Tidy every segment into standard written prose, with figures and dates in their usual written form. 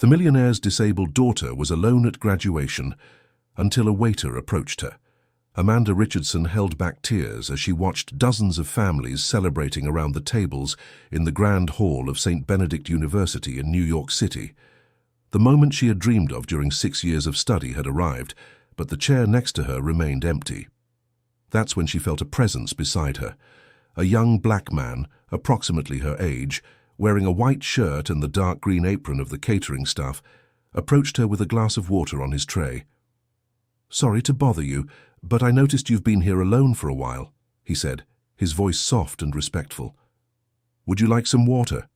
The millionaire's disabled daughter was alone at graduation until a waiter approached her. Amanda Richardson held back tears as she watched dozens of families celebrating around the tables in the Grand Hall of St. Benedict University in New York City. The moment she had dreamed of during 6 years of study had arrived, but the chair next to her remained empty. That's when she felt a presence beside her. A young black man, approximately her age, wearing a white shirt and the dark green apron of the catering staff, approached her with a glass of water on his tray. "Sorry to bother you, but I noticed you've been here alone for a while," he said, his voice soft and respectful. "Would you like some water?"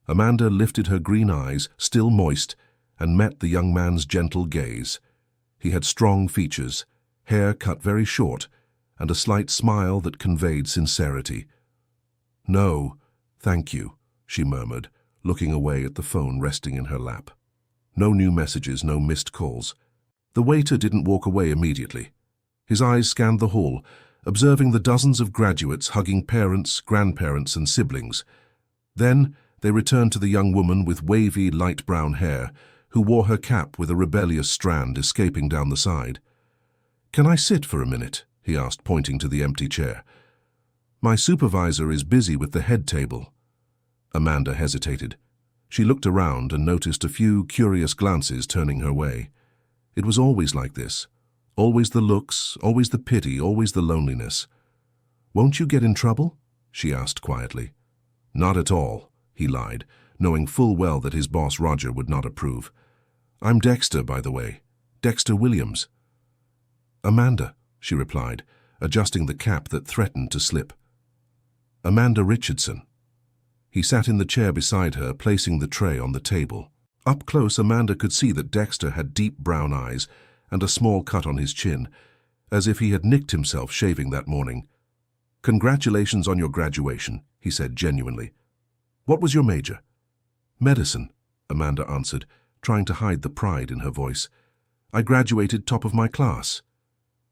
Amanda lifted her green eyes, still moist, and met the young man's gentle gaze. He had strong features, hair cut very short, and a slight smile that conveyed sincerity. "No, thank you," she murmured, looking away at the phone resting in her lap. No new messages, no missed calls. The waiter didn't walk away immediately. His eyes scanned the hall, observing the dozens of graduates hugging parents, grandparents, and siblings. Then they returned to the young woman with wavy, light brown hair, who wore her cap with a rebellious strand escaping down the side. "Can I sit for a minute?" he asked, pointing to the empty chair. "My supervisor is busy with the head table." Amanda hesitated. She looked around and noticed a few curious glances turning her way. It was always like this. Always the looks, always the pity, always the loneliness. "Won't you get in trouble?" she asked quietly. "Not at all," he lied, knowing full well that his boss Roger would not approve. "I'm Dexter, by the way. Dexter Williams." "Amanda," she replied, adjusting the cap that threatened to slip. "Amanda Richardson." He sat in the chair beside her, placing the tray on the table. Up close, Amanda could see that Dexter had deep brown eyes and a small cut on his chin, as if he had nicked himself shaving that morning. "Congratulations on your graduation," he said genuinely. "What was your major?" "Medicine," Amanda answered, trying to hide the pride in her voice. "I graduated top of my class."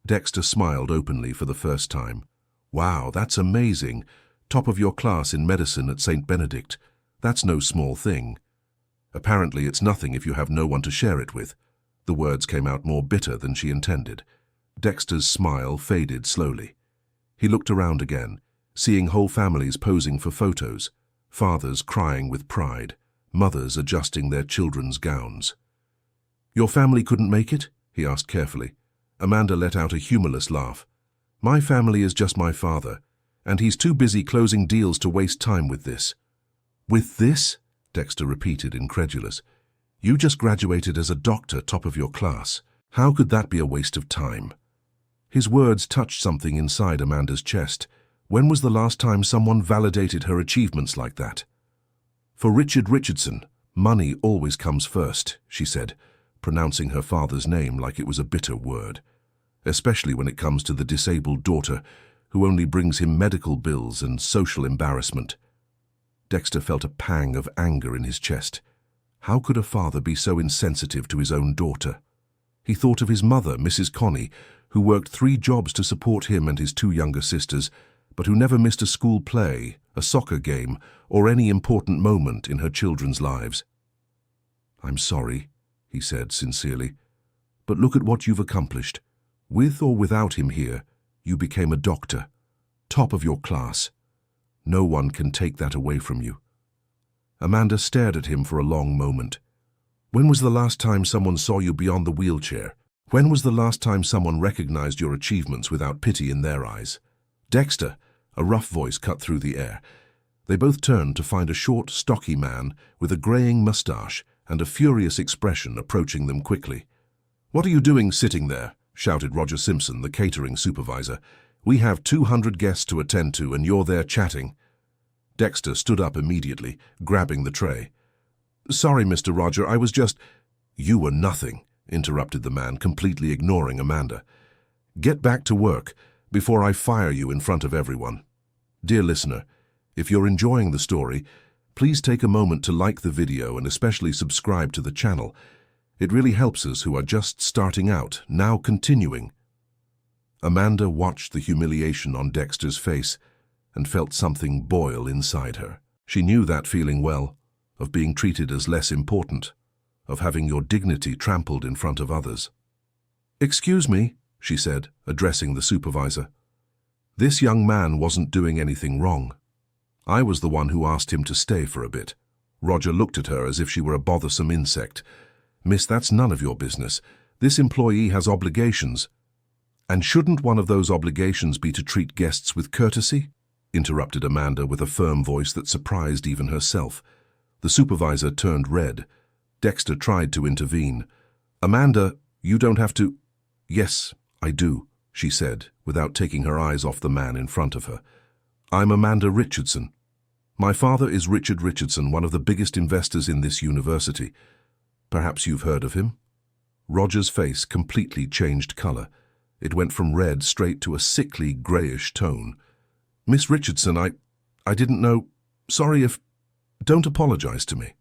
Dexter smiled openly for the first time. "Wow, that's amazing. Top of your class in medicine at St. Benedict. That's no small thing." "Apparently it's nothing if you have no one to share it with." The words came out more bitter than she intended. Dexter's smile faded slowly. He looked around again, seeing whole families posing for photos, fathers crying with pride, mothers adjusting their children's gowns. "Your family couldn't make it?" he asked carefully. Amanda let out a humorless laugh. "My family is just my father, and he's too busy closing deals to waste time with this." "With this?" Dexter repeated, incredulous. "You just graduated as a doctor, top of your class. How could that be a waste of time?" His words touched something inside Amanda's chest. When was the last time someone validated her achievements like that? "For Richard Richardson, money always comes first," she said, pronouncing her father's name like it was a bitter word, especially when it comes to the disabled daughter who only brings him medical bills and social embarrassment. Dexter felt a pang of anger in his chest. How could a father be so insensitive to his own daughter? He thought of his mother, Mrs. Connie, who worked 3 jobs to support him and his 2 younger sisters, but who never missed a school play, a soccer game, or any important moment in her children's lives. "I'm sorry," he said sincerely, "but look at what you've accomplished. With or without him here, you became a doctor, top of your class. No one can take that away from you." Amanda stared at him for a long moment. "When was the last time someone saw you beyond the wheelchair? When was the last time someone recognized your achievements without pity in their eyes?" "Dexter," a rough voice cut through the air. They both turned to find a short, stocky man with a graying mustache and a furious expression approaching them quickly. "What are you doing sitting there?" shouted Roger Simpson, the catering supervisor. "We have 200 guests to attend to, and you're there chatting." Dexter stood up immediately, grabbing the tray. "Sorry, Mr. Roger, I was just—" "You were nothing," interrupted the man, completely ignoring Amanda. "Get back to work before I fire you in front of everyone." Dear listener, if you're enjoying the story, please take a moment to like the video and especially subscribe to the channel. It really helps us who are just starting out, now continuing. Amanda watched the humiliation on Dexter's face and felt something boil inside her. She knew that feeling well, of being treated as less important. of having your dignity trampled in front of others. "Excuse me," she said, addressing the supervisor. "This young man wasn't doing anything wrong. I was the one who asked him to stay for a bit." Roger looked at her as if she were a bothersome insect. "Miss, that's none of your business. This employee has obligations." "And shouldn't one of those obligations be to treat guests with courtesy?" interrupted Amanda with a firm voice that surprised even herself. The supervisor turned red. Dexter tried to intervene. "Amanda, you don't have to—" "Yes, I do," she said, without taking her eyes off the man in front of her. "I'm Amanda Richardson. My father is Richard Richardson, one of the biggest investors in this university. Perhaps you've heard of him?" Roger's face completely changed color. It went from red straight to a sickly, grayish tone. "Miss Richardson, I didn't know. Sorry if... Don't apologize to me."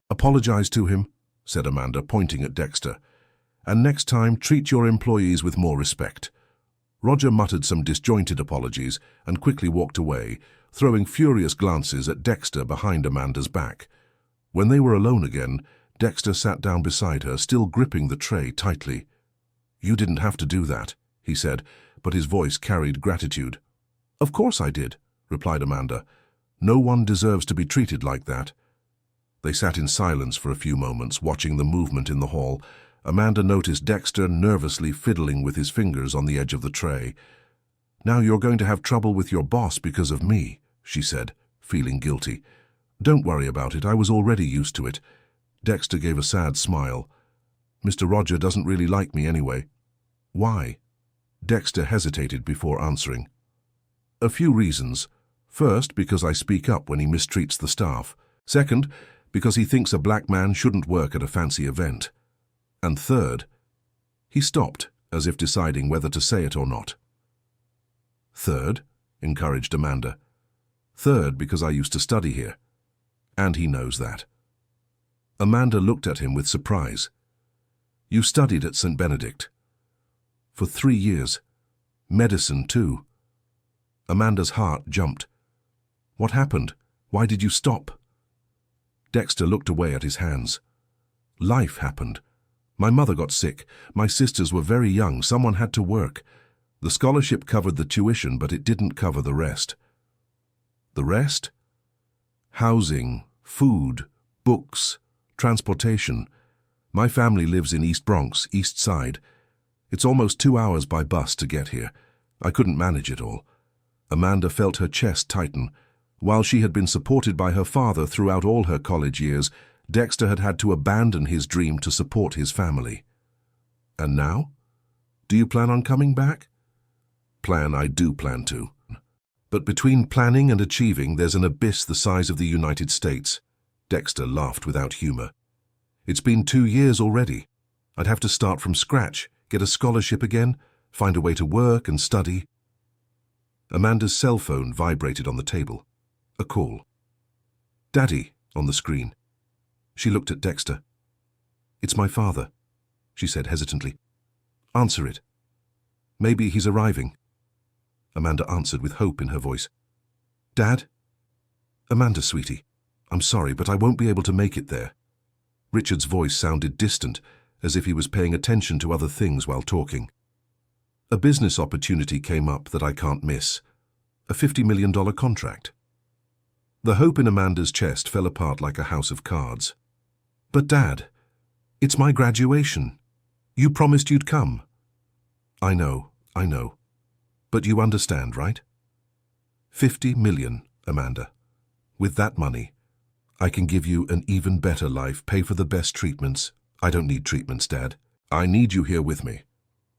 "Apologize to him," said Amanda, pointing at Dexter. "And next time, treat your employees with more respect." Roger muttered some disjointed apologies and quickly walked away, throwing furious glances at Dexter behind Amanda's back. When they were alone again, Dexter sat down beside her, still gripping the tray tightly. "You didn't have to do that," he said, but his voice carried gratitude. "Of course I did," replied Amanda. "No one deserves to be treated like that." They sat in silence for a few moments, watching the movement in the hall. Amanda noticed Dexter nervously fiddling with his fingers on the edge of the tray. "Now you're going to have trouble with your boss because of me," she said, feeling guilty. "Don't worry about it, I was already used to it." Dexter gave a sad smile. "Mr. Roger doesn't really like me anyway." "Why?" Dexter hesitated before answering. "A few reasons. First, because I speak up when he mistreats the staff. Second, because he thinks a black man shouldn't work at a fancy event. And third—" He stopped, as if deciding whether to say it or not. "Third," encouraged Amanda. "Third, because I used to study here. And he knows that." Amanda looked at him with surprise. "You studied at St. Benedict?" "For 3 years. Medicine, too." Amanda's heart jumped. "What happened? Why did you stop?" Dexter looked away at his hands. "Life happened. My mother got sick. My sisters were very young. Someone had to work. The scholarship covered the tuition, but it didn't cover the rest." "The rest?" "Housing, food, books, transportation. My family lives in East Bronx, East Side. It's almost 2 hours by bus to get here. I couldn't manage it all." Amanda felt her chest tighten. While she had been supported by her father throughout all her college years, Dexter had had to abandon his dream to support his family. "And now? Do you plan on coming back?" I do plan to. But between planning and achieving, there's an abyss the size of the United States." Dexter laughed without humor. "It's been 2 years already. I'd have to start from scratch, get a scholarship again, find a way to work and study." Amanda's cell phone vibrated on the table. A call. "Daddy," on the screen. She looked at Dexter. "It's my father," she said hesitantly. "Answer it." "Maybe he's arriving." Amanda answered with hope in her voice. "Dad?" "Amanda, sweetie, I'm sorry, but I won't be able to make it there." Richard's voice sounded distant, as if he was paying attention to other things while talking. "A business opportunity came up that I can't miss. A $50 million contract." The hope in Amanda's chest fell apart like a house of cards. "But Dad, it's my graduation. You promised you'd come." I know. But you understand, right? 50 million, Amanda. With that money, I can give you an even better life, pay for the best treatments. I don't need treatments, Dad. I need you here with me."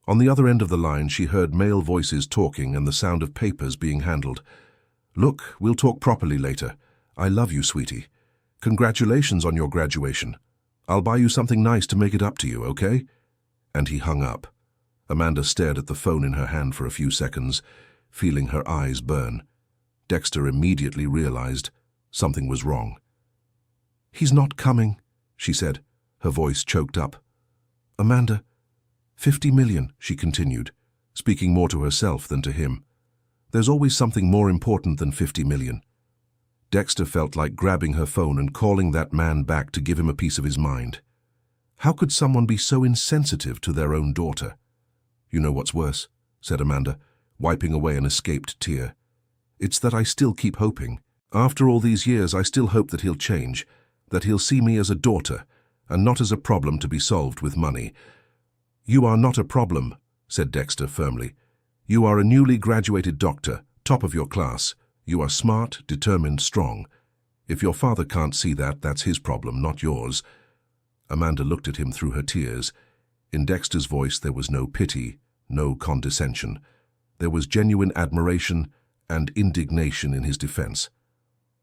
On the other end of the line, she heard male voices talking and the sound of papers being handled. "Look, we'll talk properly later. I love you, sweetie. Congratulations on your graduation. I'll buy you something nice to make it up to you, okay?" And he hung up. Amanda stared at the phone in her hand for a few seconds, feeling her eyes burn. Dexter immediately realized something was wrong. "He's not coming," she said, her voice choked up. "Amanda, 50 million, she continued, speaking more to herself than to him. "There's always something more important than 50 million. Dexter felt like grabbing her phone and calling that man back to give him a piece of his mind. How could someone be so insensitive to their own daughter? You know what's worse, said Amanda, wiping away an escaped tear. It's that I still keep hoping. After all these years, I still hope that he'll change, that he'll see me as a daughter, and not as a problem to be solved with money. You are not a problem, said Dexter firmly. You are a newly graduated doctor, top of your class. You are smart, determined, strong. If your father can't see that, that's his problem, not yours. Amanda looked at him through her tears. In Dexter's voice there was no pity, no condescension. There was genuine admiration and indignation in his defense.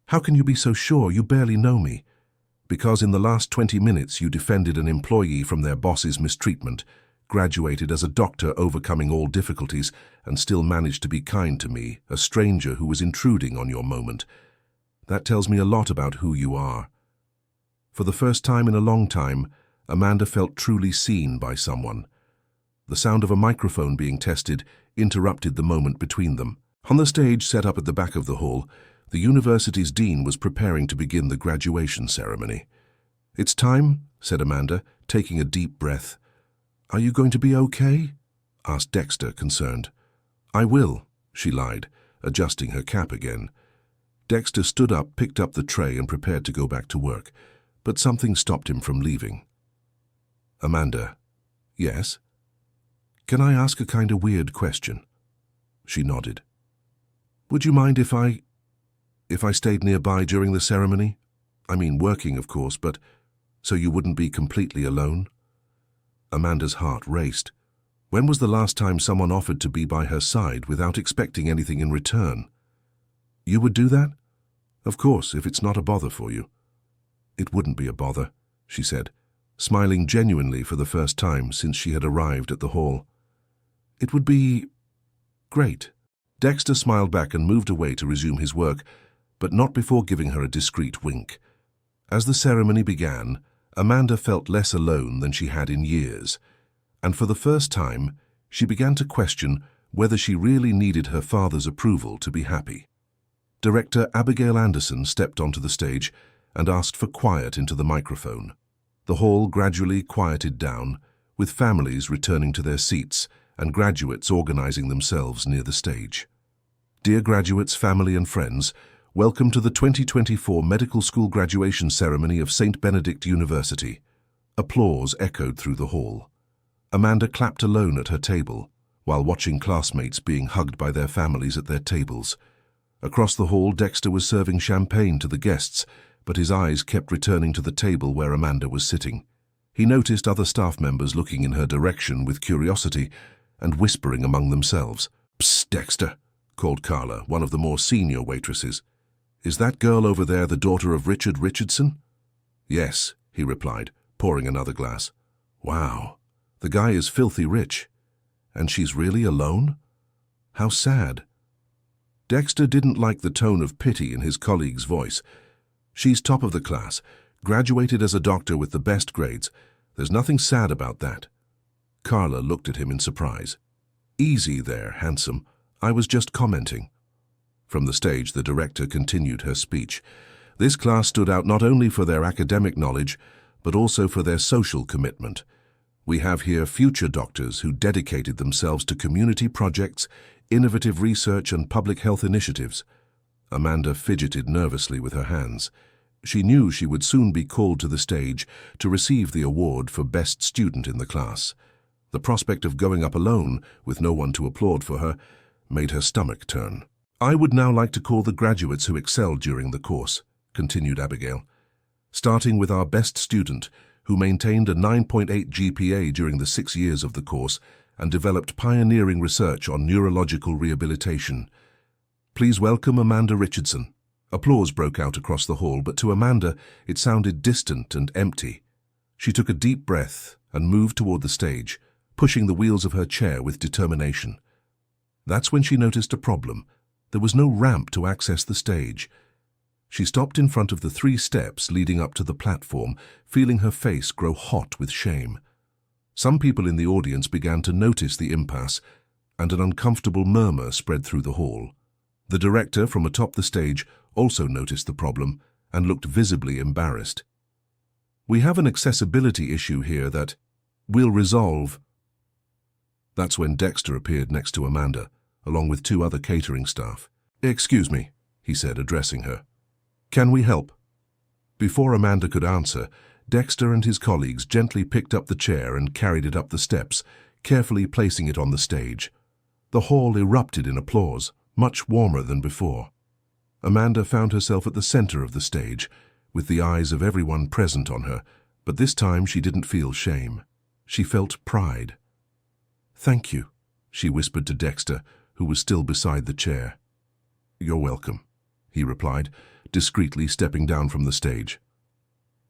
How can you be so sure? You barely know me. Because in the last 20 minutes you defended an employee from their boss's mistreatment, graduated as a doctor overcoming all difficulties, and still managed to be kind to me, a stranger who was intruding on your moment. That tells me a lot about who you are. For the first time in a long time, Amanda felt truly seen by someone. The sound of a microphone being tested interrupted the moment between them. On the stage set up at the back of the hall, the university's dean was preparing to begin the graduation ceremony. "It's time," said Amanda, taking a deep breath. "Are you going to be okay?" asked Dexter, concerned. "I will," she lied, adjusting her cap again. Dexter stood up, picked up the tray, and prepared to go back to work, but something stopped him from leaving. "Amanda." "Yes?" "Can I ask a kind of weird question?" She nodded. "Would you mind if I stayed nearby during the ceremony? I mean, working, of course, but so you wouldn't be completely alone?" Amanda's heart raced. When was the last time someone offered to be by her side without expecting anything in return? "You would do that?" "Of course, if it's not a bother for you." "It wouldn't be a bother," she said, smiling genuinely for the first time since she had arrived at the hall. "It would be great." Dexter smiled back and moved away to resume his work, but not before giving her a discreet wink. As the ceremony began, Amanda felt less alone than she had in years, and for the first time, she began to question whether she really needed her father's approval to be happy. Director Abigail Anderson stepped onto the stage and asked for quiet into the microphone. The hall gradually quieted down, with families returning to their seats and graduates organizing themselves near the stage. "Dear graduates, family and friends, welcome to the 2024 Medical School Graduation Ceremony of St. Benedict University." Applause echoed through the hall. Amanda clapped alone at her table, while watching classmates being hugged by their families at their tables. Across the hall, Dexter was serving champagne to the guests, but his eyes kept returning to the table where Amanda was sitting. He noticed other staff members looking in her direction with curiosity and whispering among themselves. "Psst, Dexter," called Carla, one of the more senior waitresses. "Is that girl over there the daughter of Richard Richardson?" "Yes," he replied, pouring another glass. "Wow, the guy is filthy rich. And she's really alone? How sad." Dexter didn't like the tone of pity in his colleague's voice. "She's top of the class, graduated as a doctor with the best grades. There's nothing sad about that." Carla looked at him in surprise. "Easy there, handsome. I was just commenting." From the stage, the director continued her speech. "This class stood out not only for their academic knowledge, but also for their social commitment. We have here future doctors who dedicated themselves to community projects, innovative research, and public health initiatives." Amanda fidgeted nervously with her hands. She knew she would soon be called to the stage to receive the award for best student in the class. The prospect of going up alone, with no one to applaud for her, made her stomach turn. "I would now like to call the graduates who excelled during the course," continued Abigail, "starting with our best student, who maintained a 9.8 GPA during the 6 years of the course and developed pioneering research on neurological rehabilitation. Please welcome Amanda Richardson." Applause broke out across the hall, but to Amanda it sounded distant and empty. She took a deep breath and moved toward the stage, pushing the wheels of her chair with determination. That's when she noticed a problem. There was no ramp to access the stage. She stopped in front of the 3 steps leading up to the platform, feeling her face grow hot with shame. Some people in the audience began to notice the impasse, and an uncomfortable murmur spread through the hall. The director from atop the stage also noticed the problem and looked visibly embarrassed. We have an accessibility issue here that we'll resolve. That's when Dexter appeared next to Amanda, along with 2 other catering staff. "Excuse me," he said, addressing her. "Can we help?" Before Amanda could answer, Dexter and his colleagues gently picked up the chair and carried it up the steps, carefully placing it on the stage. The hall erupted in applause, much warmer than before. Amanda found herself at the center of the stage, with the eyes of everyone present on her, but this time she didn't feel shame. She felt pride. "Thank you," she whispered to Dexter, who was still beside the chair. "You're welcome," he replied, discreetly stepping down from the stage.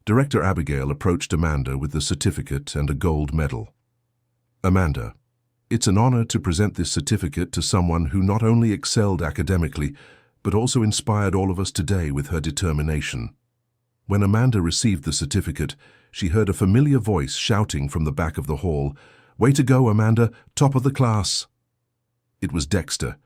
Director Abigail approached Amanda with the certificate and a gold medal. "Amanda, it's an honor to present this certificate to someone who not only excelled academically, but also inspired all of us today with her determination." When Amanda received the certificate, she heard a familiar voice shouting from the back of the hall, "Way to go, Amanda, top of the class." It was Dexter.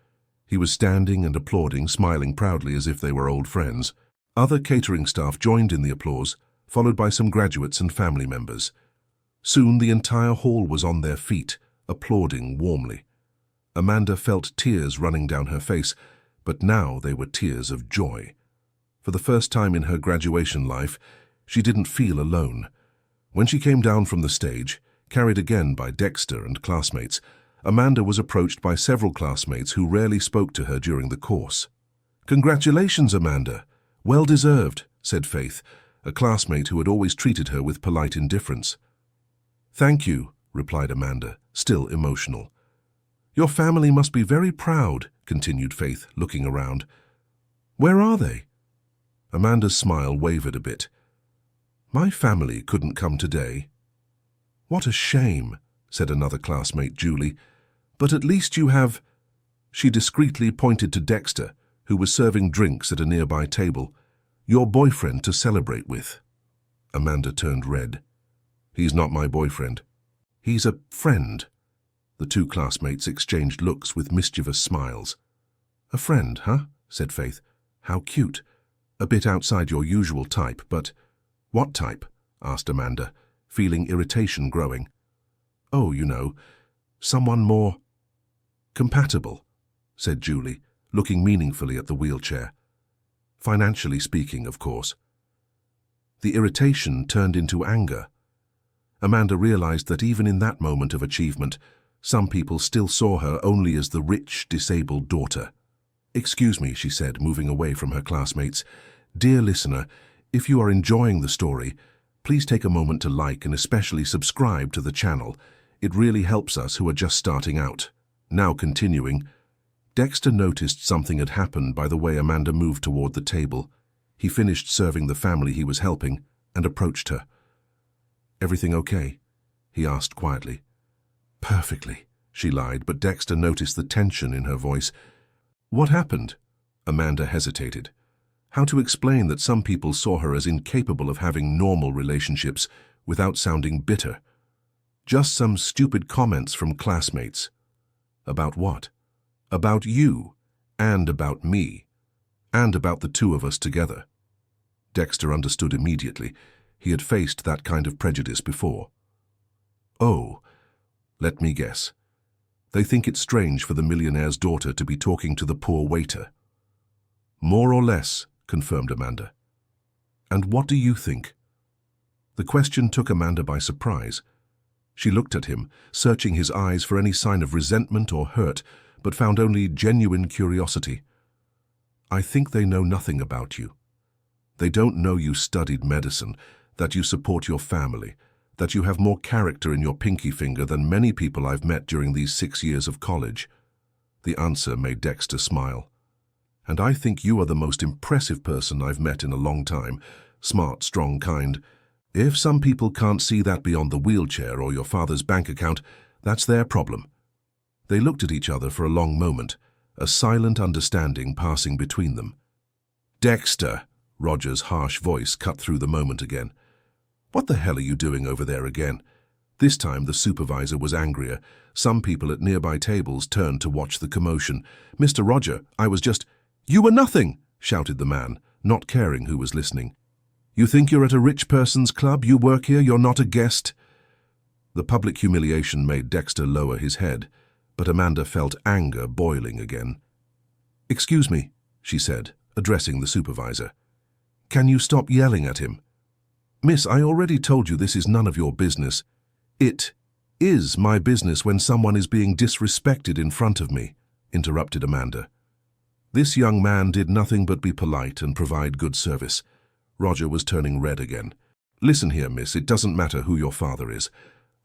He was standing and applauding, smiling proudly as if they were old friends. Other catering staff joined in the applause, followed by some graduates and family members. Soon the entire hall was on their feet, applauding warmly. Amanda felt tears running down her face, but now they were tears of joy. For the first time in her graduation life, she didn't feel alone. When she came down from the stage, carried again by Dexter and classmates, Amanda was approached by several classmates who rarely spoke to her during the course. "Congratulations, Amanda. Well deserved," said Faith, a classmate who had always treated her with polite indifference. "Thank you," replied Amanda, still emotional. "Your family must be very proud," continued Faith, looking around. "Where are they?" Amanda's smile wavered a bit. "My family couldn't come today." "What a shame," said another classmate, Julie. "But at least you have—" She discreetly pointed to Dexter, who was serving drinks at a nearby table. "Your boyfriend to celebrate with." Amanda turned red. "He's not my boyfriend. He's a friend." The 2 classmates exchanged looks with mischievous smiles. "A friend, huh?" said Faith. "How cute. A bit outside your usual type, but—" "What type?" asked Amanda, feeling irritation growing. "Oh, you know, someone more compatible," said Julie, looking meaningfully at the wheelchair. "Financially speaking, of course." The irritation turned into anger. Amanda realized that even in that moment of achievement, some people still saw her only as the rich, disabled daughter. "Excuse me," she said, moving away from her classmates. "Dear listener, if you are enjoying the story, please take a moment to like and especially subscribe to the channel. It really helps us who are just starting out." Now continuing, Dexter noticed something had happened by the way Amanda moved toward the table. He finished serving the family he was helping and approached her. "Everything okay?" he asked quietly. "Perfectly," she lied, but Dexter noticed the tension in her voice. "What happened?" Amanda hesitated. How to explain that some people saw her as incapable of having normal relationships without sounding bitter? Just some stupid comments from classmates. About what? About you, and about me, and about the 2 of us together. Dexter understood immediately. He had faced that kind of prejudice before. "Oh, let me guess. They think it's strange for the millionaire's daughter to be talking to the poor waiter." "More or less," confirmed Amanda. "And what do you think?" The question took Amanda by surprise. She looked at him, searching his eyes for any sign of resentment or hurt, but found only genuine curiosity. "I think they know nothing about you. They don't know you studied medicine, that you support your family, that you have more character in your pinky finger than many people I've met during these 6 years of college." The answer made Dexter smile. "And I think you are the most impressive person I've met in a long time. Smart, strong, kind. If some people can't see that beyond the wheelchair or your father's bank account, that's their problem." They looked at each other for a long moment, a silent understanding passing between them. "Dexter," Roger's harsh voice cut through the moment again. "What the hell are you doing over there again?" This time the supervisor was angrier. Some people at nearby tables turned to watch the commotion. "Mr. Roger, I was just—" "You were nothing!" shouted the man, not caring who was listening. You think you're at a rich person's club? You work here, you're not a guest? The public humiliation made Dexter lower his head, but Amanda felt anger boiling again. "Excuse me," she said, addressing the supervisor. "Can you stop yelling at him?" "Miss, I already told you this is none of your business." "It is my business when someone is being disrespected in front of me," interrupted Amanda. This young man did nothing but be polite and provide good service. Roger was turning red again. "Listen here, miss, it doesn't matter who your father is.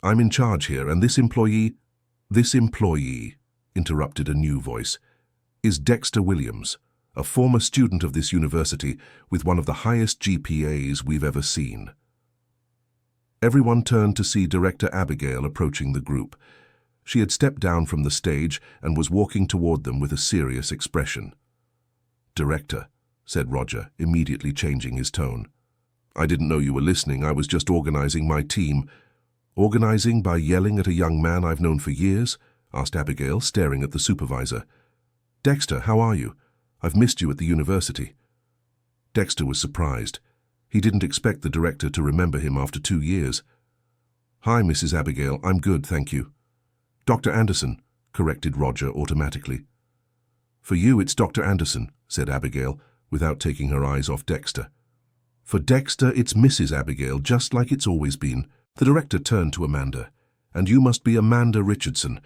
I'm in charge here, and this employee, interrupted a new voice, is Dexter Williams, a former student of this university with one of the highest GPAs we've ever seen." Everyone turned to see Director Abigail approaching the group. She had stepped down from the stage and was walking toward them with a serious expression. "Director," said Roger, immediately changing his tone. "I didn't know you were listening. I was just organizing my team." "Organizing by yelling at a young man I've known for years?" asked Abigail, staring at the supervisor. "Dexter, how are you? I've missed you at the university." Dexter was surprised. He didn't expect the director to remember him after 2 years. "Hi, Mrs. Abigail, I'm good, thank you." "Dr. Anderson," corrected Roger automatically. "For you, it's Dr. Anderson," said Abigail, without taking her eyes off Dexter. "For Dexter, it's Mrs. Abigail, just like it's always been." The director turned to Amanda. "And you must be Amanda Richardson.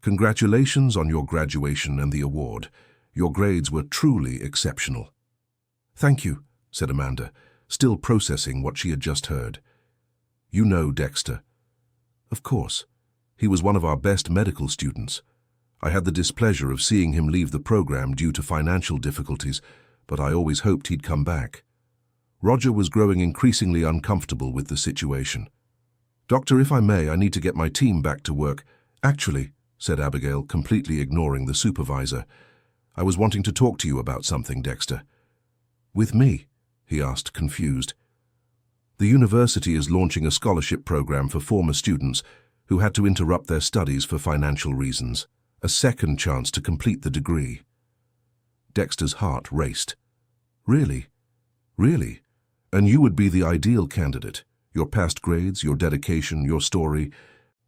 Congratulations on your graduation and the award. Your grades were truly exceptional." "Thank you," said Amanda, still processing what she had just heard. "You know Dexter?" "Of course. He was one of our best medical students. I had the displeasure of seeing him leave the program due to financial difficulties, but I always hoped he'd come back." Roger was growing increasingly uncomfortable with the situation. "Doctor, if I may, I need to get my team back to work." "Actually," said Abigail, completely ignoring the supervisor, "I was wanting to talk to you about something, Dexter." "With me?" he asked, confused. "The university is launching a scholarship program for former students who had to interrupt their studies for financial reasons. A second chance to complete the degree." Dexter's heart raced. "Really? Really? And you would be the ideal candidate. Your past grades, your dedication, your story.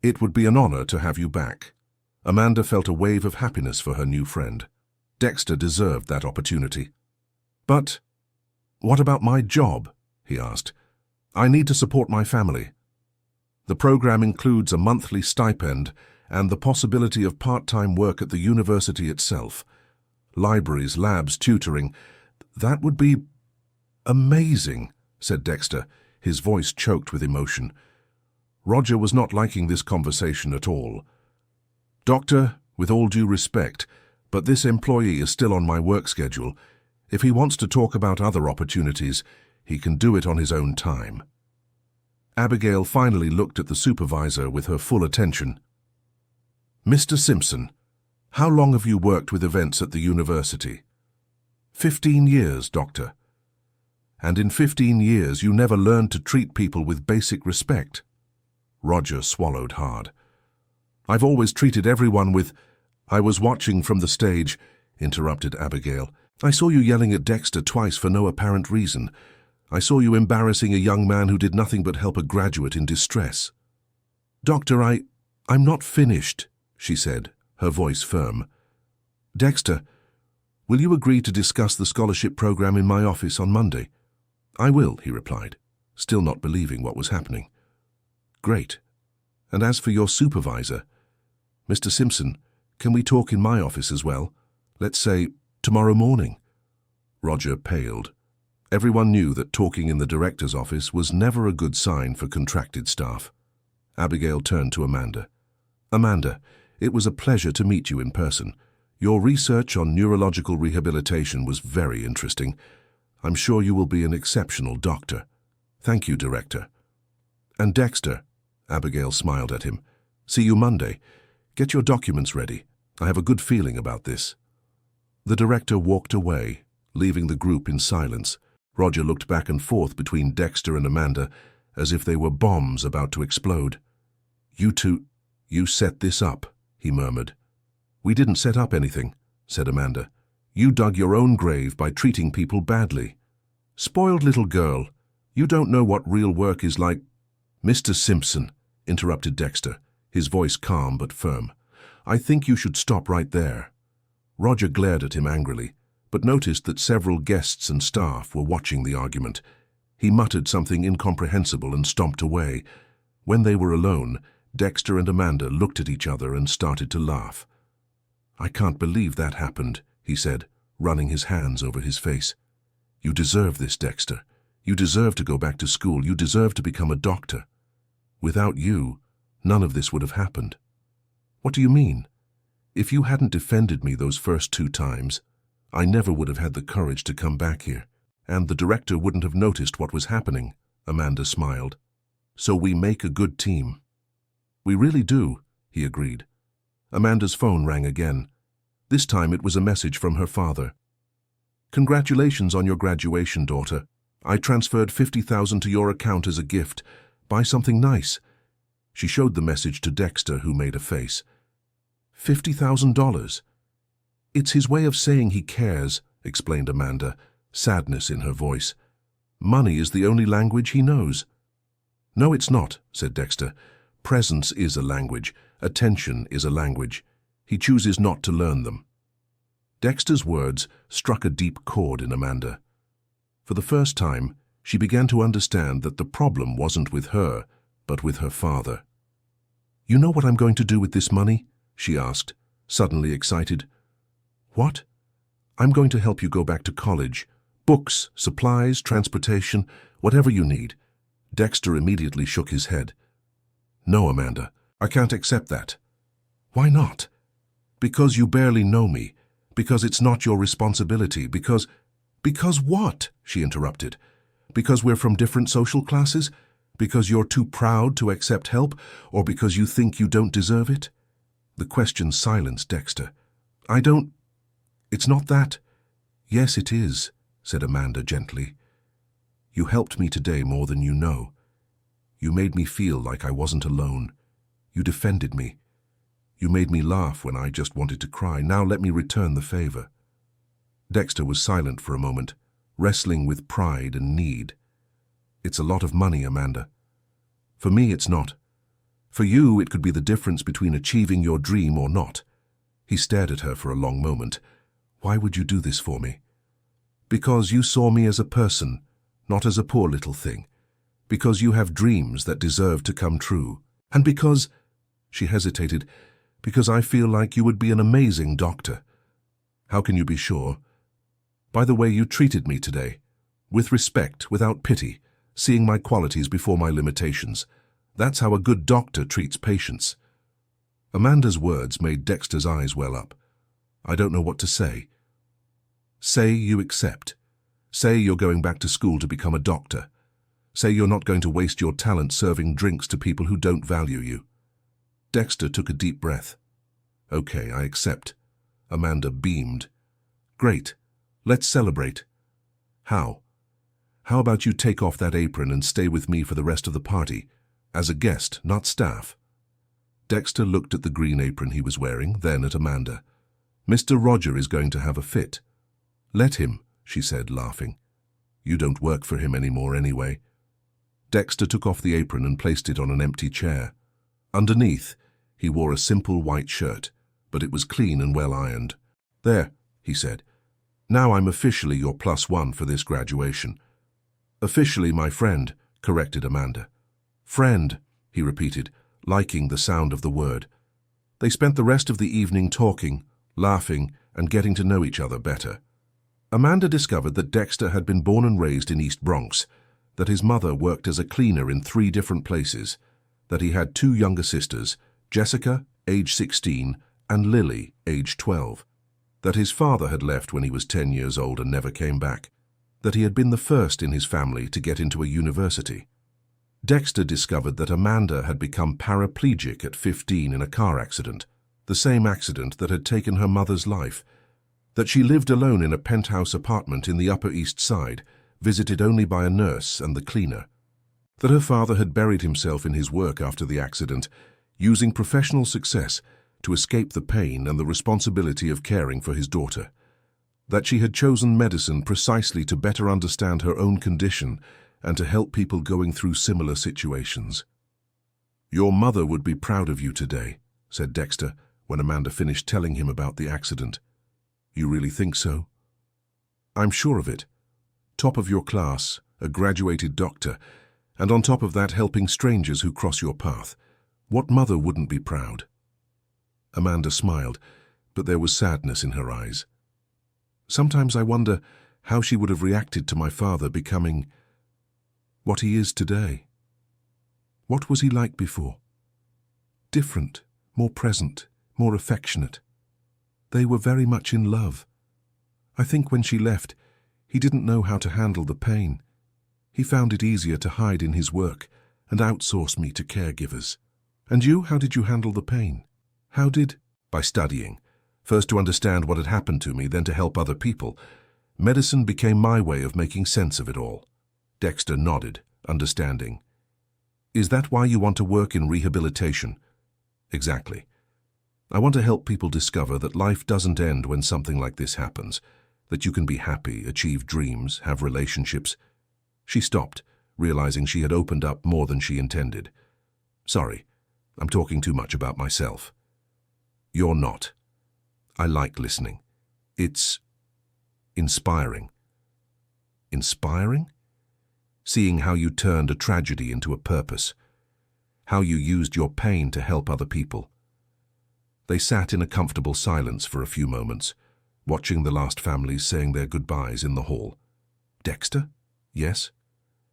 It would be an honor to have you back." Amanda felt a wave of happiness for her new friend. Dexter deserved that opportunity. "But what about my job?" he asked. "I need to support my family." "The program includes a monthly stipend and the possibility of part-time work at the university itself. Libraries, labs, tutoring. That would be amazing," said Dexter, his voice choked with emotion. Roger was not liking this conversation at all. "Doctor, with all due respect, but this employee is still on my work schedule. If he wants to talk about other opportunities, he can do it on his own time." Abigail finally looked at the supervisor with her full attention. "Mr. Simpson, how long have you worked with events at the university?" 15 years, Doctor." "And in 15 years you never learned to treat people with basic respect?" Roger swallowed hard. "I've always treated everyone with—" "I was watching from the stage," interrupted Abigail. "I saw you yelling at Dexter twice for no apparent reason. I saw you embarrassing a young man who did nothing but help a graduate in distress." "Doctor, I'm not finished," she said, her voice firm. "Dexter, will you agree to discuss the scholarship program in my office on Monday?" "I will," he replied, still not believing what was happening. "Great. And as for your supervisor, Mr. Simpson, can we talk in my office as well? Let's say tomorrow morning?" Roger paled. Everyone knew that talking in the director's office was never a good sign for contracted staff. Abigail turned to Amanda. "Amanda, it was a pleasure to meet you in person. Your research on neurological rehabilitation was very interesting. I'm sure you will be an exceptional doctor." "Thank you, Director." "And Dexter," Abigail smiled at him, "see you Monday. Get your documents ready. I have a good feeling about this." The director walked away, leaving the group in silence. Roger looked back and forth between Dexter and Amanda as if they were bombs about to explode. "You two, you set this up," he murmured. "We didn't set up anything," said Amanda. "You dug your own grave by treating people badly." "Spoiled little girl, You don't know what real work is like." "Mr. Simpson," interrupted Dexter, his voice calm but firm, "I think you should stop right there." Roger glared at him angrily, but noticed that several guests and staff were watching the argument. He muttered something incomprehensible and stomped away. When they were alone, Dexter and Amanda looked at each other and started to laugh. "I can't believe that happened," he said, running his hands over his face. "You deserve this, Dexter. You deserve to go back to school. You deserve to become a doctor. Without you, none of this would have happened." "What do you mean?" "If you hadn't defended me those first 2 times, I never would have had the courage to come back here, and the director wouldn't have noticed what was happening," Amanda smiled. "So we make a good team." "We really do," he agreed. Amanda's phone rang again. This time it was a message from her father. "Congratulations on your graduation, daughter. I transferred $50,000 to your account as a gift. Buy something nice." She showed the message to Dexter, who made a face. $50,000? "It's his way of saying he cares," explained Amanda, sadness in her voice. "Money is the only language he knows." "No, it's not," said Dexter. "Presence is a language. Attention is a language. He chooses not to learn them." Dexter's words struck a deep chord in Amanda. For the first time, she began to understand that the problem wasn't with her, but with her father. "You know what I'm going to do with this money?" she asked, suddenly excited. "What?" "I'm going to help you go back to college. Books, supplies, transportation, whatever you need." Dexter immediately shook his head. "No, Amanda, I can't accept that." "Why not?" "Because you barely know me. Because it's not your responsibility. Because what?" she interrupted. "Because we're from different social classes? Because you're too proud to accept help? Or because you think you don't deserve it?" The question silenced Dexter. "It's not that." "Yes, it is," said Amanda gently. "You helped me today more than you know. You made me feel like I wasn't alone. You defended me. You made me laugh when I just wanted to cry. Now let me return the favor." Dexter was silent for a moment, wrestling with pride and need. "It's a lot of money, Amanda. For me, it's not. For you, it could be the difference between achieving your dream or not." He stared at her for a long moment. "Why would you do this for me?" "Because you saw me as a person, not as a poor little thing. Because you have dreams that deserve to come true. And because," she hesitated, "because I feel like you would be an amazing doctor." "How can you be sure?" "By the way you treated me today. With respect, without pity, seeing my qualities before my limitations. That's how a good doctor treats patients." Amanda's words made Dexter's eyes well up. "I don't know what to say." "Say you accept. Say you're going back to school to become a doctor. Say you're not going to waste your talent serving drinks to people who don't value you." Dexter took a deep breath. "Okay, I accept." Amanda beamed. "Great. Let's celebrate." "How?" "How about you take off that apron and stay with me for the rest of the party? As a guest, not staff." Dexter looked at the green apron he was wearing, then at Amanda. "Mr. Roger is going to have a fit." "Let him," she said, laughing. "You don't work for him anymore anyway." Dexter took off the apron and placed it on an empty chair. Underneath, he wore a simple white shirt, but it was clean and well ironed. "There," he said. "Now I'm officially your +1 for this graduation." "Officially my friend," corrected Amanda. "Friend," he repeated, liking the sound of the word. They spent the rest of the evening talking, laughing, and getting to know each other better. Amanda discovered that Dexter had been born and raised in East Bronx, that his mother worked as a cleaner in 3 different places, that he had 2 younger sisters, Jessica, age 16, and Lily, age 12, that his father had left when he was 10 years old and never came back, that he had been the first in his family to get into a university. Dexter discovered that Amanda had become paraplegic at 15 in a car accident, the same accident that had taken her mother's life, that she lived alone in a penthouse apartment in the Upper East Side, visited only by a nurse and the cleaner, that her father had buried himself in his work after the accident, using professional success to escape the pain and the responsibility of caring for his daughter, that she had chosen medicine precisely to better understand her own condition and to help people going through similar situations. "Your mother would be proud of you today," said Dexter when Amanda finished telling him about the accident. "You really think so?" "I'm sure of it. Top of your class, a graduated doctor, and on top of that helping strangers who cross your path. What mother wouldn't be proud?" Amanda smiled, but there was sadness in her eyes. "Sometimes I wonder how she would have reacted to my father becoming what he is today. What was he like before? Different, more present, more affectionate. They were very much in love. I think when she left, he didn't know how to handle the pain. He found it easier to hide in his work and outsource me to caregivers. And you, how did you handle the pain?" "How did?" "By studying. First to understand what had happened to me, then to help other people. Medicine became my way of making sense of it all." Dexter nodded, understanding. "Is that why you want to work in rehabilitation?" "Exactly. I want to help people discover that life doesn't end when something like this happens, that you can be happy, achieve dreams, have relationships." She stopped, realizing she had opened up more than she intended. "Sorry, I'm talking too much about myself." "You're not. I like listening. It's inspiring." "Inspiring?" "Seeing how you turned a tragedy into a purpose. How you used your pain to help other people." They sat in a comfortable silence for a few moments, watching the last families saying their goodbyes in the hall. "Dexter?" "Yes?"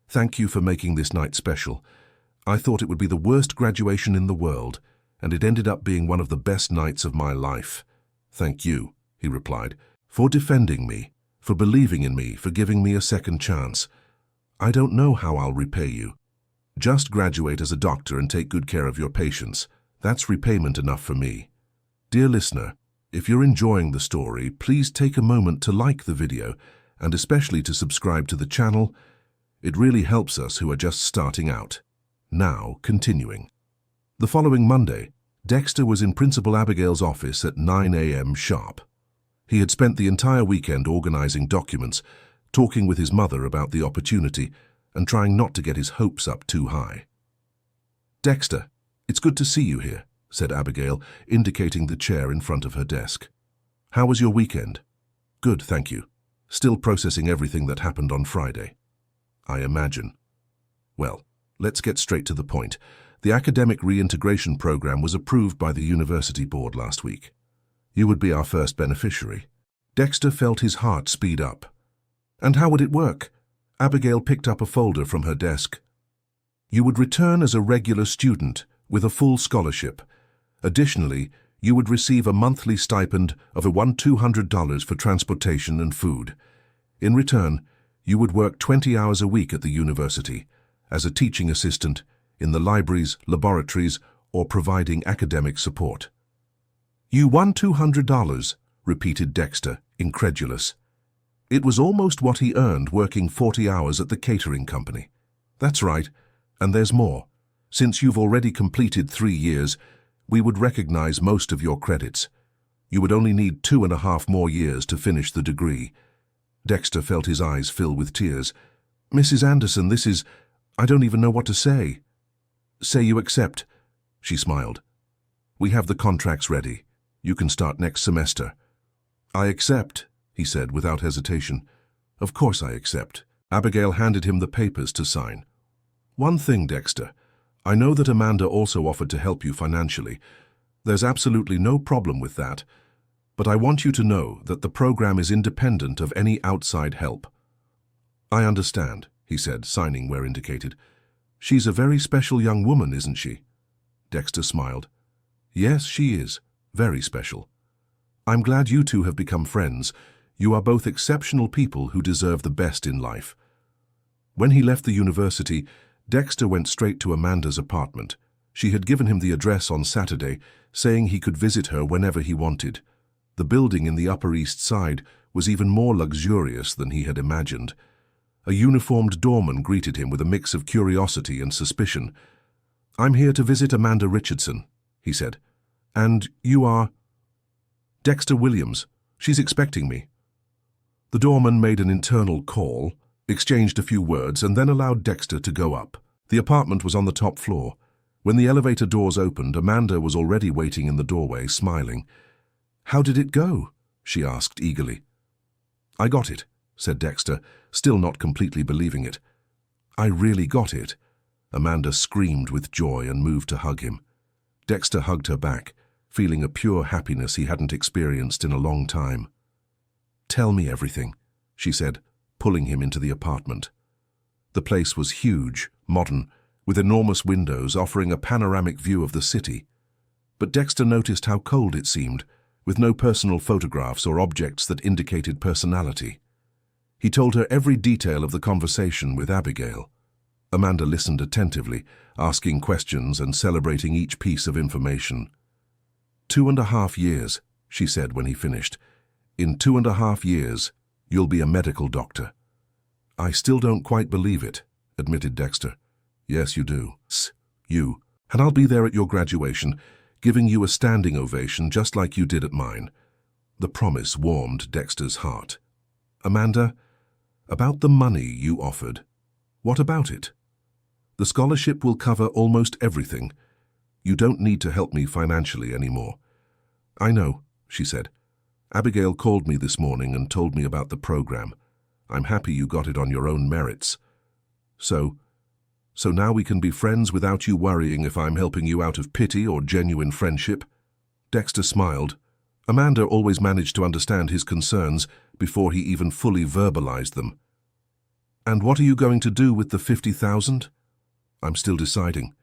"Thank you for making this night special. I thought it would be the worst graduation in the world, and it ended up being one of the best nights of my life." "Thank you," he replied, "for defending me, for believing in me, for giving me a second chance. I don't know how I'll repay you. Just graduate as a doctor and take good care of your patients. That's repayment enough for me." Dear listener, if you're enjoying the story, please take a moment to like the video and especially to subscribe to the channel. It really helps us who are just starting out. Now, continuing. The following Monday, Dexter was in Principal Abigail's office at 9 a.m. sharp. He had spent the entire weekend organizing documents, talking with his mother about the opportunity, and trying not to get his hopes up too high. "Dexter, it's good to see you here," said Abigail, indicating the chair in front of her desk. "How was your weekend?" "Good, thank you. Still processing everything that happened on Friday." "I imagine." "Well, let's get straight to the point. The academic reintegration program was approved by the university board last week. You would be our first beneficiary." Dexter felt his heart speed up. "And how would it work?" Abigail picked up a folder from her desk. "You would return as a regular student with a full scholarship. Additionally, you would receive a monthly stipend of $200 for transportation and food. In return, you would work 20 hours a week at the university, as a teaching assistant, in the libraries, laboratories, or providing academic support." "You won $200, repeated Dexter, incredulous. It was almost what he earned working 40 hours at the catering company. "That's right, and there's more. Since you've already completed 3 years, we would recognize most of your credits. You would only need 2.5 more years to finish the degree." Dexter felt his eyes fill with tears. "Mrs. Anderson, I don't even know what to say." "Say you accept," she smiled. "We have the contracts ready. You can start next semester." "I accept," he said without hesitation. "Of course I accept." Abigail handed him the papers to sign. "One thing, Dexter. I know that Amanda also offered to help you financially. There's absolutely no problem with that. But I want you to know that the program is independent of any outside help." "I understand," he said, signing where indicated. "She's a very special young woman, isn't she?" Dexter smiled. "Yes, she is. Very special. I'm glad you two have become friends. You are both exceptional people who deserve the best in life." When he left the university, Dexter went straight to Amanda's apartment. She had given him the address on Saturday, saying he could visit her whenever he wanted. The building in the Upper East Side was even more luxurious than he had imagined. A uniformed doorman greeted him with a mix of curiosity and suspicion. "I'm here to visit Amanda Richardson," he said. "And you are?" "Dexter Williams. She's expecting me." The doorman made an internal call, exchanged a few words, and then allowed Dexter to go up. The apartment was on the top floor. When the elevator doors opened, Amanda was already waiting in the doorway, smiling. "How did it go?" she asked eagerly. "I got it," said Dexter, still not completely believing it. "I really got it." Amanda screamed with joy and moved to hug him. Dexter hugged her back, feeling a pure happiness he hadn't experienced in a long time. "Tell me everything," she said, pulling him into the apartment. The place was huge, modern, with enormous windows offering a panoramic view of the city. But Dexter noticed how cold it seemed, with no personal photographs or objects that indicated personality. He told her every detail of the conversation with Abigail. Amanda listened attentively, asking questions and celebrating each piece of information. 2.5 years, she said when he finished. "In 2.5 years, you'll be a medical doctor." "I still don't quite believe it," admitted Dexter. "Yes, you do. You. And I'll be there at your graduation, giving you a standing ovation just like you did at mine." The promise warmed Dexter's heart. "Amanda, about the money you offered, what about it? The scholarship will cover almost everything. You don't need to help me financially anymore." "I know," she said. "Abigail called me this morning and told me about the program. I'm happy you got it on your own merits. So now we can be friends without you worrying if I'm helping you out of pity or genuine friendship?" Dexter smiled. Amanda always managed to understand his concerns before he even fully verbalized them. "And what are you going to do with the 50,000? "I'm still deciding.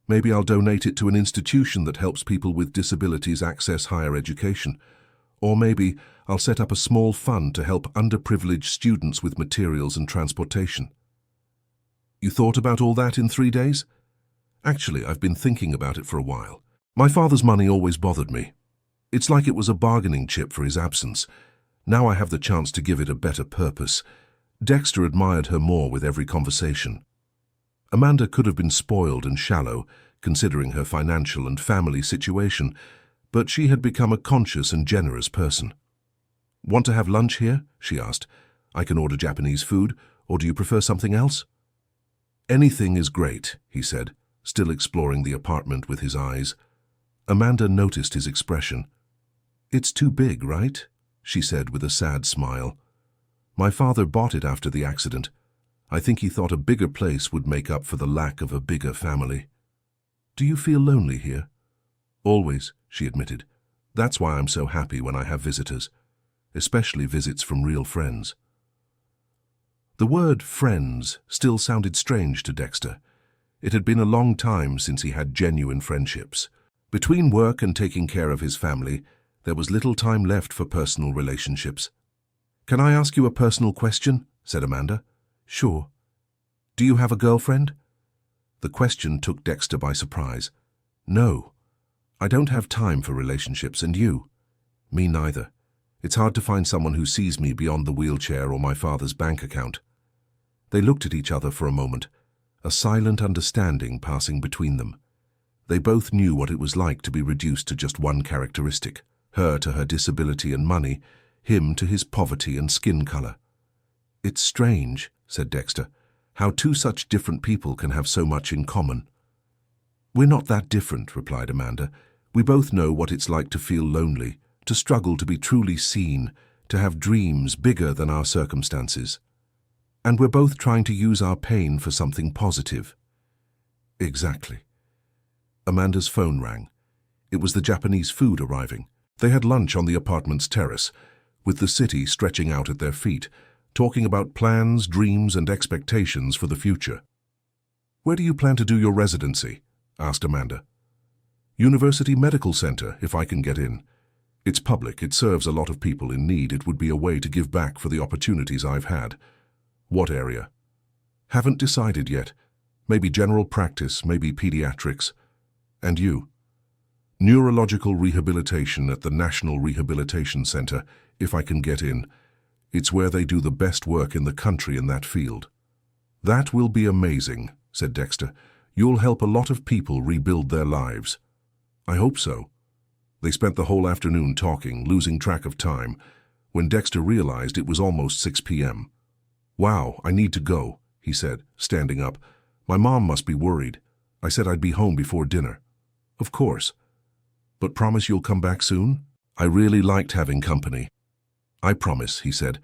Maybe I'll donate it to an institution that helps people with disabilities access higher education. Or maybe I'll set up a small fund to help underprivileged students with materials and transportation." "You thought about all that in 3 days?" "Actually, I've been thinking about it for a while. My father's money always bothered me. It's like it was a bargaining chip for his absence. Now I have the chance to give it a better purpose." Dexter admired her more with every conversation. Amanda could have been spoiled and shallow, considering her financial and family situation, but she had become a conscious and generous person. "Want to have lunch here?" she asked. "I can order Japanese food, or do you prefer something else?" "Anything is great," he said, still exploring the apartment with his eyes. Amanda noticed his expression. "It's too big, right?" she said with a sad smile. "My father bought it after the accident. I think he thought a bigger place would make up for the lack of a bigger family." "Do you feel lonely here?" "Always," she admitted. "That's why I'm so happy when I have visitors, especially visits from real friends." The word friends still sounded strange to Dexter. It had been a long time since he had genuine friendships. Between work and taking care of his family, there was little time left for personal relationships. "Can I ask you a personal question?" said Amanda. "Sure." "Do you have a girlfriend?" The question took Dexter by surprise. "No. I don't have time for relationships, and you?" "Me neither. It's hard to find someone who sees me beyond the wheelchair or my father's bank account." They looked at each other for a moment, a silent understanding passing between them. They both knew what it was like to be reduced to just one characteristic, her to her disability and money, him to his poverty and skin color. "It's strange," said Dexter, "how two such different people can have so much in common." "We're not that different," replied Amanda. "We both know what it's like to feel lonely, to struggle to be truly seen, to have dreams bigger than our circumstances. And we're both trying to use our pain for something positive." "Exactly." Amanda's phone rang. It was the Japanese food arriving. They had lunch on the apartment's terrace, with the city stretching out at their feet, talking about plans, dreams, and expectations for the future. "Where do you plan to do your residency?" asked Amanda. "University Medical Center, if I can get in. It's public, it serves a lot of people in need. It would be a way to give back for the opportunities I've had." "What area?" "Haven't decided yet. Maybe general practice, maybe pediatrics." "And you?" "Neurological rehabilitation at the National Rehabilitation Center, if I can get in. It's where they do the best work in the country in that field." "That will be amazing," said Dexter. "You'll help a lot of people rebuild their lives." "I hope so." They spent the whole afternoon talking, losing track of time. When Dexter realized it was almost 6 p.m. "Wow, I need to go," he said, standing up. "My mom must be worried. I said I'd be home before dinner." "Of course. But promise you'll come back soon?" "I really liked having company." "I promise," he said.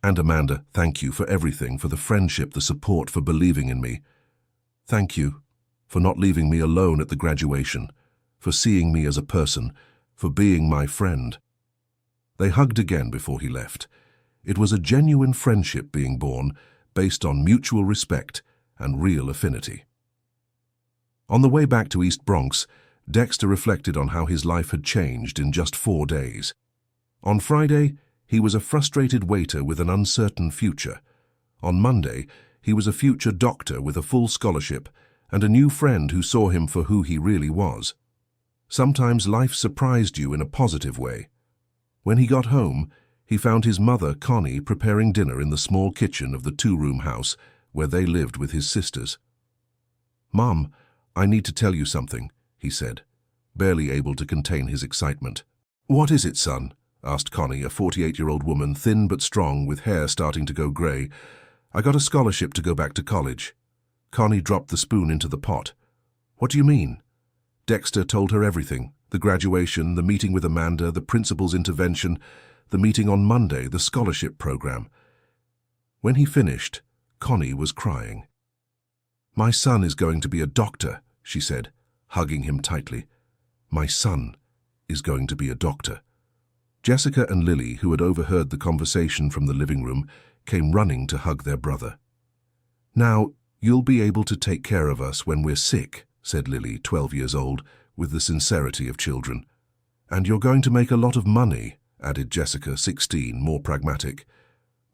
"And Amanda, thank you for everything, for the friendship, the support, for believing in me. Thank you for not leaving me alone at the graduation, for seeing me as a person, for being my friend." They hugged again before he left. It was a genuine friendship being born, based on mutual respect and real affinity. On the way back to East Bronx, Dexter reflected on how his life had changed in just 4 days. On Friday, he was a frustrated waiter with an uncertain future. On Monday, he was a future doctor with a full scholarship and a new friend who saw him for who he really was. Sometimes life surprised you in a positive way. When he got home, he found his mother, Connie, preparing dinner in the small kitchen of the 2-room house where they lived with his sisters. "Mom, I need to tell you something," he said, barely able to contain his excitement. "What is it, son?" asked Connie, a 48-year-old woman, thin but strong, with hair starting to go grey. "I got a scholarship to go back to college." Connie dropped the spoon into the pot. "What do you mean?" Dexter told her everything: the graduation, the meeting with Amanda, the principal's intervention, the meeting on Monday, the scholarship program. When he finished, Connie was crying. "My son is going to be a doctor," she said, hugging him tightly. "My son is going to be a doctor." Jessica and Lily, who had overheard the conversation from the living room, came running to hug their brother. "Now, you'll be able to take care of us when we're sick," said Lily, 12 years old, with the sincerity of children. "And you're going to make a lot of money," added Jessica, 16, more pragmatic.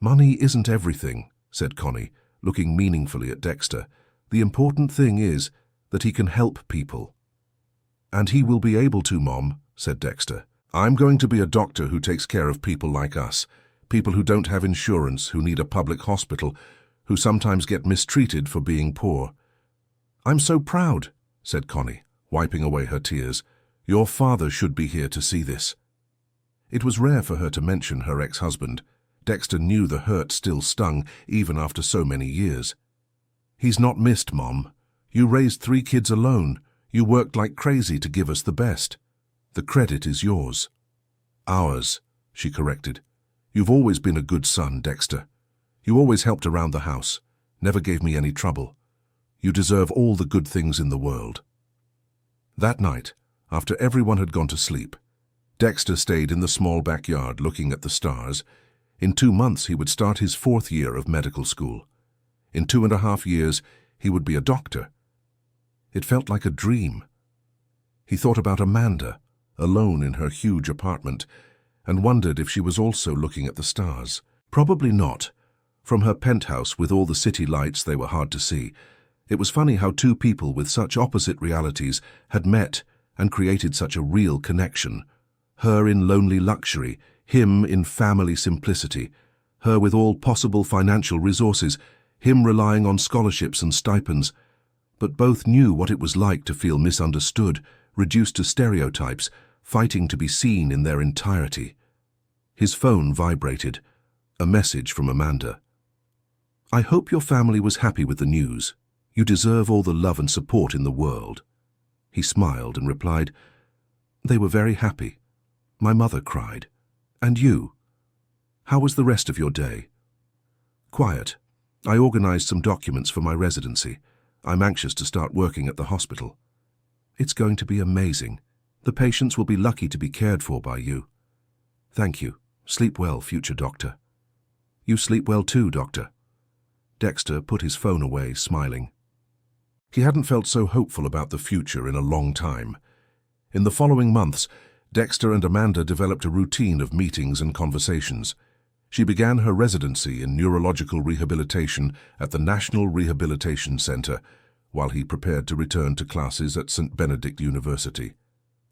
"Money isn't everything," said Connie, looking meaningfully at Dexter. "The important thing is that he can help people." "And he will be able to, Mom," said Dexter. "I'm going to be a doctor who takes care of people like us, people who don't have insurance, who need a public hospital, who sometimes get mistreated for being poor." "I'm so proud," said Connie, wiping away her tears. "Your father should be here to see this." It was rare for her to mention her ex-husband. Dexter knew the hurt still stung, even after so many years. "He's not missed, Mom. You raised 3 kids alone. You worked like crazy to give us the best. The credit is yours." "Ours," she corrected. "You've always been a good son, Dexter. You always helped around the house, never gave me any trouble. You deserve all the good things in the world." That night, after everyone had gone to sleep, Dexter stayed in the small backyard looking at the stars. In 2 months, he would start his 4th year of medical school. In 2.5 years, he would be a doctor. It felt like a dream. He thought about Amanda, alone in her huge apartment, and wondered if she was also looking at the stars. Probably not. From her penthouse with all the city lights, they were hard to see. It was funny how 2 people with such opposite realities had met and created such a real connection. Her in lonely luxury, him in family simplicity. Her with all possible financial resources, him relying on scholarships and stipends. But both knew what it was like to feel misunderstood, reduced to stereotypes, fighting to be seen in their entirety. His phone vibrated. A message from Amanda. "I hope your family was happy with the news. You deserve all the love and support in the world." He smiled and replied, "They were very happy. My mother cried. And you? How was the rest of your day?" "Quiet. I organized some documents for my residency. I'm anxious to start working at the hospital." "It's going to be amazing. The patients will be lucky to be cared for by you." "Thank you. Sleep well, future doctor." "You sleep well too, doctor." Dexter put his phone away, smiling. He hadn't felt so hopeful about the future in a long time. In the following months, Dexter and Amanda developed a routine of meetings and conversations. She began her residency in neurological rehabilitation at the National Rehabilitation Center, while he prepared to return to classes at St. Benedict University.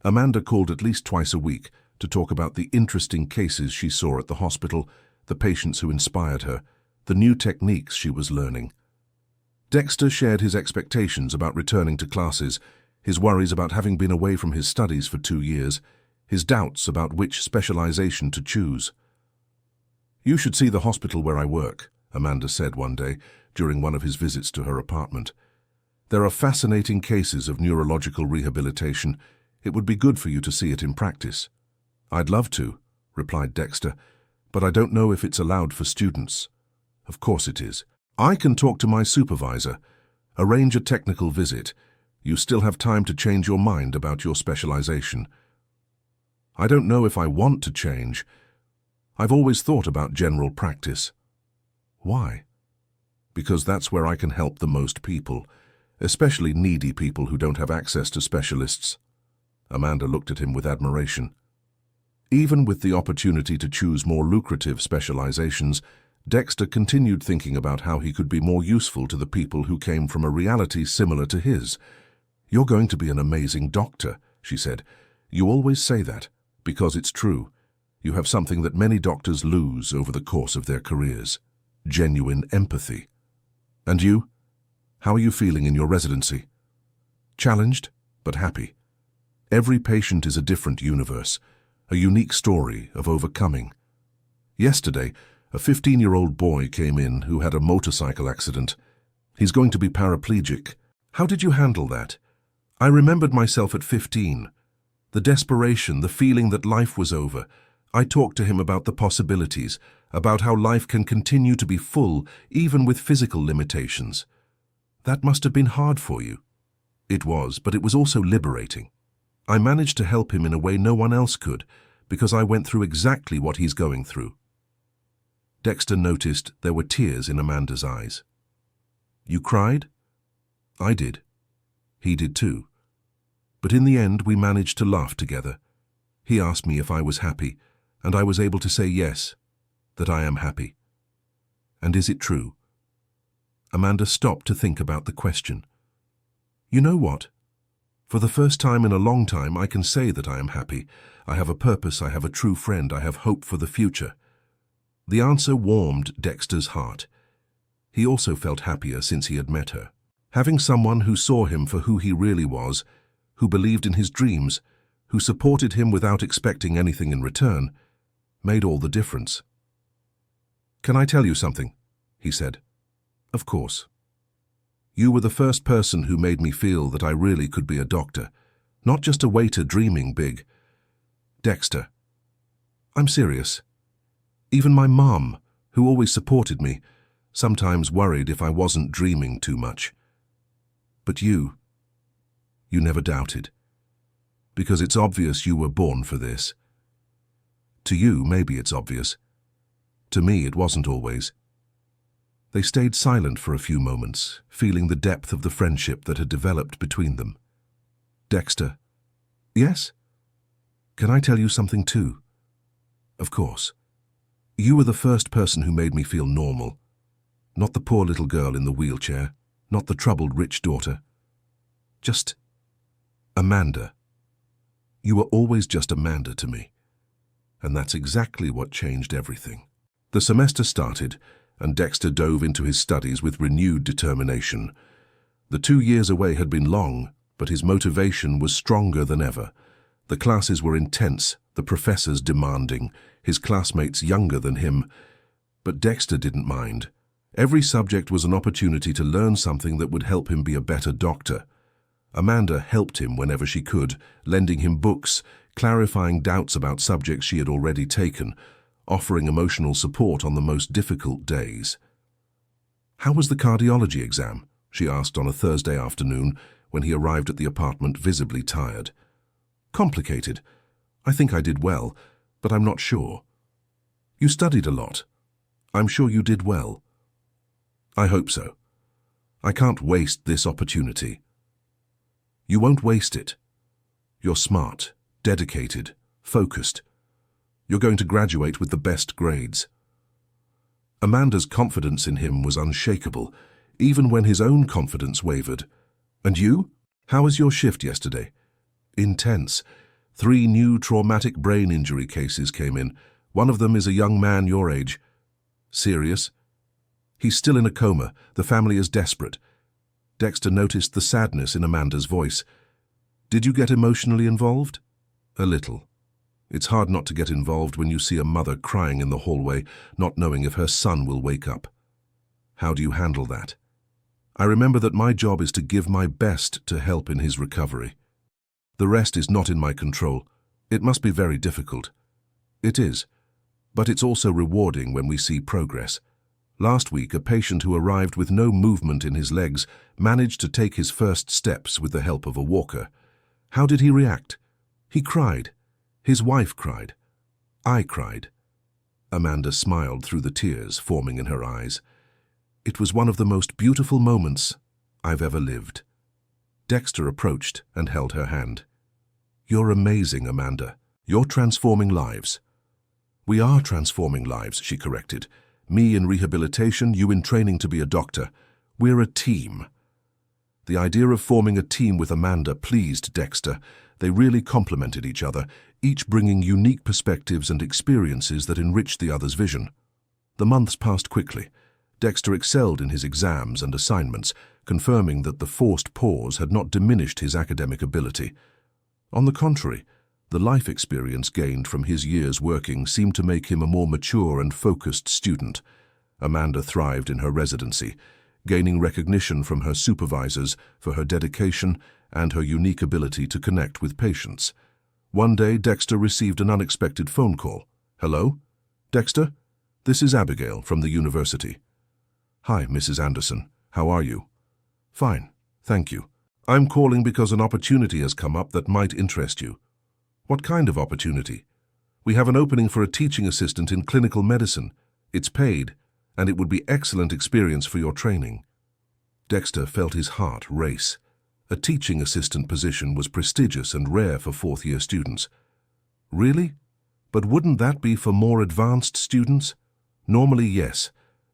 Amanda called at least twice a week to talk about the interesting cases she saw at the hospital, the patients who inspired her, the new techniques she was learning. Dexter shared his expectations about returning to classes, his worries about having been away from his studies for 2 years, his doubts about which specialization to choose. "You should see the hospital where I work," Amanda said one day during one of his visits to her apartment. "There are fascinating cases of neurological rehabilitation. It would be good for you to see it in practice." "I'd love to," replied Dexter, "but I don't know if it's allowed for students." "Of course it is. I can talk to my supervisor. Arrange a technical visit. You still have time to change your mind about your specialization." "I don't know if I want to change. I've always thought about general practice." "Why?" "Because that's where I can help the most people, especially needy people who don't have access to specialists." Amanda looked at him with admiration. Even with the opportunity to choose more lucrative specializations, Dexter continued thinking about how he could be more useful to the people who came from a reality similar to his. "You're going to be an amazing doctor," she said. "You always say that, because it's true. You have something that many doctors lose over the course of their careers: genuine empathy. And you? How are you feeling in your residency?" "Challenged, but happy. Every patient is a different universe, a unique story of overcoming. Yesterday, a 15-year-old boy came in who had a motorcycle accident. He's going to be paraplegic. How did you handle that?" "I remembered myself at 15. The desperation, the feeling that life was over. I talked to him about the possibilities, about how life can continue to be full even with physical limitations." "That must have been hard for you." "It was, but it was also liberating. I managed to help him in a way no one else could, because I went through exactly what he's going through." Dexter noticed there were tears in Amanda's eyes. "You cried?" "I did. He did too. But in the end, we managed to laugh together. He asked me if I was happy, and I was able to say yes, that I am happy." "And is it true?" Amanda stopped to think about the question. "You know what? For the first time in a long time, I can say that I am happy. I have a purpose, I have a true friend, I have hope for the future." The answer warmed Dexter's heart. He also felt happier since he had met her. Having someone who saw him for who he really was, who believed in his dreams, who supported him without expecting anything in return, made all the difference. "Can I tell you something?" he said. "Of course. You were the first person who made me feel that I really could be a doctor, not just a waiter dreaming big." "Dexter, I'm serious. Even my mom, who always supported me, sometimes worried if I wasn't dreaming too much. But you never doubted. Because it's obvious you were born for this. To you, maybe it's obvious. To me, it wasn't always." They stayed silent for a few moments, feeling the depth of the friendship that had developed between them. "Dexter." "Yes?" "Can I tell you something too?" "Of course. You were the first person who made me feel normal. Not the poor little girl in the wheelchair, not the troubled rich daughter. Just Amanda. You were always just Amanda to me. And that's exactly what changed everything." The semester started, and Dexter dove into his studies with renewed determination. The 2 years away had been long, but his motivation was stronger than ever. The classes were intense, the professors demanding, his classmates younger than him. But Dexter didn't mind. Every subject was an opportunity to learn something that would help him be a better doctor. Amanda helped him whenever she could, lending him books, clarifying doubts about subjects she had already taken, offering emotional support on the most difficult days. "How was the cardiology exam?" she asked on a Thursday afternoon when he arrived at the apartment visibly tired. "Complicated. I think I did well, but I'm not sure." "You studied a lot. I'm sure you did well." "I hope so. I can't waste this opportunity." "You won't waste it. You're smart, dedicated, focused. You're going to graduate with the best grades." Amanda's confidence in him was unshakable, even when his own confidence wavered. "And you? How was your shift yesterday?" "Intense. 3 new traumatic brain injury cases came in. One of them is a young man your age." "Serious?" "He's still in a coma. The family is desperate." Dexter noticed the sadness in Amanda's voice. "Did you get emotionally involved?" "A little. It's hard not to get involved when you see a mother crying in the hallway, not knowing if her son will wake up." How do you handle that? I remember that my job is to give my best to help in his recovery. The rest is not in my control. It must be very difficult. It is, but it's also rewarding when we see progress. Last week, a patient who arrived with no movement in his legs managed to take his first steps with the help of a walker. How did he react? He cried. His wife cried. I cried. Amanda smiled through the tears forming in her eyes. It was one of the most beautiful moments I've ever lived. Dexter approached and held her hand. You're amazing, Amanda. You're transforming lives. We are transforming lives, she corrected. Me in rehabilitation, you in training to be a doctor. We're a team. The idea of forming a team with Amanda pleased Dexter. They really complemented each other, each bringing unique perspectives and experiences that enriched the other's vision. The months passed quickly. Dexter excelled in his exams and assignments, confirming that the forced pause had not diminished his academic ability. On the contrary, the life experience gained from his years working seemed to make him a more mature and focused student. Amanda thrived in her residency, gaining recognition from her supervisors for her dedication and her unique ability to connect with patients. One day, Dexter received an unexpected phone call. Hello? Dexter? This is Abigail from the university. Hi, Mrs. Anderson. How are you? Fine, thank you. I'm calling because an opportunity has come up that might interest you. What kind of opportunity? We have an opening for a teaching assistant in clinical medicine. It's paid, and it would be excellent experience for your training. Dexter felt his heart race. A teaching assistant position was prestigious and rare for fourth-year students. Really? But wouldn't that be for more advanced students? Normally, yes,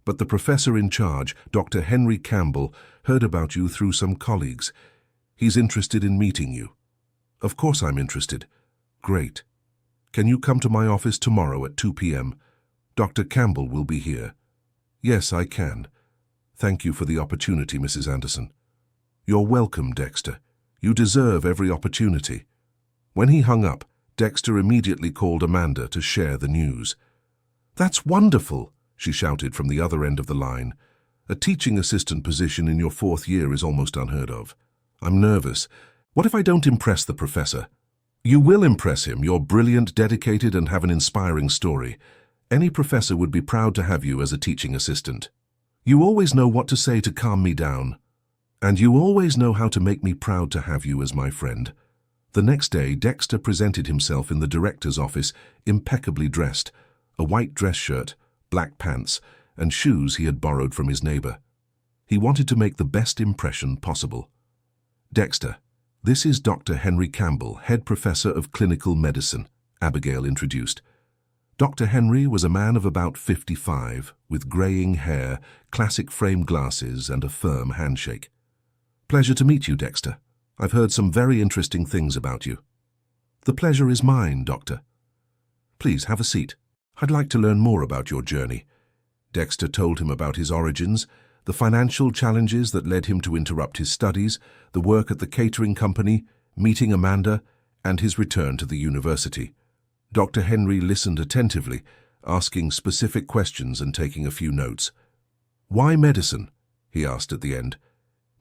but the professor in charge, Dr. Henry Campbell, heard about you through some colleagues. He's interested in meeting you. Of course I'm interested. Great. Can you come to my office tomorrow at 2 p.m.? Dr. Campbell will be here. Yes, I can. Thank you for the opportunity, Mrs. Anderson. You're welcome, Dexter. You deserve every opportunity. When he hung up, Dexter immediately called Amanda to share the news. That's wonderful, she shouted from the other end of the line. A teaching assistant position in your fourth year is almost unheard of. I'm nervous. What if I don't impress the professor? You will impress him. You're brilliant, dedicated, and have an inspiring story. Any professor would be proud to have you as a teaching assistant. You always know what to say to calm me down. And you always know how to make me proud to have you as my friend. The next day, Dexter presented himself in the director's office, impeccably dressed, a white dress shirt, black pants, and shoes he had borrowed from his neighbor. He wanted to make the best impression possible. Dexter, this is Dr. Henry Campbell, head professor of clinical medicine, Abigail introduced. Dr. Henry was a man of about 55, with graying hair, classic frame glasses, and a firm handshake. Pleasure to meet you, Dexter. I've heard some very interesting things about you. The pleasure is mine, Doctor. Please have a seat. I'd like to learn more about your journey. Dexter told him about his origins, the financial challenges that led him to interrupt his studies, the work at the catering company, meeting Amanda, and his return to the university. Dr. Henry listened attentively, asking specific questions and taking a few notes. Why medicine? He asked at the end.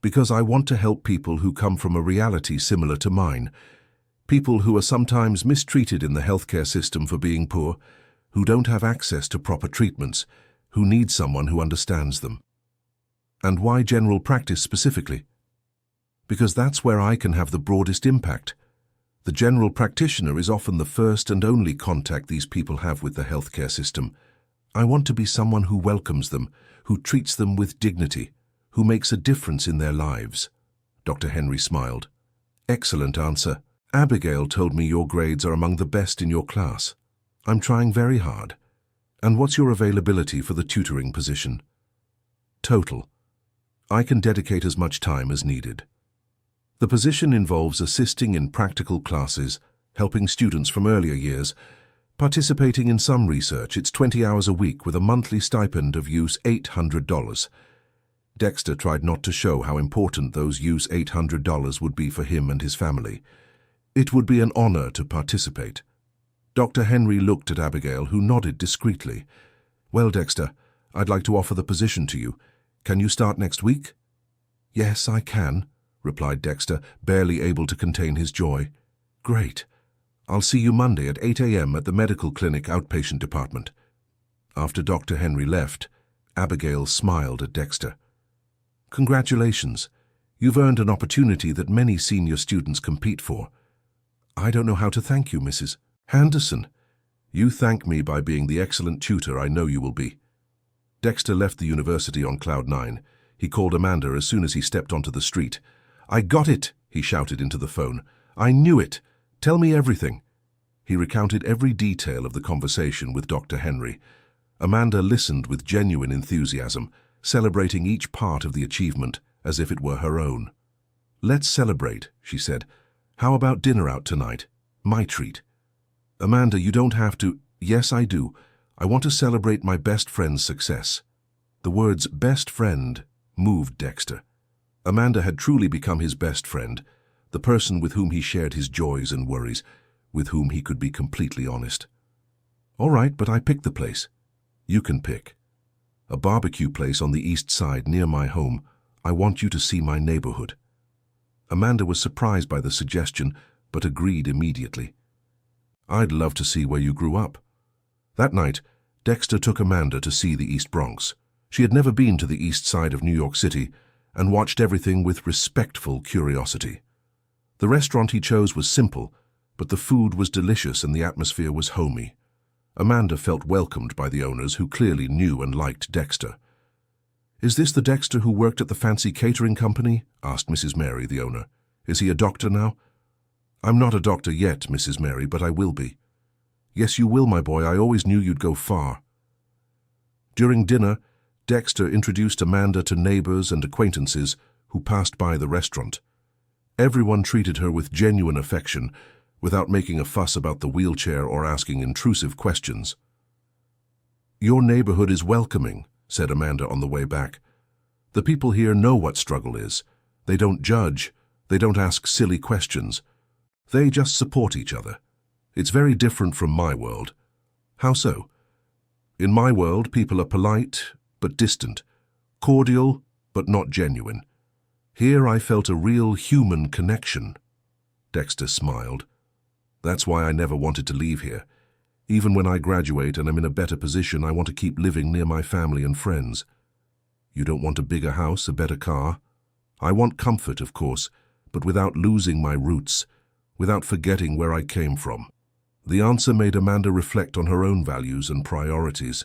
Because I want to help people who come from a reality similar to mine. People who are sometimes mistreated in the healthcare system for being poor, who don't have access to proper treatments, who need someone who understands them. And why general practice specifically? Because that's where I can have the broadest impact. The general practitioner is often the first and only contact these people have with the healthcare system. I want to be someone who welcomes them, who treats them with dignity, who makes a difference in their lives. Dr. Henry smiled. Excellent answer. Abigail told me your grades are among the best in your class. I'm trying very hard. And what's your availability for the tutoring position? Total. I can dedicate as much time as needed. The position involves assisting in practical classes, helping students from earlier years, participating in some research. It's 20 hours a week with a monthly stipend of $800. Dexter tried not to show how important those $800 would be for him and his family. It would be an honor to participate. Dr. Henry looked at Abigail, who nodded discreetly. Well, Dexter, I'd like to offer the position to you. Can you start next week? Yes, I can, replied Dexter, barely able to contain his joy. Great. I'll see you Monday at 8 a.m. at the medical clinic outpatient department. After Dr. Henry left, Abigail smiled at Dexter. Congratulations. You've earned an opportunity that many senior students compete for. I don't know how to thank you, Mrs. Henderson. You thank me by being the excellent tutor I know you will be. Dexter left the university on cloud 9. He called Amanda as soon as he stepped onto the street. I got it, he shouted into the phone. I knew it. Tell me everything. He recounted every detail of the conversation with Dr. Henry. Amanda listened with genuine enthusiasm, celebrating each part of the achievement as if it were her own. Let's celebrate, she said. How about dinner out tonight? My treat. Amanda, you don't have to. Yes, I do. I want to celebrate my best friend's success. The words best friend moved Dexter. Amanda had truly become his best friend, the person with whom he shared his joys and worries, with whom he could be completely honest. All right, but I picked the place. You can pick. A barbecue place on the east side near my home. I want you to see my neighborhood. Amanda was surprised by the suggestion, but agreed immediately. I'd love to see where you grew up. That night, Dexter took Amanda to see the East Bronx. She had never been to the east side of New York City and watched everything with respectful curiosity. The restaurant he chose was simple, but the food was delicious and the atmosphere was homey. Amanda felt welcomed by the owners who clearly knew and liked Dexter. Is this the Dexter who worked at the fancy catering company? Asked Mrs. Mary, the owner. Is he a doctor now? I'm not a doctor yet, Mrs. Mary, but I will be. Yes, you will, my boy. I always knew you'd go far. During dinner, Dexter introduced Amanda to neighbors and acquaintances who passed by the restaurant. Everyone treated her with genuine affection, without making a fuss about the wheelchair or asking intrusive questions. Your neighborhood is welcoming, said Amanda on the way back. The people here know what struggle is. They don't judge. They don't ask silly questions. They just support each other. It's very different from my world. How so? In my world, people are polite, but distant, cordial, but not genuine. Here I felt a real human connection. Dexter smiled. That's why I never wanted to leave here. Even when I graduate and am in a better position, I want to keep living near my family and friends. You don't want a bigger house, a better car? I want comfort, of course, but without losing my roots, without forgetting where I came from. The answer made Amanda reflect on her own values and priorities.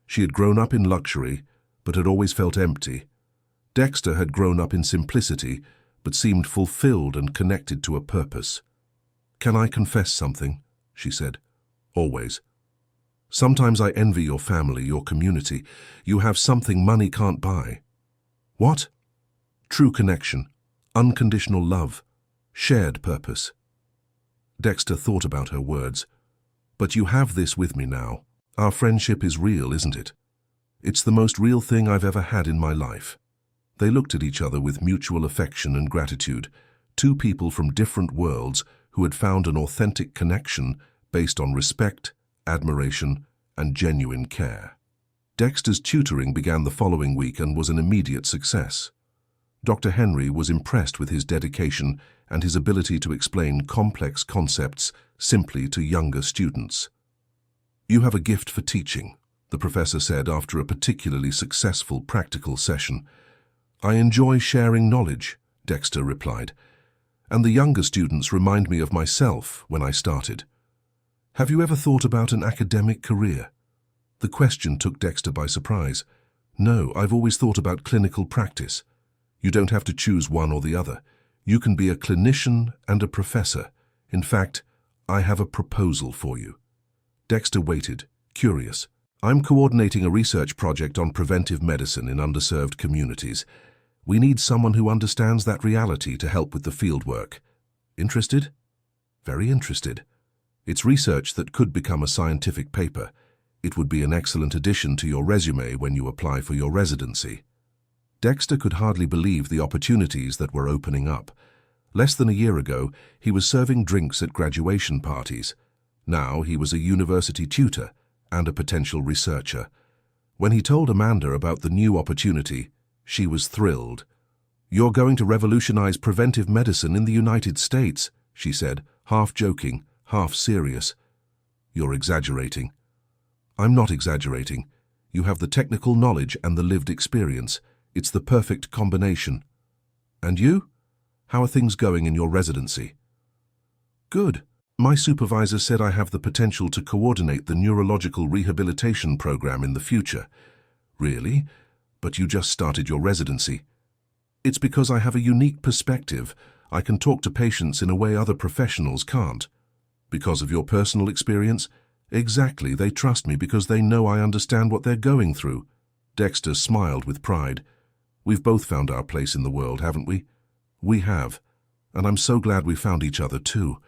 She had grown up in luxury, but had always felt empty. Dexter had grown up in simplicity, but seemed fulfilled and connected to a purpose. Can I confess something? She said. Always. Sometimes I envy your family, your community. You have something money can't buy. What? True connection, unconditional love, shared purpose. Dexter thought about her words. But you have this with me now. Our friendship is real, isn't it? It's the most real thing I've ever had in my life. They looked at each other with mutual affection and gratitude, two people from different worlds who had found an authentic connection based on respect, admiration, and genuine care. Dexter's tutoring began the following week and was an immediate success. Dr. Henry was impressed with his dedication and his ability to explain complex concepts simply to younger students. You have a gift for teaching, the professor said after a particularly successful practical session. I enjoy sharing knowledge, Dexter replied, and the younger students remind me of myself when I started. Have you ever thought about an academic career? The question took Dexter by surprise. No, I've always thought about clinical practice. You don't have to choose one or the other. You can be a clinician and a professor. In fact, I have a proposal for you. Dexter waited, curious. I'm coordinating a research project on preventive medicine in underserved communities. We need someone who understands that reality to help with the fieldwork. Interested? Very interested. It's research that could become a scientific paper. It would be an excellent addition to your resume when you apply for your residency. Dexter could hardly believe the opportunities that were opening up. Less than a year ago, he was serving drinks at graduation parties. Now he was a university tutor and a potential researcher. When he told Amanda about the new opportunity, She was thrilled. "You're going to revolutionize preventive medicine in the United States," she said, half joking, half serious. "You're exaggerating." "I'm not exaggerating. You have the technical knowledge and the lived experience. It's the perfect combination. And you? How are things going in your residency?" "Good. My supervisor said I have the potential to coordinate the neurological rehabilitation program in the future." "Really? But you just started your residency." "It's because I have a unique perspective. I can talk to patients in a way other professionals can't." "Because of your personal experience?" "Exactly. They trust me because they know I understand what they're going through." Dexter smiled with pride. "We've both found our place in the world, haven't we?" "We have. And I'm so glad we found each other too."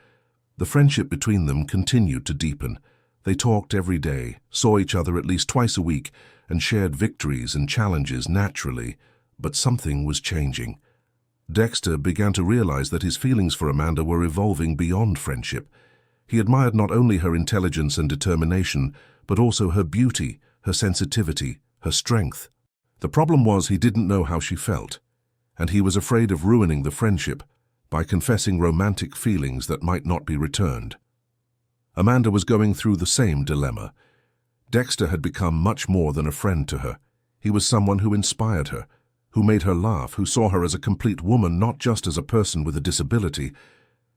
The friendship between them continued to deepen. They talked every day, saw each other at least twice a week, and shared victories and challenges naturally. But something was changing. Dexter began to realize that his feelings for Amanda were evolving beyond friendship. He admired not only her intelligence and determination, but also her beauty, her sensitivity, her strength. The problem was he didn't know how she felt, and he was afraid of ruining the friendship by confessing romantic feelings that might not be returned. Amanda was going through the same dilemma. Dexter had become much more than a friend to her. He was someone who inspired her, who made her laugh, who saw her as a complete woman, not just as a person with a disability.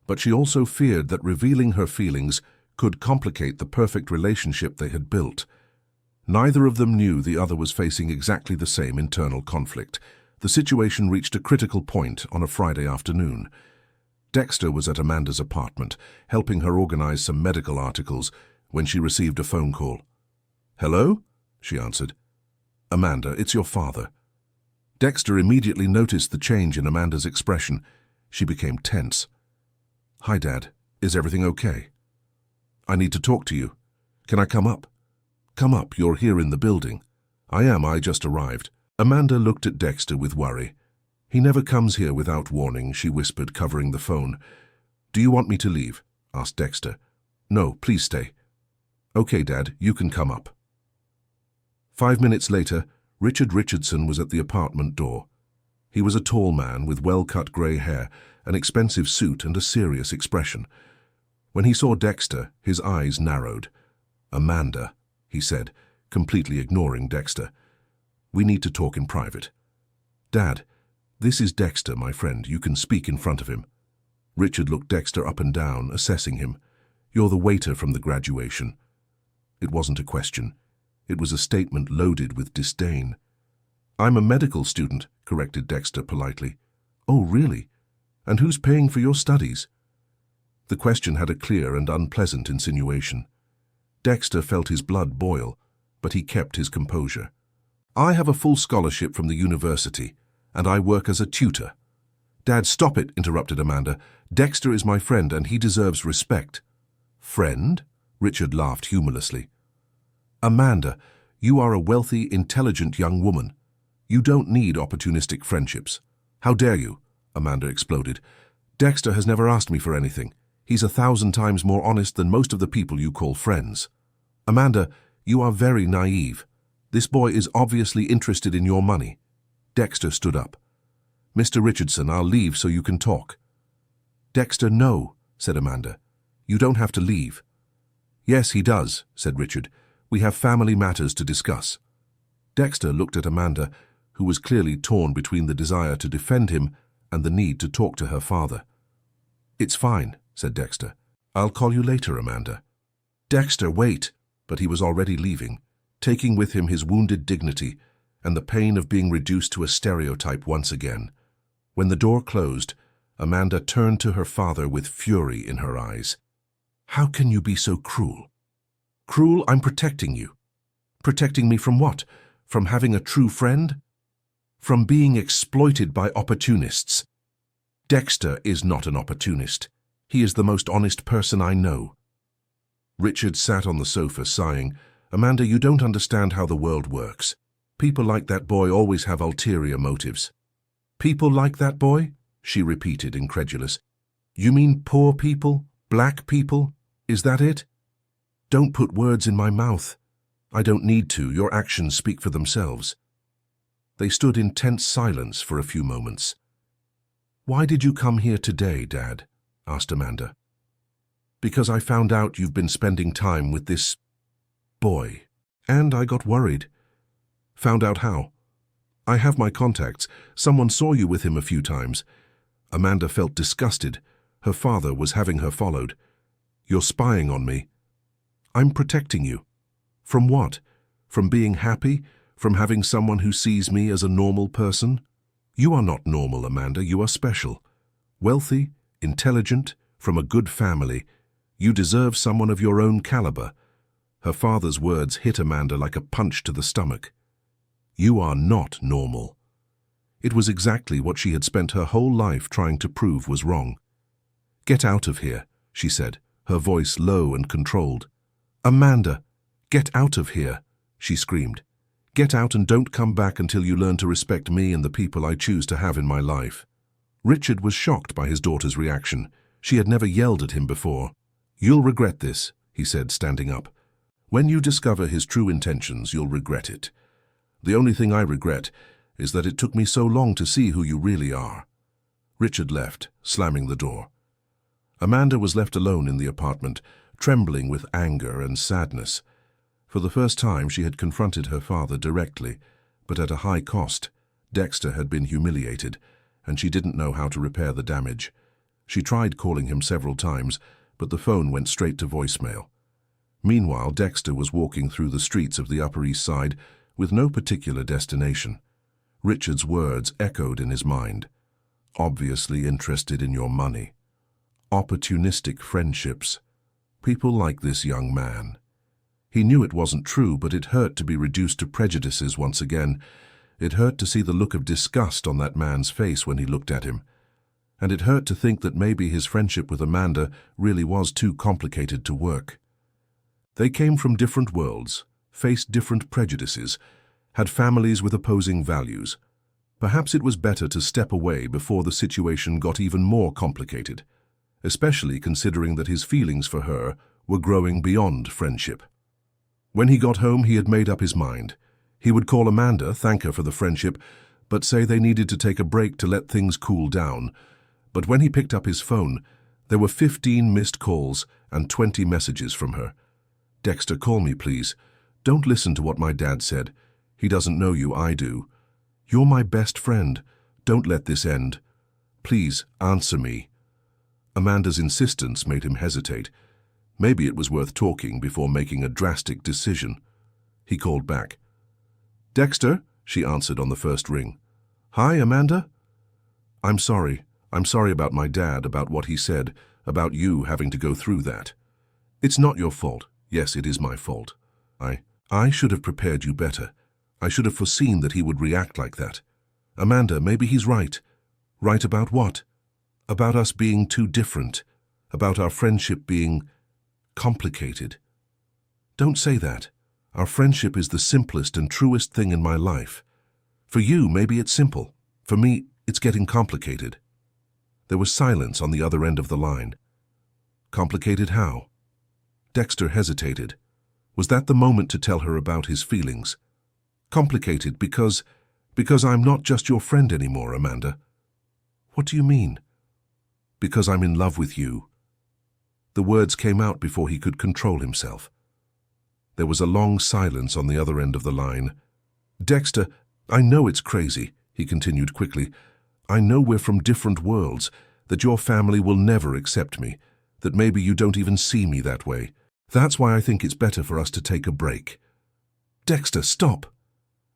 But she also feared that revealing her feelings could complicate the perfect relationship they had built. Neither of them knew the other was facing exactly the same internal conflict. The situation reached a critical point on a Friday afternoon. Dexter was at Amanda's apartment, helping her organize some medical articles, when she received a phone call. "Hello?" she answered. "Amanda, it's your father." Dexter immediately noticed the change in Amanda's expression. She became tense. "Hi, Dad. Is everything okay?" "I need to talk to you. Can I come up?" "Come up. You're here in the building." "I am. I just arrived." Amanda looked at Dexter with worry. "He never comes here without warning," she whispered, covering the phone. "Do you want me to leave?" asked Dexter. "No, please stay." "Okay, Dad, you can come up." 5 minutes later, Richard Richardson was at the apartment door. He was a tall man with well-cut grey hair, an expensive suit, and a serious expression. When he saw Dexter, his eyes narrowed. "Amanda," he said, completely ignoring Dexter. "We need to talk in private." "Dad, this is Dexter, my friend. You can speak in front of him." Richard looked Dexter up and down, assessing him. "You're the waiter from the graduation." It wasn't a question. It was a statement loaded with disdain. "I'm a medical student," corrected Dexter politely. "Oh, really? And who's paying for your studies?" The question had a clear and unpleasant insinuation. Dexter felt his blood boil, but he kept his composure. "I have a full scholarship from the university, and I work as a tutor." "Dad, stop it," interrupted Amanda. "Dexter is my friend, and he deserves respect." "Friend?" Richard laughed humorlessly. "Amanda, you are a wealthy, intelligent young woman. You don't need opportunistic friendships." "How dare you?" Amanda exploded. "Dexter has never asked me for anything. He's 1,000 times more honest than most of the people you call friends." "Amanda, you are very naive. This boy is obviously interested in your money." Dexter stood up. "Mr. Richardson, I'll leave so you can talk." "Dexter, no," said Amanda. "You don't have to leave." "Yes, he does," said Richard. "We have family matters to discuss." Dexter looked at Amanda, who was clearly torn between the desire to defend him and the need to talk to her father. "It's fine," said Dexter. "I'll call you later, Amanda." "Dexter, wait!" But he was already leaving, taking with him his wounded dignity and the pain of being reduced to a stereotype once again. When the door closed, Amanda turned to her father with fury in her eyes. "How can you be so cruel?" "Cruel? I'm protecting you." "Protecting me from what? From having a true friend?" "From being exploited by opportunists." "Dexter is not an opportunist. He is the most honest person I know." Richard sat on the sofa, sighing. "Amanda, you don't understand how the world works. People like that boy always have ulterior motives." "People like that boy?" she repeated, incredulous. "You mean poor people? Black people? Is that it?" "Don't put words in my mouth." "I don't need to. Your actions speak for themselves." They stood in tense silence for a few moments. "Why did you come here today, Dad?" asked Amanda. "Because I found out you've been spending time with this boy, and I got worried." "Found out how?" "I have my contacts. Someone saw you with him a few times." Amanda felt disgusted. Her father was having her followed. "You're spying on me." "I'm protecting you." "From what? From being happy? From having someone who sees me as a normal person?" "You are not normal, Amanda. You are special. Wealthy, intelligent, from a good family. You deserve someone of your own caliber." Her father's words hit Amanda like a punch to the stomach. "You are not normal." It was exactly what she had spent her whole life trying to prove was wrong. "Get out of here," she said, her voice low and controlled. "Amanda, get out of here," she screamed. "Get out and don't come back until you learn to respect me and the people I choose to have in my life." Richard was shocked by his daughter's reaction. She had never yelled at him before. "You'll regret this," he said, standing up. "When you discover his true intentions, you'll regret it. The only thing I regret is that it took me so long to see who you really are." Richard left, slamming the door. Amanda was left alone in the apartment, trembling with anger and sadness. For the first time she had confronted her father directly, but at a high cost. Dexter had been humiliated, and she didn't know how to repair the damage. She tried calling him several times, but the phone went straight to voicemail. Meanwhile, Dexter was walking through the streets of the Upper East Side with no particular destination. Richard's words echoed in his mind. "Obviously interested in your money. Opportunistic friendships. People like this young man." He knew it wasn't true, but it hurt to be reduced to prejudices once again. It hurt to see the look of disgust on that man's face when he looked at him. And it hurt to think that maybe his friendship with Amanda really was too complicated to work. They came from different worlds, faced different prejudices, had families with opposing values. Perhaps it was better to step away before the situation got even more complicated, especially considering that his feelings for her were growing beyond friendship. When he got home, he had made up his mind. He would call Amanda, thank her for the friendship, but say they needed to take a break to let things cool down. But when he picked up his phone, there were 15 missed calls and 20 messages from her. "Dexter, call me, please. Don't listen to what my dad said. He doesn't know you, I do. You're my best friend. Don't let this end. Please, answer me." Amanda's insistence made him hesitate. Maybe it was worth talking before making a drastic decision. He called back. "Dexter," she answered on the first ring. "Hi, Amanda?" I'm sorry about my dad, about what he said, about you having to go through that. It's not your fault. Yes, it is my fault. I should have prepared you better. I should have foreseen that he would react like that. Amanda, maybe he's right. Right about what? About us being too different. About our friendship being complicated. Don't say that. Our friendship is the simplest and truest thing in my life. For you, maybe it's simple. For me, it's getting complicated. There was silence on the other end of the line. Complicated how? Dexter hesitated. Was that the moment to tell her about his feelings? Complicated because I'm not just your friend anymore, Amanda. What do you mean? Because I'm in love with you. The words came out before he could control himself. There was a long silence on the other end of the line. Dexter, I know it's crazy, he continued quickly. I know we're from different worlds, that your family will never accept me, that maybe you don't even see me that way. That's why I think it's better for us to take a break. Dexter, stop!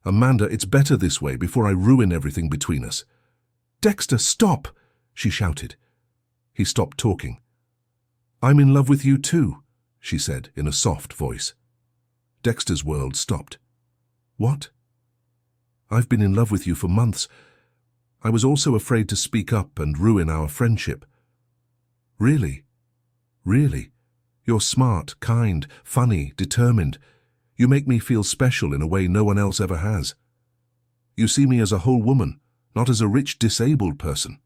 Amanda, it's better this way before I ruin everything between us. Dexter, stop! She shouted. He stopped talking. I'm in love with you too, she said in a soft voice. Dexter's world stopped. What? I've been in love with you for months. I was also afraid to speak up and ruin our friendship. Really? Really? You're smart, kind, funny, determined. You make me feel special in a way no one else ever has. You see me as a whole woman, not as a rich, disabled person.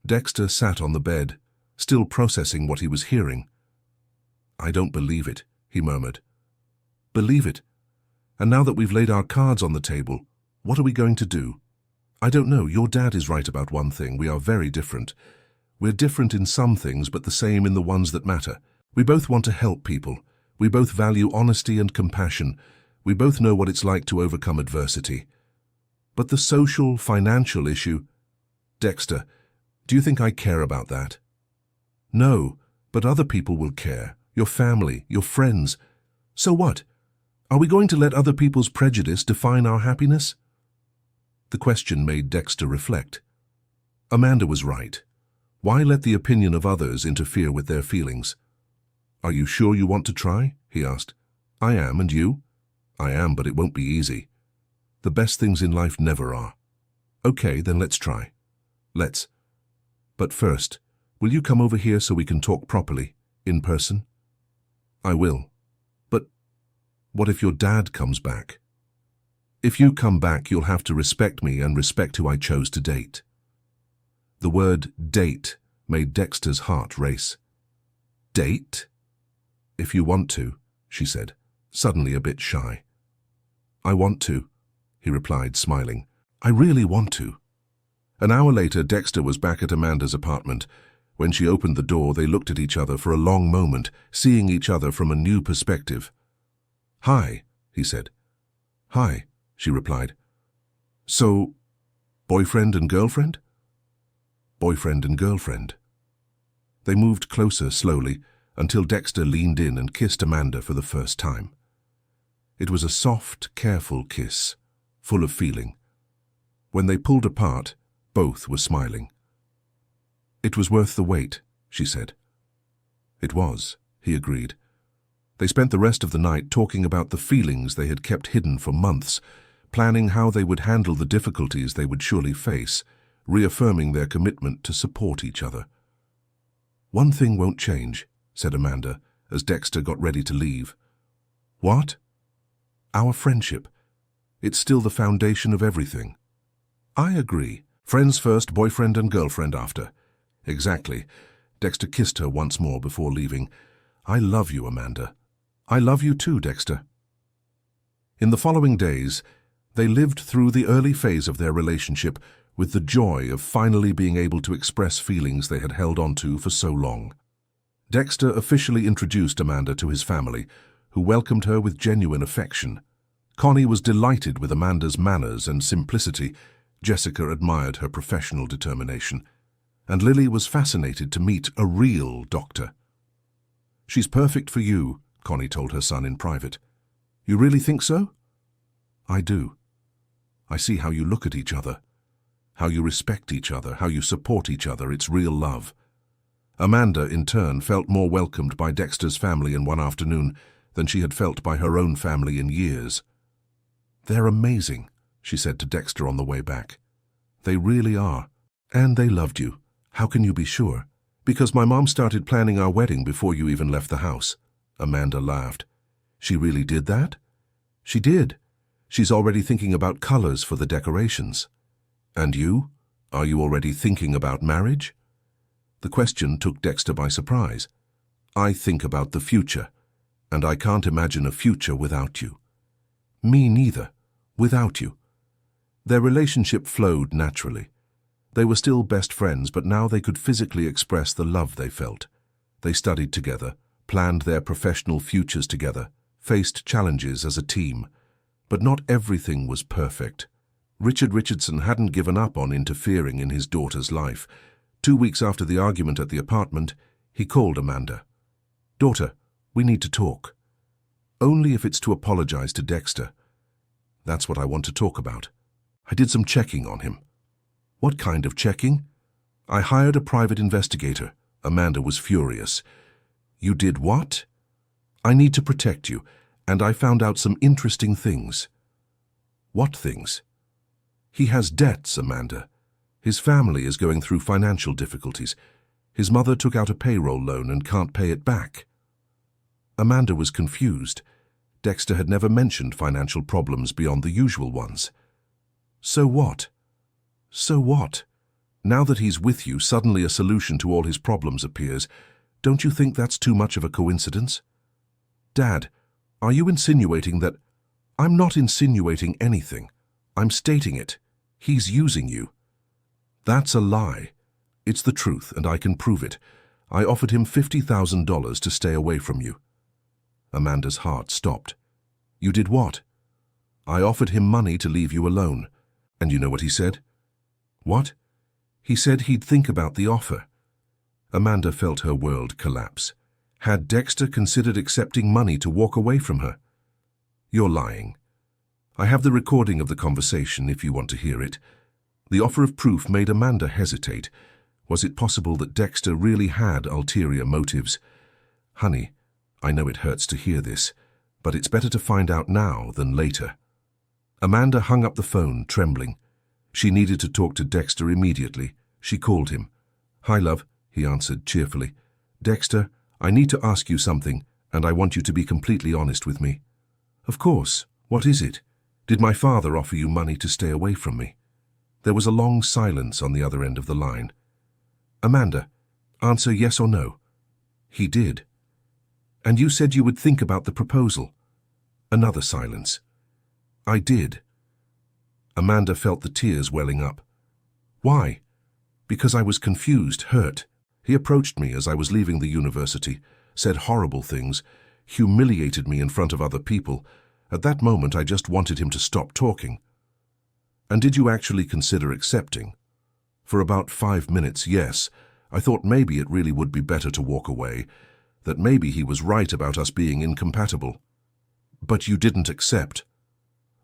Dexter sat on the bed, still processing what he was hearing. I don't believe it, he murmured. Believe it. And now that we've laid our cards on the table, What are we going to do? I don't know. Your dad is right about one thing. We are very different. We're different in some things, but the same in the ones that matter. We both want to help people. We both value honesty and compassion. We both know what it's like to overcome adversity. But the social, financial issue... Dexter, do you think I care about that? No, but other people will care. Your family, your friends. So what? Are we going to let other people's prejudice define our happiness? The question made Dexter reflect. Amanda was right. Why let the opinion of others interfere with their feelings? Are you sure you want to try? He asked. I am, and you? I am, but it won't be easy. The best things in life never are. Okay, then let's try. Let's. But first, will you come over here so we can talk properly, in person? I will. But what if your dad comes back? If you come back, you'll have to respect me and respect who I chose to date. The word date made Dexter's heart race. Date? If you want to, she said, suddenly a bit shy. I want to, he replied, smiling. I really want to. An hour later, Dexter was back at Amanda's apartment. When she opened the door, they looked at each other for a long moment, seeing each other from a new perspective. Hi, he said. Hi, she replied. So, boyfriend and girlfriend? Boyfriend and girlfriend. They moved closer slowly until Dexter leaned in and kissed Amanda for the first time. It was a soft, careful kiss, full of feeling. When they pulled apart, both were smiling. It was worth the wait, she said. It was, he agreed. They spent the rest of the night talking about the feelings they had kept hidden for months, planning how they would handle the difficulties they would surely face, reaffirming their commitment to support each other. One thing won't change, said Amanda, as Dexter got ready to leave. What? Our friendship. It's still the foundation of everything. I agree. Friends first, boyfriend and girlfriend after. Exactly. Dexter kissed her once more before leaving. I love you, Amanda. I love you too, Dexter. In the following days, they lived through the early phase of their relationship with the joy of finally being able to express feelings they had held on to for so long. Dexter officially introduced Amanda to his family, who welcomed her with genuine affection. Connie was delighted with Amanda's manners and simplicity. Jessica admired her professional determination, and Lily was fascinated to meet a real doctor. She's perfect for you, Connie told her son in private. You really think so? I do. I see how you look at each other, how you respect each other, how you support each other. It's real love. Amanda, in turn, felt more welcomed by Dexter's family in one afternoon than she had felt by her own family in years. They're amazing, she said to Dexter on the way back. They really are. And they loved you. How can you be sure? Because my mom started planning our wedding before you even left the house. Amanda laughed. She really did that? She did. She's already thinking about colors for the decorations. And you? Are you already thinking about marriage? The question took Dexter by surprise. I think about the future, and I can't imagine a future without you. Me neither. Without you. Their relationship flowed naturally. They were still best friends, but now they could physically express the love they felt. They studied together, planned their professional futures together, faced challenges as a team. But not everything was perfect. Richard Richardson hadn't given up on interfering in his daughter's life. 2 weeks after the argument at the apartment, he called Amanda. Daughter, we need to talk. Only if it's to apologize to Dexter. That's what I want to talk about. I did some checking on him. What kind of checking? I hired a private investigator. Amanda was furious. You did what? I need to protect you, and I found out some interesting things. What things? He has debts, Amanda. His family is going through financial difficulties. His mother took out a payroll loan and can't pay it back. Amanda was confused. Dexter had never mentioned financial problems beyond the usual ones. So what? So what? Now that he's with you, suddenly a solution to all his problems appears. Don't you think that's too much of a coincidence? Dad, are you insinuating that... I'm not insinuating anything. I'm stating it. He's using you. That's a lie. It's the truth, and I can prove it. I offered him $50,000 to stay away from you. Amanda's heart stopped. You did what? I offered him money to leave you alone. And you know what he said? What? He said he'd think about the offer. Amanda felt her world collapse. Had Dexter considered accepting money to walk away from her? You're lying. I have the recording of the conversation if you want to hear it. The offer of proof made Amanda hesitate. Was it possible that Dexter really had ulterior motives? Honey, I know it hurts to hear this, but it's better to find out now than later. Amanda hung up the phone, trembling. She needed to talk to Dexter immediately. She called him. Hi, love, he answered cheerfully. Dexter, I need to ask you something, and I want you to be completely honest with me. Of course. What is it? Did my father offer you money to stay away from me? There was a long silence on the other end of the line. Amanda, answer yes or no. He did. And you said you would think about the proposal. Another silence. I did. Amanda felt the tears welling up. Why? Because I was confused, hurt. He approached me as I was leaving the university, said horrible things, humiliated me in front of other people. At that moment, I just wanted him to stop talking. And did you actually consider accepting? For about 5 minutes, yes. I thought maybe it really would be better to walk away, that maybe he was right about us being incompatible. But you didn't accept.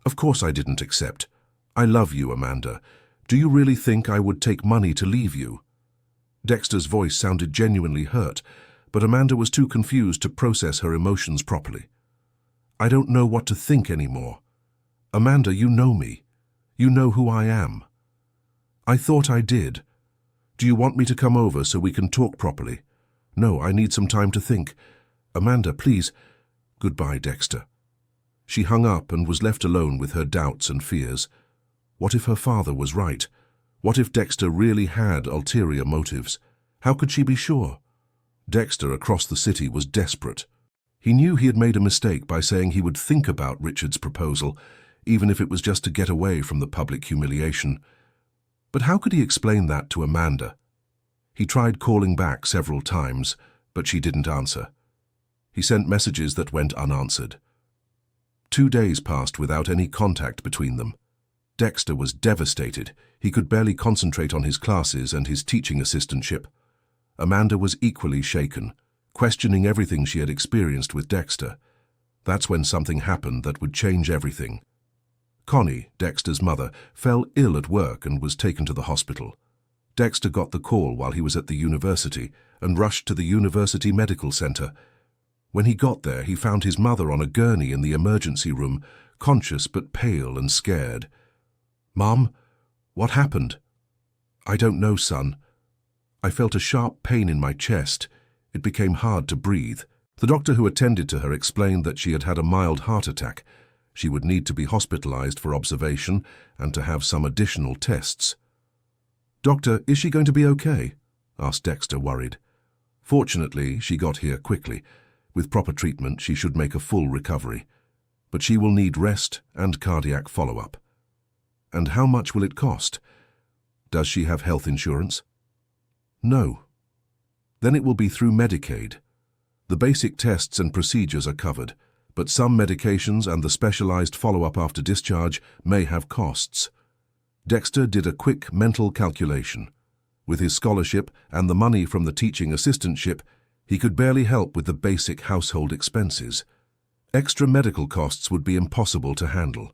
Of course I didn't accept. I love you, Amanda. Do you really think I would take money to leave you? Dexter's voice sounded genuinely hurt, but Amanda was too confused to process her emotions properly. I don't know what to think anymore. Amanda, you know me. You know who I am. I thought I did. Do you want me to come over so we can talk properly? No, I need some time to think. Amanda, please. Goodbye, Dexter. She hung up and was left alone with her doubts and fears. What if her father was right? What if Dexter really had ulterior motives? How could she be sure? Dexter across the city was desperate. He knew he had made a mistake by saying he would think about Richard's proposal, even if it was just to get away from the public humiliation. But how could he explain that to Amanda? He tried calling back several times, but she didn't answer. He sent messages that went unanswered. 2 days passed without any contact between them. Dexter was devastated. He could barely concentrate on his classes and his teaching assistantship. Amanda was equally shaken, questioning everything she had experienced with Dexter. That's when something happened that would change everything. Connie, Dexter's mother, fell ill at work and was taken to the hospital. Dexter got the call while he was at the university and rushed to the University Medical Center. When he got there, he found his mother on a gurney in the emergency room, conscious but pale and scared. Mom, what happened? I don't know, son. I felt a sharp pain in my chest. It became hard to breathe. The doctor who attended to her explained that she had had a mild heart attack. She would need to be hospitalized for observation and to have some additional tests. Doctor, is she going to be okay? Asked Dexter, worried. Fortunately, she got here quickly. With proper treatment, she should make a full recovery. But she will need rest and cardiac follow-up. And how much will it cost? Does she have health insurance? No. Then it will be through Medicaid. The basic tests and procedures are covered, but some medications and the specialized follow-up after discharge may have costs. Dexter did a quick mental calculation. With his scholarship and the money from the teaching assistantship, he could barely help with the basic household expenses. Extra medical costs would be impossible to handle.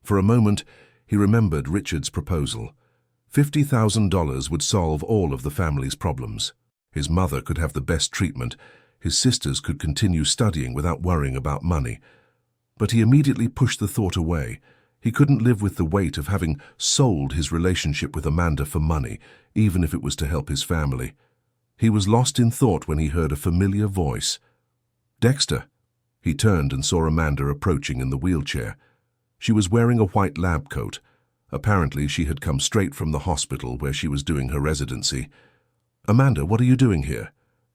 For a moment, he remembered Richard's proposal. $50,000 would solve all of the family's problems. His mother could have the best treatment. His sisters could continue studying without worrying about money. But he immediately pushed the thought away. He couldn't live with the weight of having sold his relationship with Amanda for money, even if it was to help his family. He was lost in thought when he heard a familiar voice. Dexter. He turned and saw Amanda approaching in the wheelchair. She was wearing a white lab coat. Apparently, she had come straight from the hospital where she was doing her residency. Amanda, what are you doing here?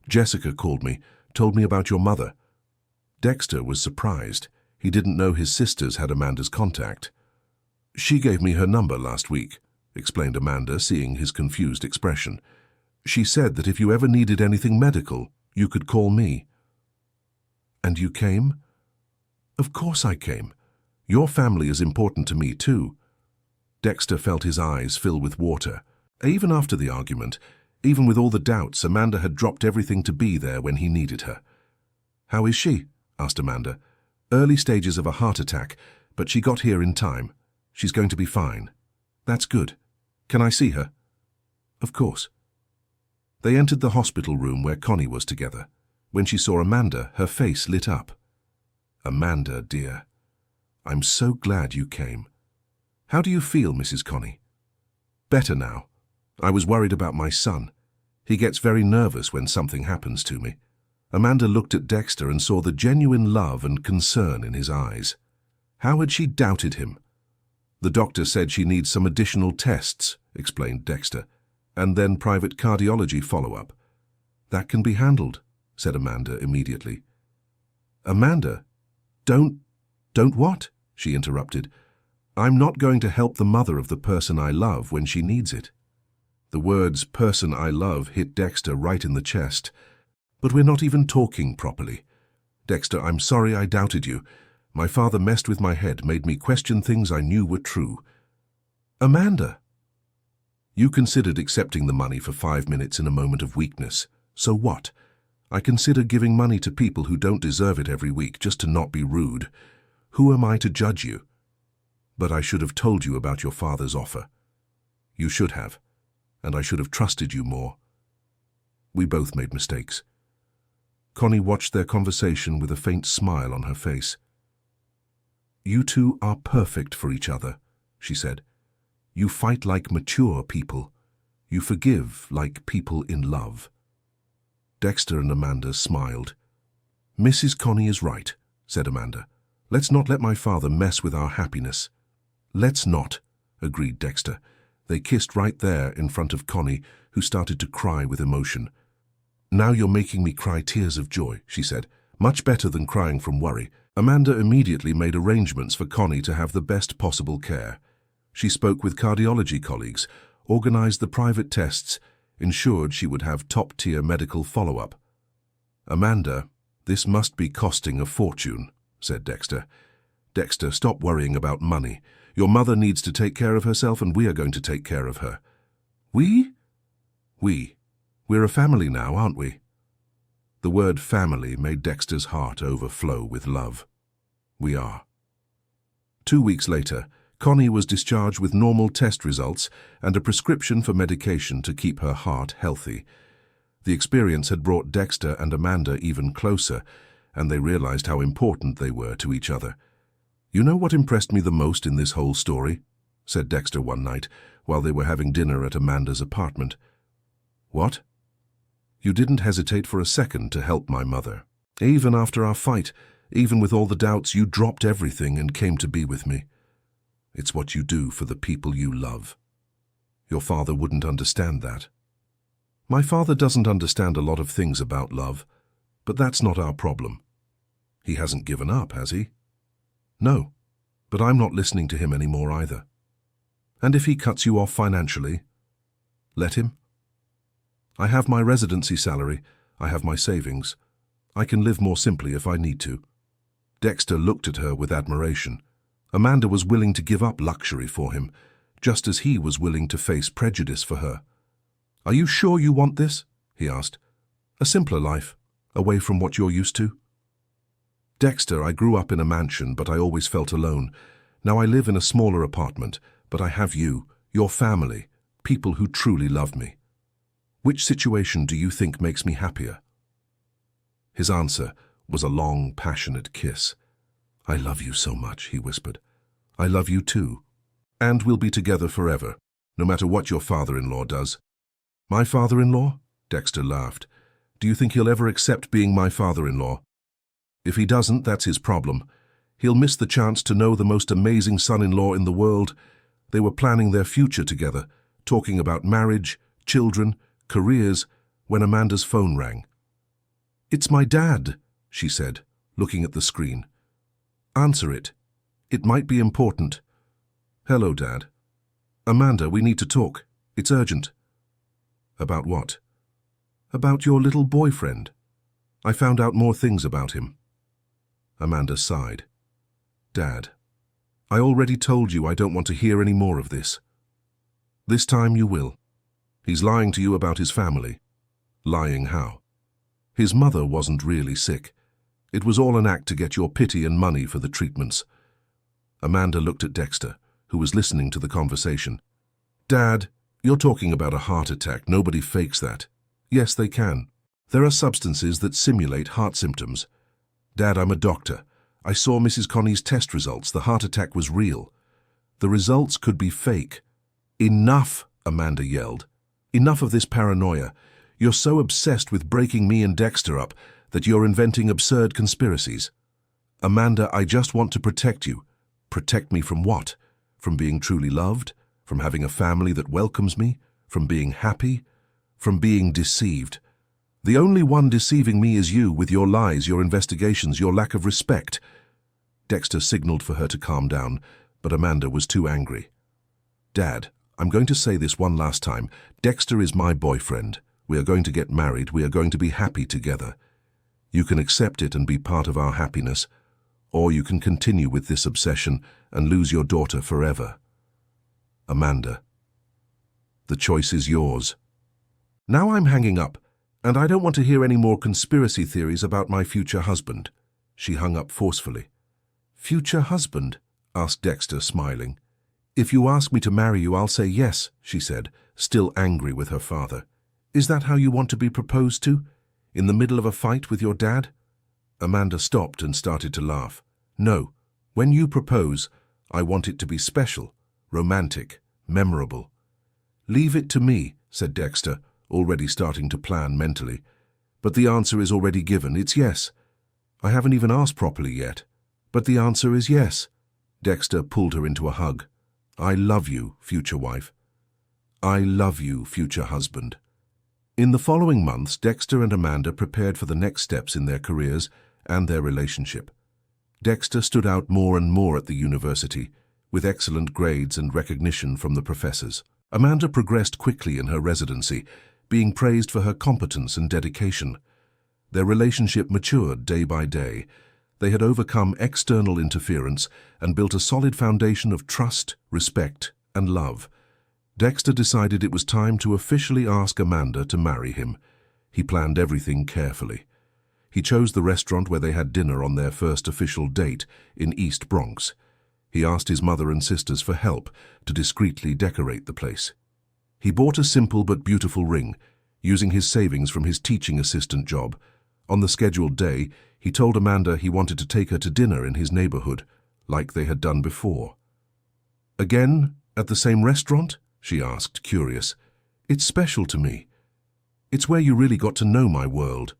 Jessica called me, told me about your mother. Dexter was surprised. He didn't know his sisters had Amanda's contact. She gave me her number last week, explained Amanda, seeing his confused expression. She said that if you ever needed anything medical, you could call me. And you came? Of course I came. Your family is important to me too. Dexter felt his eyes fill with water. Even after the argument, even with all the doubts, Amanda had dropped everything to be there when he needed her. How is she? Asked Amanda. Early stages of a heart attack, but she got here in time. She's going to be fine. That's good. Can I see her? Of course. They entered the hospital room where Connie was together. When she saw Amanda, her face lit up. Amanda, dear, I'm so glad you came. How do you feel, Mrs. Connie? Better now. I was worried about my son. He gets very nervous when something happens to me. Amanda looked at Dexter and saw the genuine love and concern in his eyes. How had she doubted him? The doctor said she needs some additional tests, explained Dexter, and then private cardiology follow-up. That can be handled, said Amanda immediately. Amanda, don't what? She interrupted. I'm not going to help the mother of the person I love when she needs it. The words person I love hit Dexter right in the chest. But we're not even talking properly. Dexter, I'm sorry I doubted you. My father messed with my head, made me question things I knew were true. Amanda! You considered accepting the money for 5 minutes in a moment of weakness. So what? I consider giving money to people who don't deserve it every week just to not be rude. Who am I to judge you? But I should have told you about your father's offer. You should have, and I should have trusted you more. We both made mistakes. Connie watched their conversation with a faint smile on her face. You two are perfect for each other, she said. You fight like mature people. You forgive like people in love. Dexter and Amanda smiled. Mrs. Connie is right, said Amanda. Let's not let my father mess with our happiness. Let's not, agreed Dexter. They kissed right there in front of Connie, who started to cry with emotion. Now you're making me cry tears of joy, she said. Much better than crying from worry. Amanda immediately made arrangements for Connie to have the best possible care. She spoke with cardiology colleagues, organized the private tests, ensured she would have top-tier medical follow-up. Amanda, this must be costing a fortune, said Dexter. Dexter, stop worrying about money. Your mother needs to take care of herself and we are going to take care of her. We? We're a family now, aren't we? The word family made Dexter's heart overflow with love. We are. 2 weeks later, Connie was discharged with normal test results and a prescription for medication to keep her heart healthy. The experience had brought Dexter and Amanda even closer, and they realized how important they were to each other. You know what impressed me the most in this whole story? Said Dexter one night, while they were having dinner at Amanda's apartment. What? You didn't hesitate for a second to help my mother. Even after our fight, even with all the doubts, you dropped everything and came to be with me. It's what you do for the people you love. Your father wouldn't understand that. My father doesn't understand a lot of things about love, but that's not our problem. He hasn't given up, has he? No, but I'm not listening to him anymore either. And if he cuts you off financially, let him. I have my residency salary, I have my savings. I can live more simply if I need to. Dexter looked at her with admiration. Amanda was willing to give up luxury for him, just as he was willing to face prejudice for her. Are you sure you want this? He asked. A simpler life, away from what you're used to? Dexter, I grew up in a mansion, but I always felt alone. Now I live in a smaller apartment, but I have you, your family, people who truly love me. Which situation do you think makes me happier? His answer was a long, passionate kiss. I love you so much, he whispered. I love you too. And we'll be together forever, no matter what your father-in-law does. My father-in-law? Dexter laughed. Do you think he'll ever accept being my father-in-law? If he doesn't, that's his problem. He'll miss the chance to know the most amazing son-in-law in the world. They were planning their future together, talking about marriage, children, careers, when Amanda's phone rang. It's my dad, she said, looking at the screen. Answer it. It might be important. Hello, Dad. Amanda, we need to talk. It's urgent. About what? About your little boyfriend. I found out more things about him. Amanda sighed. Dad, I already told you I don't want to hear any more of this. This time you will. He's lying to you about his family. Lying how? His mother wasn't really sick. It was all an act to get your pity and money for the treatments. Amanda looked at Dexter, who was listening to the conversation. Dad, you're talking about a heart attack. Nobody fakes that. Yes, they can. There are substances that simulate heart symptoms. Dad, I'm a doctor. I saw Mrs. Connie's test results. The heart attack was real. The results could be fake. Enough, Amanda yelled. Enough of this paranoia. You're so obsessed with breaking me and Dexter up that you're inventing absurd conspiracies. Amanda, I just want to protect you. Protect me from what? From being truly loved? From having a family that welcomes me? From being happy? From being deceived? The only one deceiving me is you, with your lies, your investigations, your lack of respect. Dexter signaled for her to calm down, but Amanda was too angry. Dad, I'm going to say this one last time. Dexter is my boyfriend. We are going to get married. We are going to be happy together. You can accept it and be part of our happiness, or you can continue with this obsession and lose your daughter forever. Amanda, the choice is yours. Now I'm hanging up, and I don't want to hear any more conspiracy theories about my future husband. She hung up forcefully. Future husband? Asked Dexter, smiling. If you ask me to marry you, I'll say yes, she said, still angry with her father. Is that how you want to be proposed to? In the middle of a fight with your dad? Amanda stopped and started to laugh. No, when you propose, I want it to be special, romantic, memorable. Leave it to me, said Dexter, already starting to plan mentally. But the answer is already given. It's yes. I haven't even asked properly yet. But the answer is yes. Dexter pulled her into a hug. I love you, future wife. I love you, future husband. In the following months, Dexter and Amanda prepared for the next steps in their careers and their relationship. Dexter stood out more and more at the university, with excellent grades and recognition from the professors. Amanda progressed quickly in her residency, being praised for her competence and dedication. Their relationship matured day by day. They had overcome external interference and built a solid foundation of trust, respect, and love. Dexter decided it was time to officially ask Amanda to marry him. He planned everything carefully. He chose the restaurant where they had dinner on their first official date in East Bronx. He asked his mother and sisters for help to discreetly decorate the place. He bought a simple but beautiful ring, using his savings from his teaching assistant job. On the scheduled day, he told Amanda he wanted to take her to dinner in his neighborhood, like they had done before. Again, at the same restaurant? She asked, curious. It's special to me. It's where you really got to know my world.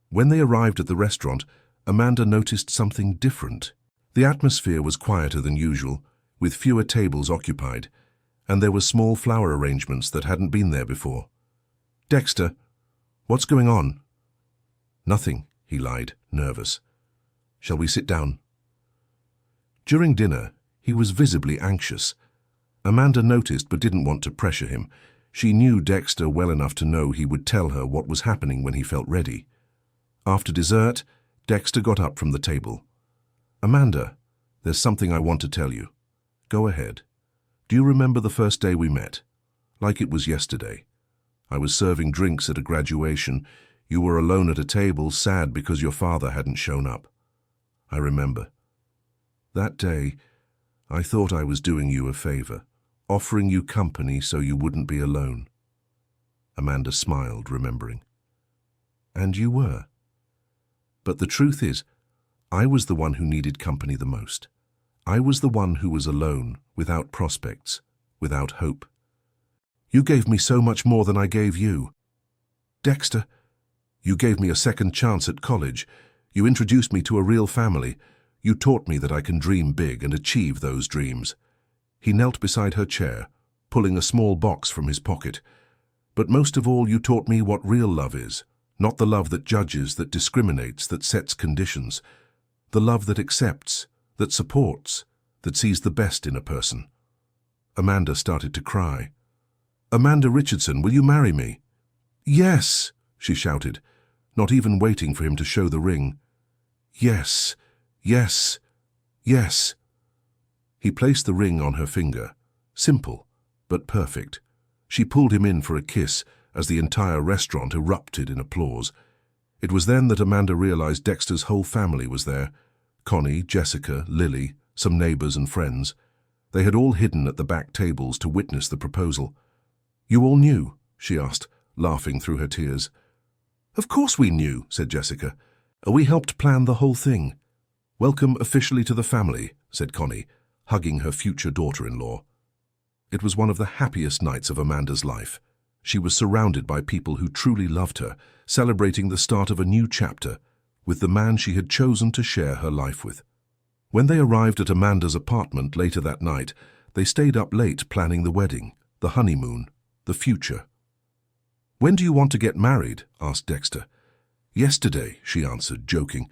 When they arrived at the restaurant, Amanda noticed something different. The atmosphere was quieter than usual, with fewer tables occupied, and there were small flower arrangements that hadn't been there before. Dexter, what's going on? Nothing, he lied, nervous. Shall we sit down? During dinner, he was visibly anxious. Amanda noticed but didn't want to pressure him. She knew Dexter well enough to know he would tell her what was happening when he felt ready. After dessert, Dexter got up from the table. Amanda, there's something I want to tell you. Go ahead. Do you remember the first day we met? Like it was yesterday. I was serving drinks at a graduation. You were alone at a table, sad because your father hadn't shown up. I remember. That day, I thought I was doing you a favor, offering you company so you wouldn't be alone. Amanda smiled, remembering. And you were. But the truth is, I was the one who needed company the most. I was the one who was alone, without prospects, without hope. You gave me so much more than I gave you. Dexter, you gave me a second chance at college. You introduced me to a real family. You taught me that I can dream big and achieve those dreams. He knelt beside her chair, pulling a small box from his pocket. But most of all, you taught me what real love is, not the love that judges, that discriminates, that sets conditions. The love that accepts, that supports, that sees the best in a person. Amanda started to cry. "Amanda Richardson, will you marry me?" "Yes," she shouted, not even waiting for him to show the ring. "Yes, yes, yes." He placed the ring on her finger. Simple, but perfect. She pulled him in for a kiss as the entire restaurant erupted in applause. It was then that Amanda realized Dexter's whole family was there. Connie, Jessica, Lily, some neighbors and friends. They had all hidden at the back tables to witness the proposal. "You all knew?" she asked, laughing through her tears. "Of course we knew," said Jessica. "We helped plan the whole thing." "Welcome officially to the family," said Connie, hugging her future daughter-in-law. It was one of the happiest nights of Amanda's life. She was surrounded by people who truly loved her, celebrating the start of a new chapter with the man she had chosen to share her life with. When they arrived at Amanda's apartment later that night, they stayed up late planning the wedding, the honeymoon, the future. "When do you want to get married?" asked Dexter. "Yesterday," she answered, joking.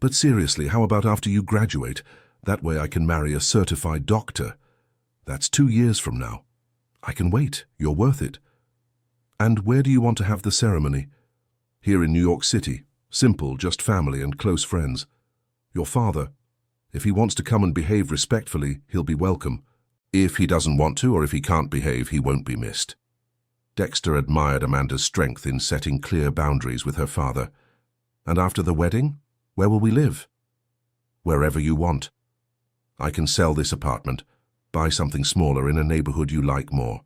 "But seriously, how about after you graduate? That way I can marry a certified doctor. That's 2 years from now. I can wait. You're worth it." "And where do you want to have the ceremony?" "Here in New York City. Simple, just family and close friends. Your father, if he wants to come and behave respectfully, he'll be welcome. If he doesn't want to, or if he can't behave, he won't be missed." Dexter admired Amanda's strength in setting clear boundaries with her father. "And after the wedding, where will we live?" "Wherever you want. I can sell this apartment, buy something smaller in a neighborhood you like more.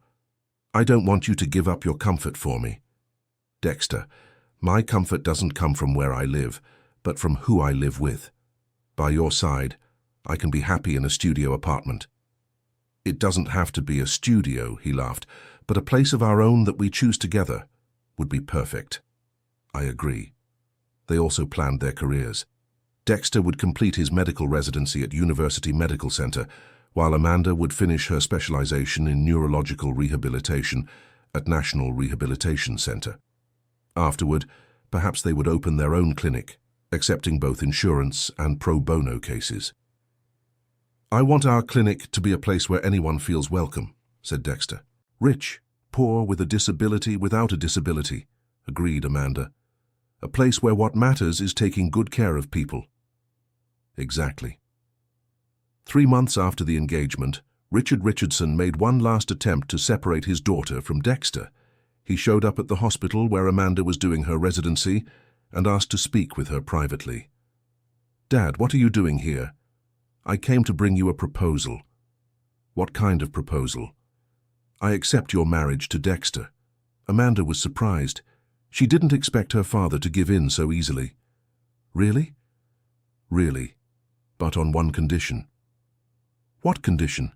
I don't want you to give up your comfort for me." "Dexter, my comfort doesn't come from where I live, but from who I live with. By your side, I can be happy in a studio apartment." "It doesn't have to be a studio," he laughed, "but a place of our own that we choose together would be perfect." "I agree." They also planned their careers. Dexter would complete his medical residency at University Medical Center, while Amanda would finish her specialization in neurological rehabilitation at National Rehabilitation Center. Afterward, perhaps they would open their own clinic, accepting both insurance and pro bono cases. "I want our clinic to be a place where anyone feels welcome," said Dexter. "Rich, poor, with a disability, without a disability," agreed Amanda. "A place where what matters is taking good care of people." Exactly. 3 months after the engagement, Richard Richardson made one last attempt to separate his daughter from Dexter. He showed up at the hospital where Amanda was doing her residency and asked to speak with her privately. "Dad, what are you doing here?" "I came to bring you a proposal." "What kind of proposal?" "I accept your marriage to Dexter." Amanda was surprised. She didn't expect her father to give in so easily. "Really?" "Really, but on one condition." "What condition?"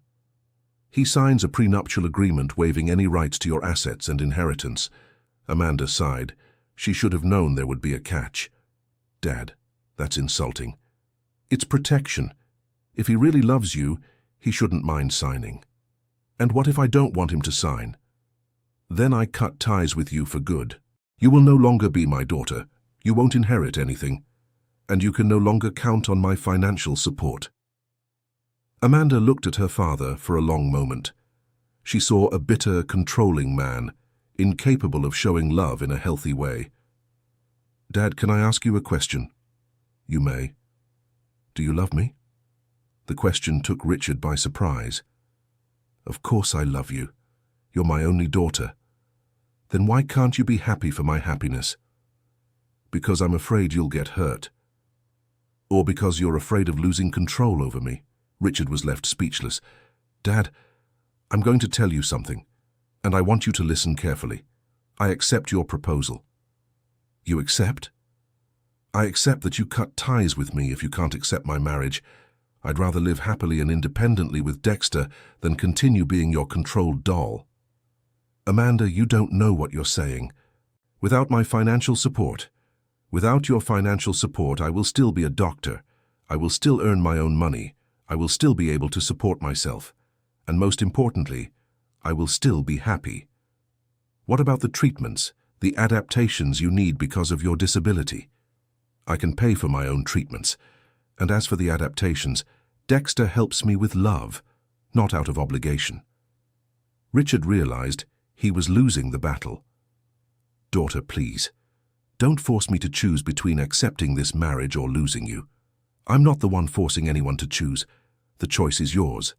"He signs a prenuptial agreement waiving any rights to your assets and inheritance." Amanda sighed. She should have known there would be a catch. "Dad, that's insulting." "It's protection. If he really loves you, he shouldn't mind signing." "And what if I don't want him to sign?" "Then I cut ties with you for good. You will no longer be my daughter. You won't inherit anything. And you can no longer count on my financial support." Amanda looked at her father for a long moment. She saw a bitter, controlling man, incapable of showing love in a healthy way. "Dad, can I ask you a question?" "You may." "Do you love me?" The question took Richard by surprise. "Of course I love you. You're my only daughter." "Then why can't you be happy for my happiness?" "Because I'm afraid you'll get hurt." "Or because you're afraid of losing control over me?" Richard was left speechless. "Dad, I'm going to tell you something, and I want you to listen carefully. I accept your proposal." "You accept?" "I accept that you cut ties with me if you can't accept my marriage. I'd rather live happily and independently with Dexter than continue being your controlled doll." "Amanda, you don't know what you're saying. Without my financial support, without your financial support, I will still be a doctor. I will still earn my own money. I will still be able to support myself. And most importantly, I will still be happy. What about the treatments, the adaptations you need because of your disability? I can pay for my own treatments. And as for the adaptations, Dexter helps me with love, not out of obligation. Richard realized he was losing the battle. Daughter, please, don't force me to choose between accepting this marriage or losing you. I'm not the one forcing anyone to choose. The choice is yours.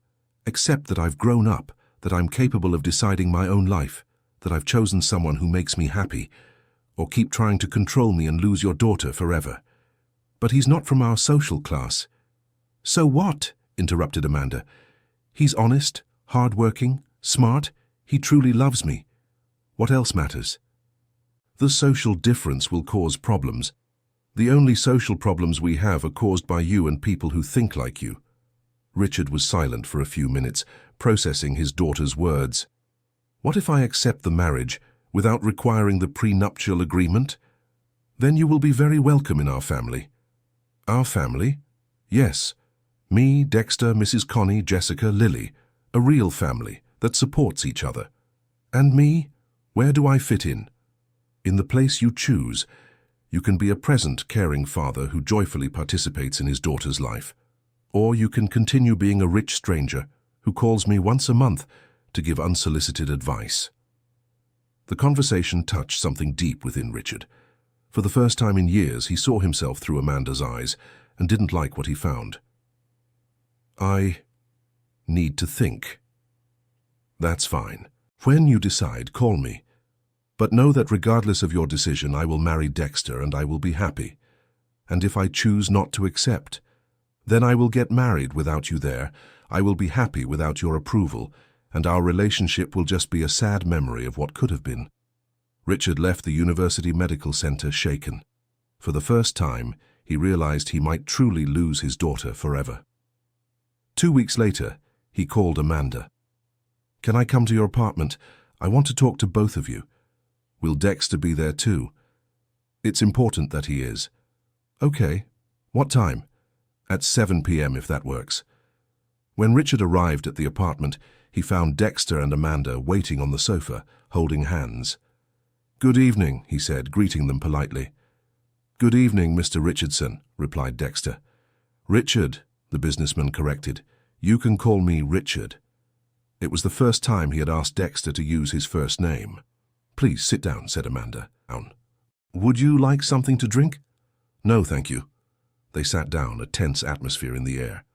Accept that I've grown up, that I'm capable of deciding my own life, that I've chosen someone who makes me happy, or keep trying to control me and lose your daughter forever. But he's not from our social class. So what? Interrupted Amanda. He's honest, hard-working, smart. He truly loves me. What else matters? The social difference will cause problems. The only social problems we have are caused by you and people who think like you. Richard was silent for a few minutes, processing his daughter's words. What if I accept the marriage without requiring the prenuptial agreement? Then you will be very welcome in our family. Our family? Yes. Me, Dexter, Mrs. Connie, Jessica, Lily. A real family that supports each other. And me? Where do I fit in? In the place you choose. You can be a present, caring father who joyfully participates in his daughter's life. Or you can continue being a rich stranger who calls me once a month to give unsolicited advice. The conversation touched something deep within Richard. For the first time in years, he saw himself through Amanda's eyes and didn't like what he found. I need to think. That's fine. When you decide, call me. But know that regardless of your decision, I will marry Dexter and I will be happy. And if I choose not to accept, then I will get married without you there. I will be happy without your approval, and our relationship will just be a sad memory of what could have been. Richard left the University Medical Center shaken. For the first time, he realized he might truly lose his daughter forever. 2 weeks later, he called Amanda. Can I come to your apartment? I want to talk to both of you. Will Dexter be there too? It's important that he is. Okay. What time? At 7 p.m. if that works. When Richard arrived at the apartment, he found Dexter and Amanda waiting on the sofa, holding hands. Good evening, he said, greeting them politely. Good evening, Mr. Richardson, replied Dexter. Richard, the businessman corrected. You can call me Richard. It was the first time he had asked Dexter to use his first name. Please sit down, said Amanda. Down. Would you like something to drink? No, thank you. They sat down, a tense atmosphere in the air.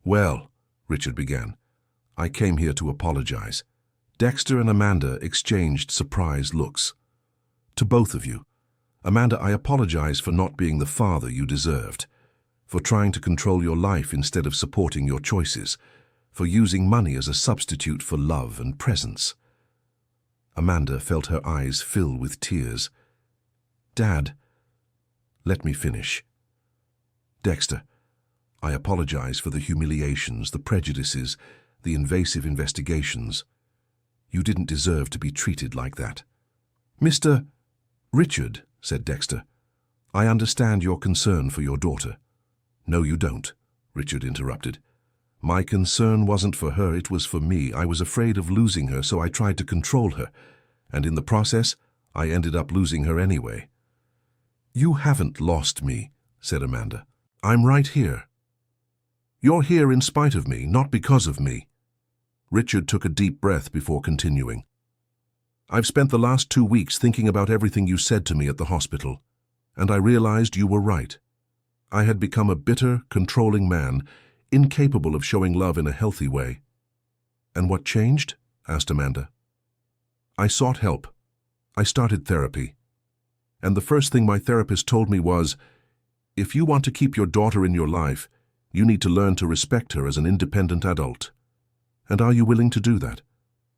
Well, Richard began, I came here to apologize. Dexter and Amanda exchanged surprised looks. To both of you. Amanda, I apologize for not being the father you deserved, for trying to control your life instead of supporting your choices, for using money as a substitute for love and presence. Amanda felt her eyes fill with tears. Dad, let me finish. Dexter, I apologize for the humiliations, the prejudices, the invasive investigations. You didn't deserve to be treated like that. Mr. Richard, said Dexter, I understand your concern for your daughter. No, you don't, Richard interrupted. My concern wasn't for her, it was for me. I was afraid of losing her, so I tried to control her. And in the process, I ended up losing her anyway. You haven't lost me, said Amanda. I'm right here. You're here in spite of me, not because of me. Richard took a deep breath before continuing. I've spent the last 2 weeks thinking about everything you said to me at the hospital, and I realized you were right. I had become a bitter, controlling man, incapable of showing love in a healthy way. And what changed? Asked Amanda. I sought help. I started therapy. And the first thing my therapist told me was, if you want to keep your daughter in your life, you need to learn to respect her as an independent adult. And are you willing to do that?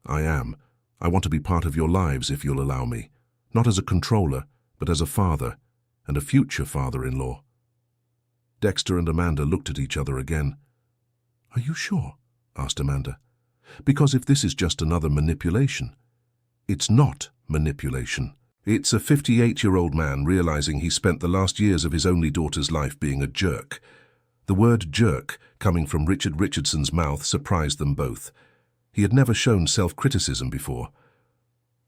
I am. I want to be part of your lives if you'll allow me, not as a controller, but as a father, and a future father-in-law. Dexter and Amanda looked at each other again. Are you sure? Asked Amanda. Because if this is just another manipulation. It's not manipulation. It's a 58-year-old man realizing he spent the last years of his only daughter's life being a jerk. The word jerk, coming from Richard Richardson's mouth, surprised them both. He had never shown self-criticism before.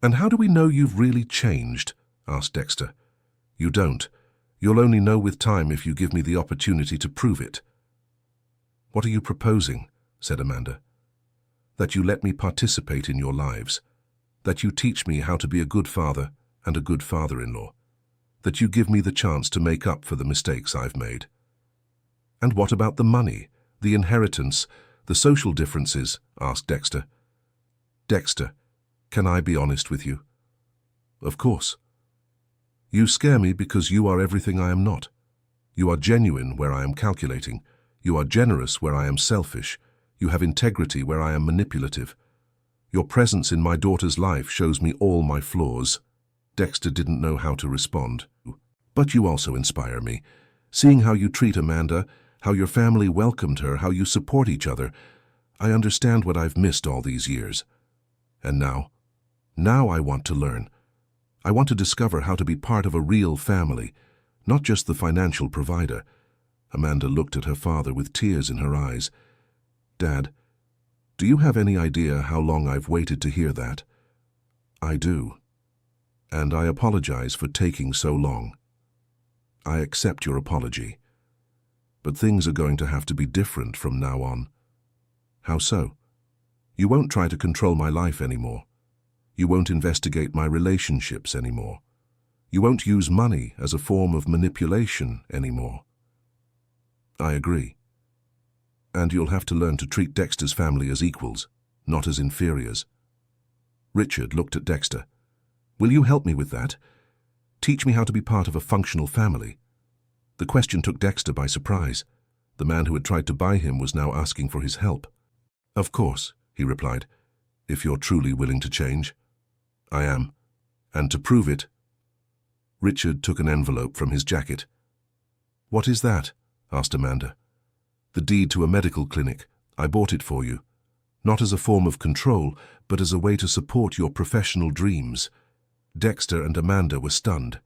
And how do we know you've really changed? Asked Dexter. You don't. You'll only know with time if you give me the opportunity to prove it. "What are you proposing?" said Amanda. "That you let me participate in your lives. That you teach me how to be a good father and a good father-in-law. That you give me the chance to make up for the mistakes I've made." "And what about the money, the inheritance, the social differences?" asked Dexter. "Dexter, can I be honest with you?" "Of course." "You scare me because you are everything I am not. You are genuine where I am calculating. You are generous where I am selfish. You have integrity where I am manipulative. Your presence in my daughter's life shows me all my flaws." Dexter didn't know how to respond. "But you also inspire me. Seeing how you treat Amanda, how your family welcomed her, how you support each other, I understand what I've missed all these years. And now I want to learn. I want to discover how to be part of a real family, not just the financial provider." Amanda looked at her father with tears in her eyes. "Dad, do you have any idea how long I've waited to hear that?" "I do. And I apologize for taking so long." "I accept your apology. But things are going to have to be different from now on." "How so?" "You won't try to control my life anymore. You won't investigate my relationships anymore. You won't use money as a form of manipulation anymore." "I agree. And you'll have to learn to treat Dexter's family as equals, not as inferiors." Richard looked at Dexter. "Will you help me with that? Teach me how to be part of a functional family?" The question took Dexter by surprise. The man who had tried to buy him was now asking for his help. "Of course," he replied, "if you're truly willing to change." "I am. And to prove it—" Richard took an envelope from his jacket. "What is that?" asked Amanda. "The deed to a medical clinic. I bought it for you. Not as a form of control, but as a way to support your professional dreams." Dexter and Amanda were stunned.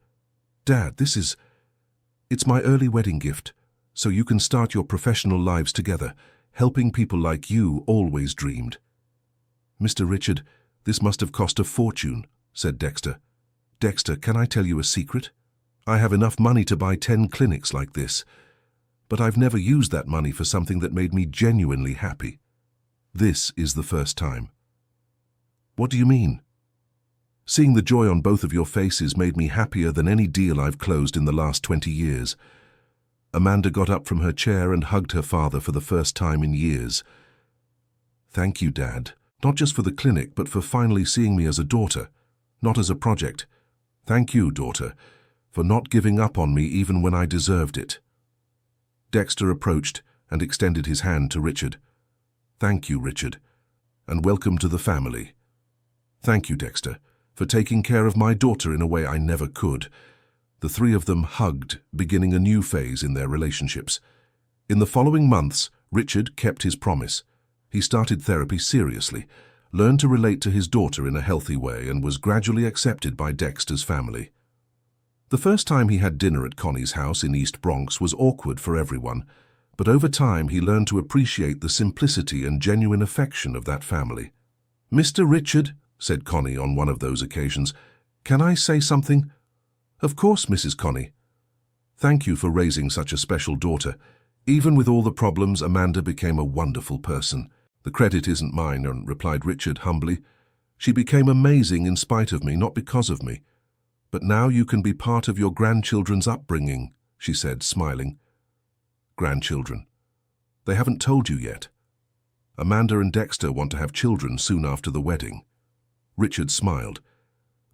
"Dad, it's my early wedding gift, so you can start your professional lives together, helping people like you always dreamed." "Mr. Richard, this must have cost a fortune," said Dexter. "Dexter, can I tell you a secret? I have enough money to buy 10 clinics like this, but I've never used that money for something that made me genuinely happy. This is the first time." "What do you mean?" "Seeing the joy on both of your faces made me happier than any deal I've closed in the last 20 years. Amanda got up from her chair and hugged her father for the first time in years. "Thank you, Dad, not just for the clinic, but for finally seeing me as a daughter, not as a project. Thank you, daughter, for not giving up on me even when I deserved it." Dexter approached and extended his hand to Richard. "Thank you, Richard, and welcome to the family." "Thank you, Dexter, for taking care of my daughter in a way I never could." The three of them hugged, beginning a new phase in their relationships. In the following months, Richard kept his promise. He started therapy seriously, learned to relate to his daughter in a healthy way, and was gradually accepted by Dexter's family. The first time he had dinner at Connie's house in East Bronx was awkward for everyone, but over time he learned to appreciate the simplicity and genuine affection of that family. "Mr. Richard," said Connie on one of those occasions, "can I say something?" "Of course, Mrs. Connie." "Thank you for raising such a special daughter. Even with all the problems, Amanda became a wonderful person." "The credit isn't mine," replied Richard humbly. "She became amazing in spite of me, not because of me. But now you can be part of your grandchildren's upbringing," she said, smiling. "Grandchildren? They haven't told you yet. Amanda and Dexter want to have children soon after the wedding." Richard smiled.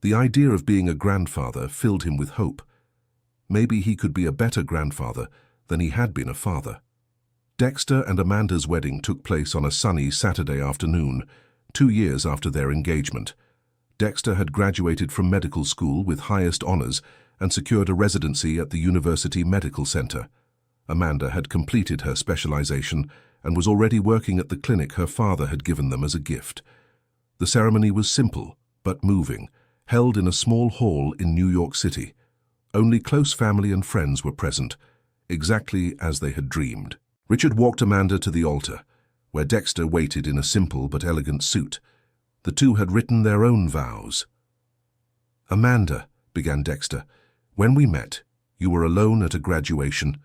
The idea of being a grandfather filled him with hope. Maybe he could be a better grandfather than he had been a father. Dexter and Amanda's wedding took place on a sunny Saturday afternoon, 2 years after their engagement. Dexter had graduated from medical school with highest honors and secured a residency at the University Medical Center. Amanda had completed her specialization and was already working at the clinic her father had given them as a gift. The ceremony was simple but moving, held in a small hall in New York City. Only close family and friends were present, exactly as they had dreamed. Richard walked Amanda to the altar, where Dexter waited in a simple but elegant suit. The two had written their own vows. "Amanda," began Dexter, "when we met, you were alone at a graduation,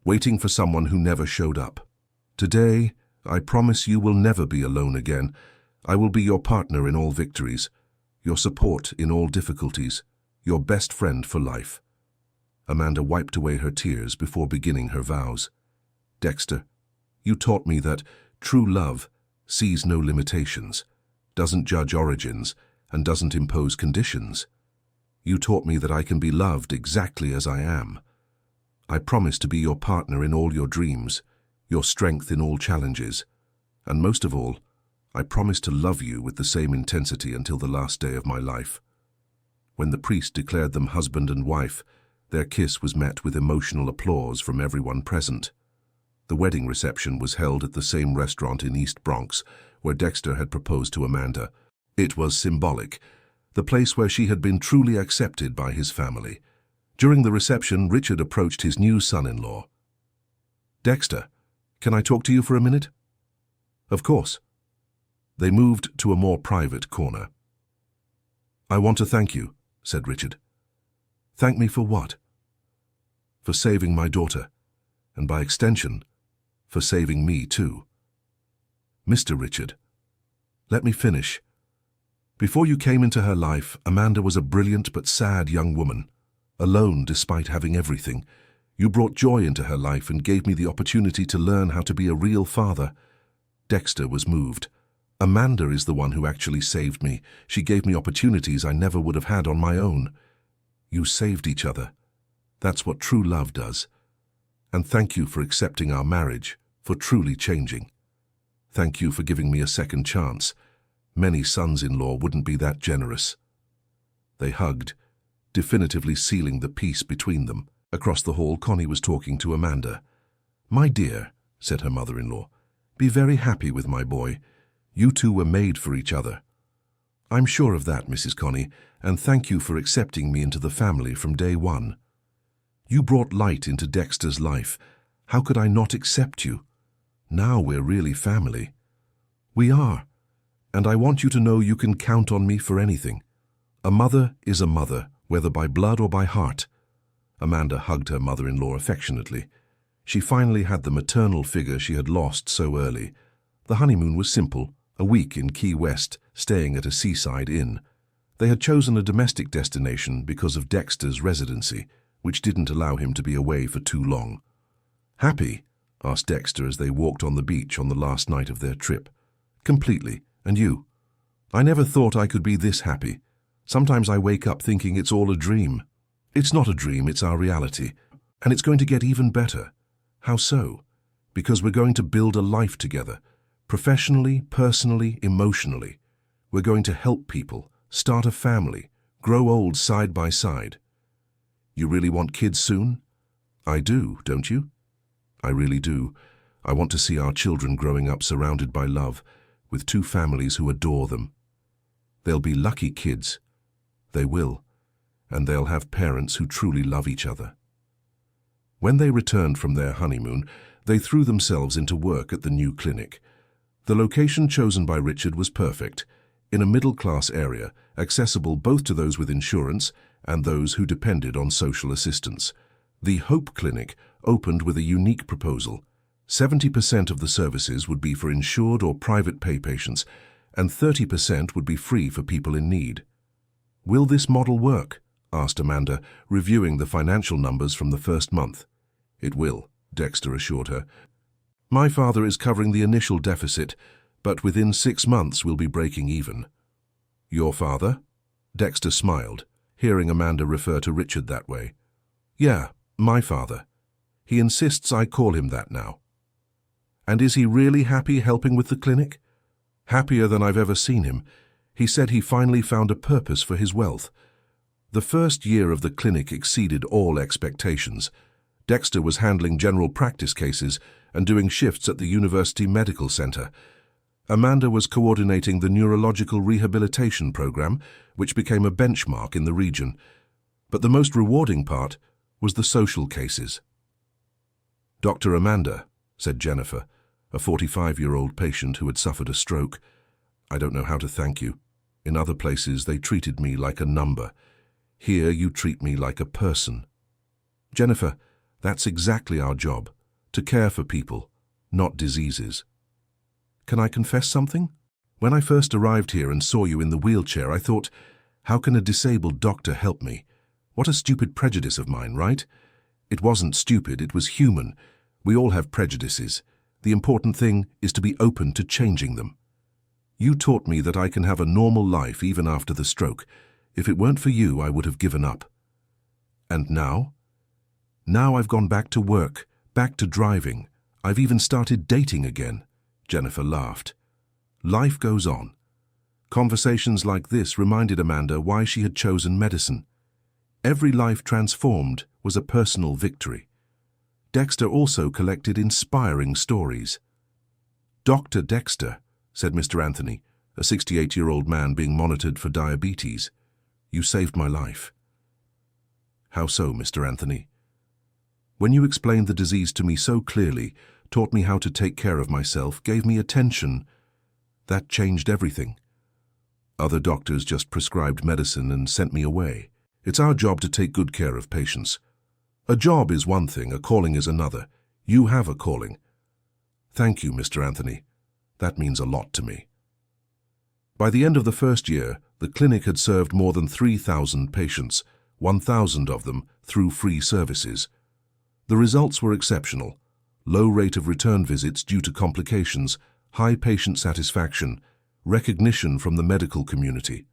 waiting for someone who never showed up. Today, I promise you will never be alone again. I will be your partner in all victories, your support in all difficulties, your best friend for life." Amanda wiped away her tears before beginning her vows. "Dexter, you taught me that true love sees no limitations, doesn't judge origins, and doesn't impose conditions. You taught me that I can be loved exactly as I am. I promise to be your partner in all your dreams, your strength in all challenges, and most of all, I promise to love you with the same intensity until the last day of my life." When the priest declared them husband and wife, their kiss was met with emotional applause from everyone present. The wedding reception was held at the same restaurant in East Bronx where Dexter had proposed to Amanda. It was symbolic, the place where she had been truly accepted by his family. During the reception, Richard approached his new son-in-law. "Dexter, can I talk to you for a minute?" "Of course." They moved to a more private corner. "I want to thank you," said Richard. "Thank me for what?" "For saving my daughter, and by extension, for saving me too." "Mr. Richard, let me finish. Before you came into her life, Amanda was a brilliant but sad young woman, alone despite having everything. You brought joy into her life and gave me the opportunity to learn how to be a real father." Dexter was moved. "Amanda is the one who actually saved me. She gave me opportunities I never would have had on my own. You saved each other. That's what true love does. And thank you for accepting our marriage, for truly changing. Thank you for giving me a second chance. Many sons-in-law wouldn't be that generous." They hugged, definitively sealing the peace between them. Across the hall, Connie was talking to Amanda. "My dear," said her mother-in-law, "be very happy with my boy. You two were made for each other." "I'm sure of that, Mrs. Connie, and thank you for accepting me into the family from day one. You brought light into Dexter's life. How could I not accept you? Now we're really family." "We are, and I want you to know you can count on me for anything. A mother is a mother, whether by blood or by heart." Amanda hugged her mother-in-law affectionately. She finally had the maternal figure she had lost so early. The honeymoon was simple, a week in Key West, staying at a seaside inn. They had chosen a domestic destination because of Dexter's residency, which didn't allow him to be away for too long. "Happy?" asked Dexter as they walked on the beach on the last night of their trip. "Completely. And you?" "I never thought I could be this happy. Sometimes I wake up thinking it's all a dream." "It's not a dream, it's our reality. And it's going to get even better." "How so?" "Because we're going to build a life together. Professionally, personally, emotionally. We're going to help people, start a family, grow old side by side." "You really want kids soon?" "I do, don't you?" "I really do. I want to see our children growing up surrounded by love, with two families who adore them. They'll be lucky kids. They will. And they'll have parents who truly love each other." When they returned from their honeymoon, they threw themselves into work at the new clinic. The location chosen by Richard was perfect, in a middle-class area, accessible both to those with insurance and those who depended on social assistance. The Hope Clinic opened with a unique proposal. 70% of the services would be for insured or private pay patients, and 30% would be free for people in need. "Will this model work?" asked Amanda, reviewing the financial numbers from the first month. "It will," Dexter assured her. "My father is covering the initial deficit, but within 6 months we'll be breaking even." "Your father?" Dexter smiled, hearing Amanda refer to Richard that way. "Yeah, my father. He insists I call him that now." "And is he really happy helping with the clinic?" "Happier than I've ever seen him. He said he finally found a purpose for his wealth." The first year of the clinic exceeded all expectations. Dexter was handling general practice cases and doing shifts at the University Medical Center. Amanda was coordinating the neurological rehabilitation program, which became a benchmark in the region. But the most rewarding part was the social cases. "Dr. Amanda," said Jennifer, a 45-year-old patient who had suffered a stroke, "I don't know how to thank you. In other places, they treated me like a number. Here, you treat me like a person." "Jennifer, that's exactly our job, to care for people, not diseases. Can I confess something? When I first arrived here and saw you in the wheelchair, I thought, how can a disabled doctor help me? What a stupid prejudice of mine, right? It wasn't stupid, it was human. We all have prejudices. The important thing is to be open to changing them. You taught me that I can have a normal life even after the stroke. If it weren't for you, I would have given up. And now? Now I've gone back to work, back to driving. I've even started dating again. Jennifer laughed. Life goes on. Conversations like this reminded Amanda why she had chosen medicine. Every life transformed was a personal victory. Dexter also collected inspiring stories. Dr. Dexter, said Mr. Anthony, a 68-year-old man being monitored for diabetes, you saved my life. How so, Mr. Anthony? When you explained the disease to me so clearly, taught me how to take care of myself, gave me attention, that changed everything. Other doctors just prescribed medicine and sent me away. It's our job to take good care of patients. A job is one thing, a calling is another. You have a calling. Thank you, Mr. Anthony. That means a lot to me. By the end of the first year, the clinic had served more than 3,000 patients, 1,000 of them through free services. The results were exceptional. Low rate of return visits due to complications, high patient satisfaction, recognition from the medical community.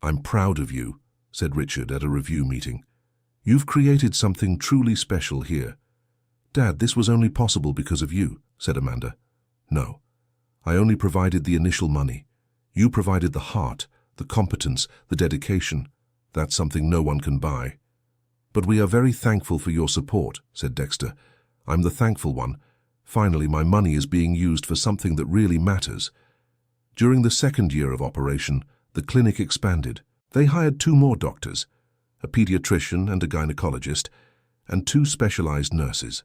I'm proud of you, said Richard at a review meeting. You've created something truly special here. Dad, this was only possible because of you, said Amanda. No, I only provided the initial money. You provided the heart, the competence, the dedication. That's something no one can buy. But we are very thankful for your support, said Dexter. I'm the thankful one. Finally, my money is being used for something that really matters. During the second year of operation, the clinic expanded. They hired 2 more doctors, a pediatrician and a gynecologist, and 2 specialized nurses.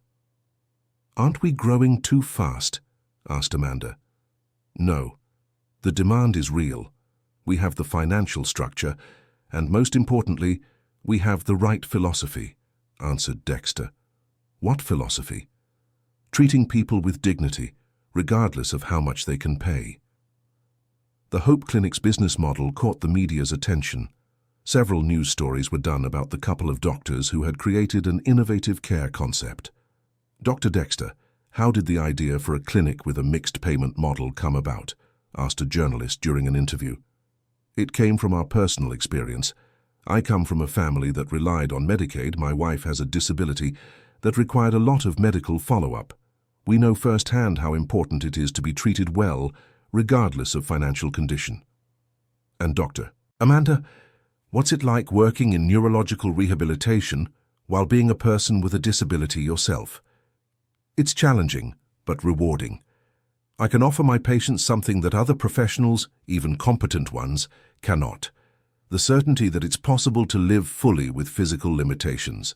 Aren't we growing too fast? Asked Amanda. No. The demand is real. We have the financial structure, and most importantly, we have the right philosophy, answered Dexter. What philosophy? Treating people with dignity, regardless of how much they can pay. The Hope Clinic's business model caught the media's attention. Several news stories were done about the couple of doctors who had created an innovative care concept. Dr. Dexter, how did the idea for a clinic with a mixed payment model come about? Asked a journalist during an interview. It came from our personal experience. I come from a family that relied on Medicaid. My wife has a disability that required a lot of medical follow-up. We know firsthand how important it is to be treated well, regardless of financial condition. And Dr. Amanda, what's it like working in neurological rehabilitation while being a person with a disability yourself? It's challenging, but rewarding. I can offer my patients something that other professionals, even competent ones, cannot. The certainty that it's possible to live fully with physical limitations.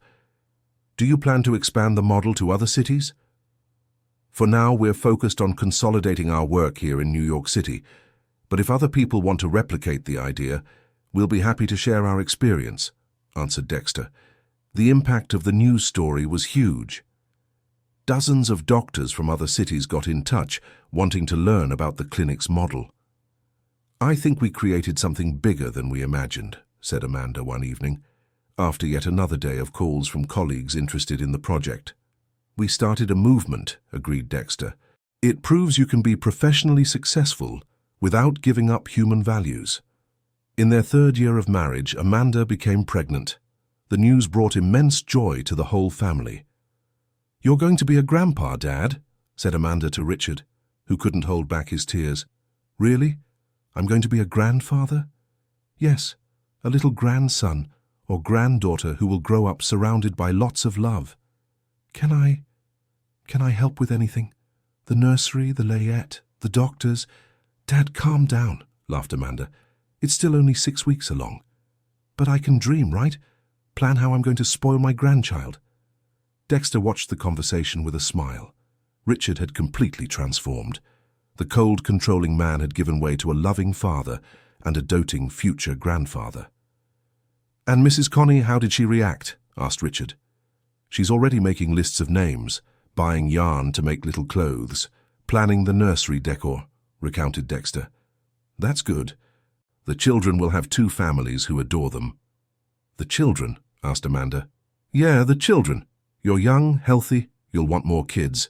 Do you plan to expand the model to other cities? For now, we're focused on consolidating our work here in New York City, but if other people want to replicate the idea, we'll be happy to share our experience, answered Dexter. The impact of the news story was huge. Dozens of doctors from other cities got in touch, wanting to learn about the clinic's model. I think we created something bigger than we imagined, said Amanda one evening, after yet another day of calls from colleagues interested in the project. We started a movement, agreed Dexter. It proves you can be professionally successful without giving up human values. In their 3rd year of marriage, Amanda became pregnant. The news brought immense joy to the whole family. You're going to be a grandpa, Dad, said Amanda to Richard, who couldn't hold back his tears. Really? I'm going to be a grandfather? Yes, a little grandson or granddaughter who will grow up surrounded by lots of love. Can I help with anything? The nursery, the layette, the doctors? Dad, calm down, laughed Amanda. It's still only 6 weeks along. But I can dream, right? Plan how I'm going to spoil my grandchild. Dexter watched the conversation with a smile. Richard had completely transformed. The cold, controlling man had given way to a loving father and a doting future grandfather. And Mrs. Connie, how did she react? Asked Richard. She's already making lists of names. buying yarn to make little clothes, planning the nursery decor, recounted Dexter. That's good. The children will have 2 families who adore them. The children? Asked Amanda. Yeah, the children. You're young, healthy, you'll want more kids.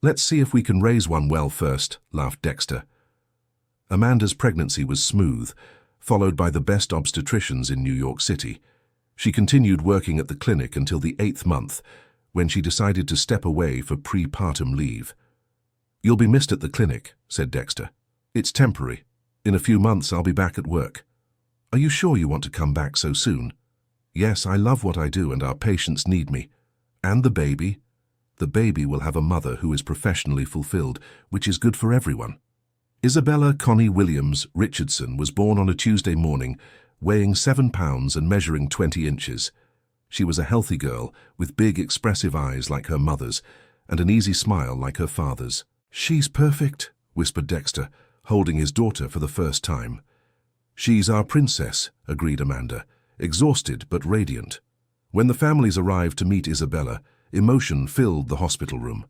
Let's see if we can raise one well first, laughed Dexter. Amanda's pregnancy was smooth, followed by the best obstetricians in New York City. She continued working at the clinic until the 8th month, when she decided to step away for prepartum leave. You'll be missed at the clinic, said Dexter. It's temporary. In a few months I'll be back at work. Are you sure you want to come back so soon? Yes, I love what I do and our patients need me. And the baby? The baby will have a mother who is professionally fulfilled, which is good for everyone. Isabella Connie Williams Richardson was born on a Tuesday morning, weighing 7 pounds and measuring 20 inches. She was a healthy girl with big expressive eyes like her mother's and an easy smile like her father's. She's perfect, whispered Dexter, holding his daughter for the first time. She's our princess, agreed Amanda, exhausted but radiant. When the families arrived to meet Isabella, emotion filled the hospital room.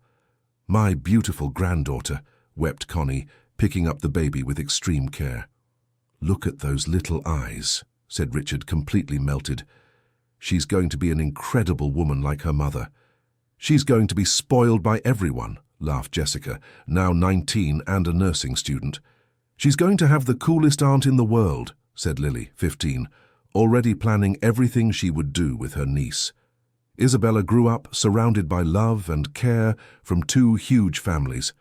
My beautiful granddaughter, wept Connie, picking up the baby with extreme care. Look at those little eyes, said Richard, completely melted. She's going to be an incredible woman like her mother. She's going to be spoiled by everyone, laughed Jessica, now 19 and a nursing student. She's going to have the coolest aunt in the world, said Lily, 15, already planning everything she would do with her niece. Isabella grew up surrounded by love and care from 2 huge families.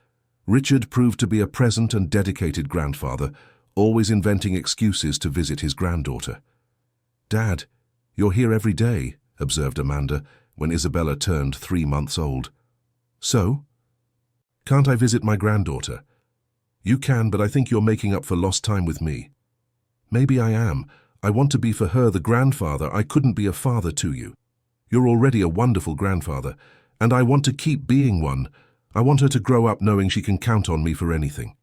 Richard proved to be a present and dedicated grandfather, always inventing excuses to visit his granddaughter. Dad, you're here every day, observed Amanda, when Isabella turned 3 months old. So? Can't I visit my granddaughter? You can, but I think you're making up for lost time with me. Maybe I am. I want to be for her the grandfather I couldn't be a father to you. You're already a wonderful grandfather, and I want to keep being one. I want her to grow up knowing she can count on me for anything.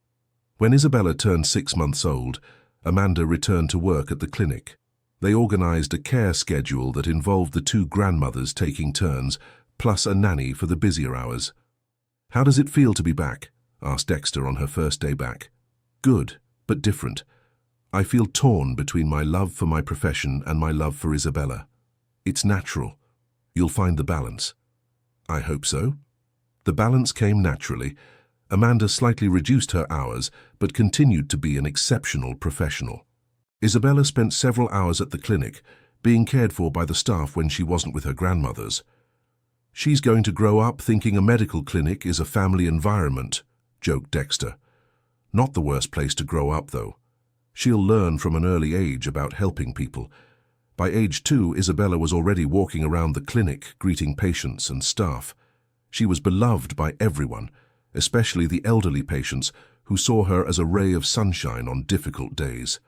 When Isabella turned 6 months old, Amanda returned to work at the clinic. They organized a care schedule that involved the 2 grandmothers taking turns, plus a nanny for the busier hours. How does it feel to be back? Asked Dexter on her first day back. Good, but different. I feel torn between my love for my profession and my love for Isabella. It's natural. You'll find the balance. I hope so. The balance came naturally. Amanda slightly reduced her hours, but continued to be an exceptional professional. Isabella spent several hours at the clinic, being cared for by the staff when she wasn't with her grandmothers. She's going to grow up thinking a medical clinic is a family environment, joked Dexter. Not the worst place to grow up, though. She'll learn from an early age about helping people. By age 2, Isabella was already walking around the clinic, greeting patients and staff. She was beloved by everyone, especially the elderly patients who saw her as a ray of sunshine on difficult days.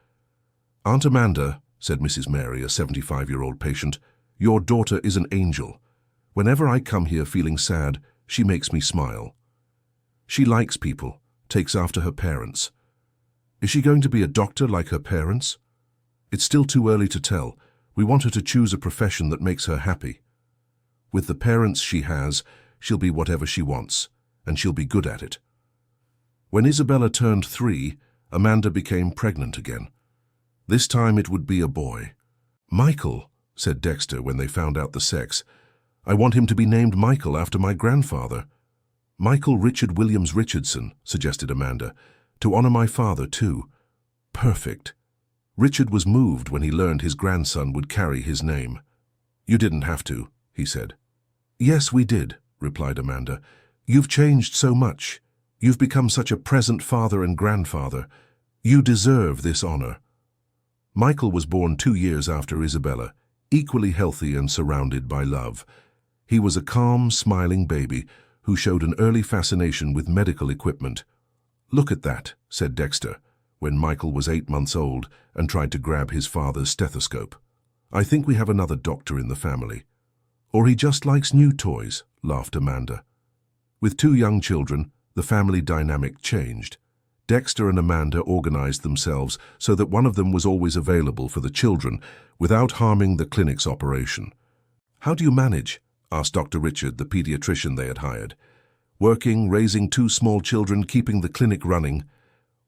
Aunt Amanda, said Mrs. Mary, a 75-year-old patient, your daughter is an angel. Whenever I come here feeling sad, she makes me smile. She likes people, takes after her parents. Is she going to be a doctor like her parents? It's still too early to tell. We want her to choose a profession that makes her happy. With the parents she has, she'll be whatever she wants, and she'll be good at it. When Isabella turned 3, Amanda became pregnant again. This time it would be a boy. Michael, said Dexter when they found out the sex. I want him to be named Michael after my grandfather. Michael Richard Williams Richardson, suggested Amanda, to honor my father too. Perfect. Richard was moved when he learned his grandson would carry his name. You didn't have to, he said. Yes, we did, replied Amanda. You've changed so much. You've become such a present father and grandfather. You deserve this honor. Michael was born 2 years after Isabella, equally healthy and surrounded by love. He was a calm, smiling baby who showed an early fascination with medical equipment. Look at that, said Dexter, when Michael was 8 months old and tried to grab his father's stethoscope. I think we have another doctor in the family. Or he just likes new toys, laughed Amanda. With 2 young children, the family dynamic changed. Dexter and Amanda organized themselves so that one of them was always available for the children without harming the clinic's operation. How do you manage? asked Dr. Richard, the pediatrician they had hired. Working, raising 2 small children, keeping the clinic running.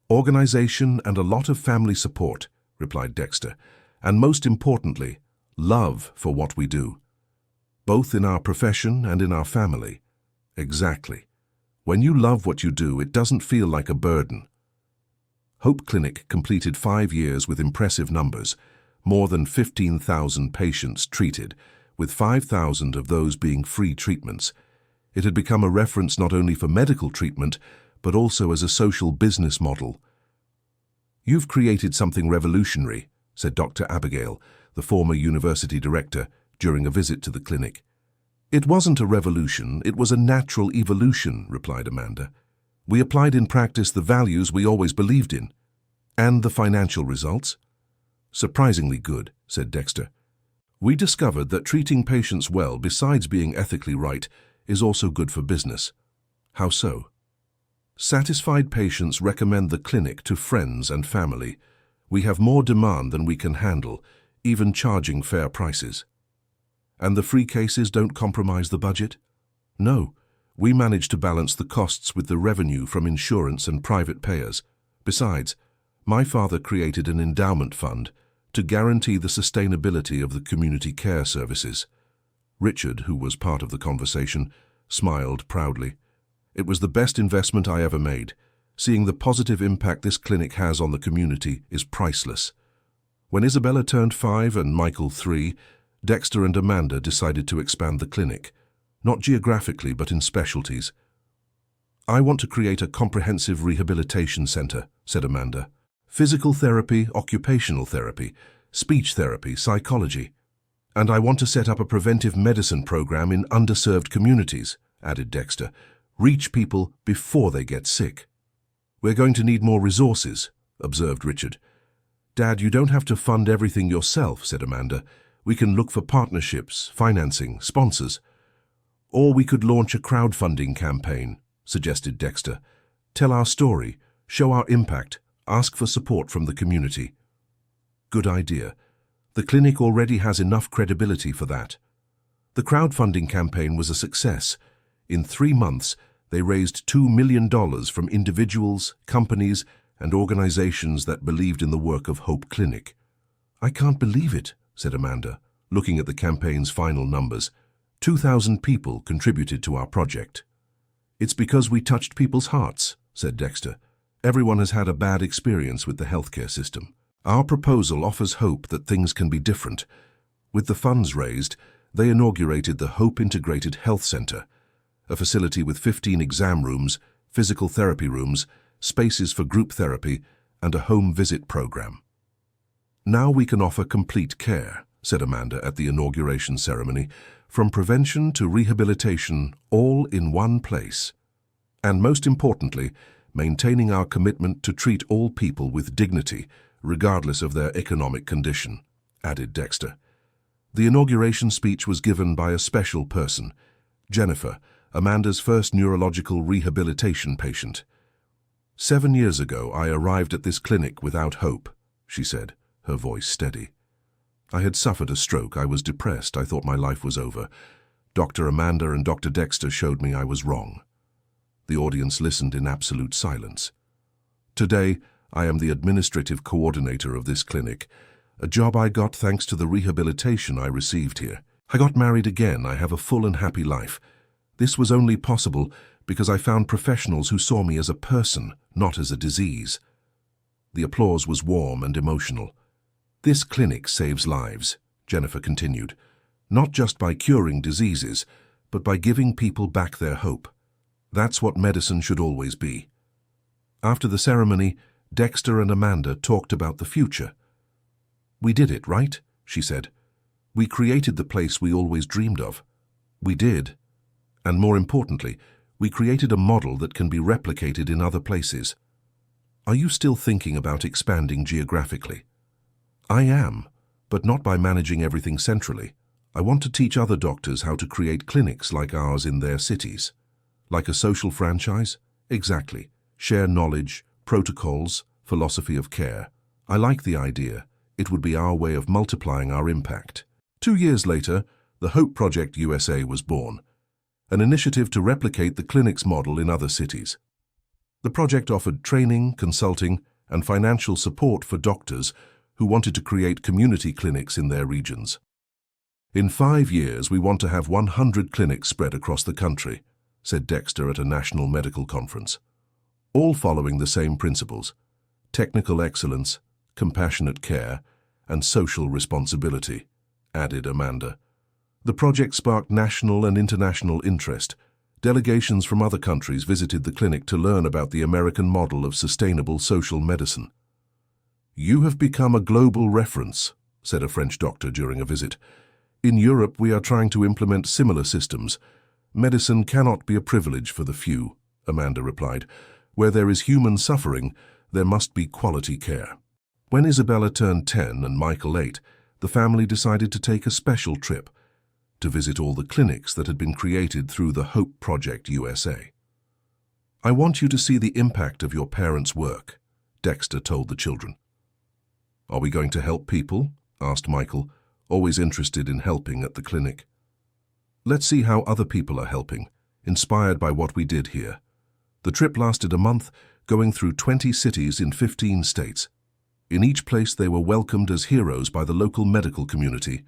Organization and a lot of family support, replied Dexter. And most importantly, love for what we do. Both in our profession and in our family. Exactly. When you love what you do, it doesn't feel like a burden. Hope Clinic completed 5 years with impressive numbers, more than 15,000 patients treated, with 5,000 of those being free treatments. It had become a reference not only for medical treatment, but also as a social business model. You've created something revolutionary, said Dr. Abigail, the former university director, during a visit to the clinic. It wasn't a revolution, it was a natural evolution, replied Amanda. We applied in practice the values we always believed in. And the financial results? Surprisingly good, said Dexter. We discovered that treating patients well, besides being ethically right, is also good for business. How so? Satisfied patients recommend the clinic to friends and family. We have more demand than we can handle, even charging fair prices. And the free cases don't compromise the budget? No, we manage to balance the costs with the revenue from insurance and private payers. Besides, my father created an endowment fund to guarantee the sustainability of the community care services. Richard, who was part of the conversation, smiled proudly. It was the best investment I ever made. Seeing the positive impact this clinic has on the community is priceless. When Isabella turned 5 and Michael 3, Dexter and Amanda decided to expand the clinic, not geographically but in specialties. I want to create a comprehensive rehabilitation center, said Amanda. Physical therapy, occupational therapy, speech therapy, psychology. And I want to set up a preventive medicine program in underserved communities, added Dexter. Reach people before they get sick. We're going to need more resources, observed Richard. Dad, you don't have to fund everything yourself, said Amanda. We can look for partnerships, financing, sponsors. Or we could launch a crowdfunding campaign, suggested Dexter. Tell our story, show our impact, ask for support from the community. Good idea. The clinic already has enough credibility for that. The crowdfunding campaign was a success. In 3 months, they raised $2 million from individuals, companies, and organizations that believed in the work of Hope Clinic. I can't believe it, said Amanda, looking at the campaign's final numbers. 2,000 people contributed to our project. It's because we touched people's hearts, said Dexter. Everyone has had a bad experience with the healthcare system. Our proposal offers hope that things can be different. With the funds raised, they inaugurated the Hope Integrated Health Center, a facility with 15 exam rooms, physical therapy rooms, spaces for group therapy, and a home visit program. Now we can offer complete care, said Amanda at the inauguration ceremony, from prevention to rehabilitation, all in one place. And most importantly, maintaining our commitment to treat all people with dignity, regardless of their economic condition, added Dexter. The inauguration speech was given by a special person, Jennifer, Amanda's first neurological rehabilitation patient. 7 years ago, I arrived at this clinic without hope, she said, her voice steady. I had suffered a stroke. I was depressed. I thought my life was over. Dr. Amanda and Dr. Dexter showed me I was wrong. The audience listened in absolute silence. Today, I am the administrative coordinator of this clinic, a job I got thanks to the rehabilitation I received here. I got married again. I have a full and happy life. This was only possible because I found professionals who saw me as a person, not as a disease. The applause was warm and emotional. This clinic saves lives, Jennifer continued, not just by curing diseases, but by giving people back their hope. That's what medicine should always be. After the ceremony, Dexter and Amanda talked about the future. We did it, right? She said. We created the place we always dreamed of. We did. And more importantly, we created a model that can be replicated in other places. Are you still thinking about expanding geographically? I am, but not by managing everything centrally. I want to teach other doctors how to create clinics like ours in their cities. Like a social franchise? Exactly. Share knowledge, protocols, philosophy of care. I like the idea. It would be our way of multiplying our impact. 2 years later, the Hope Project USA was born, an initiative to replicate the clinic's model in other cities. The project offered training, consulting, and financial support for doctors who wanted to create community clinics in their regions. In 5 years, we want to have 100 clinics spread across the country, said Dexter at a national medical conference. All following the same principles: technical excellence, compassionate care, and social responsibility, added Amanda. The project sparked national and international interest. Delegations from other countries visited the clinic to learn about the American model of sustainable social medicine. "You have become a global reference," said a French doctor during a visit. "In Europe, we are trying to implement similar systems. Medicine cannot be a privilege for the few," Amanda replied. "Where there is human suffering, there must be quality care." When Isabella turned 10 and Michael 8, the family decided to take a special trip to visit all the clinics that had been created through the Hope Project USA. "I want you to see the impact of your parents' work," Dexter told the children. "Are we going to help people?" asked Michael, always interested in helping at the clinic. "Let's see how other people are helping, inspired by what we did here." The trip lasted a month, going through 20 cities in 15 states. In each place they were welcomed as heroes by the local medical community.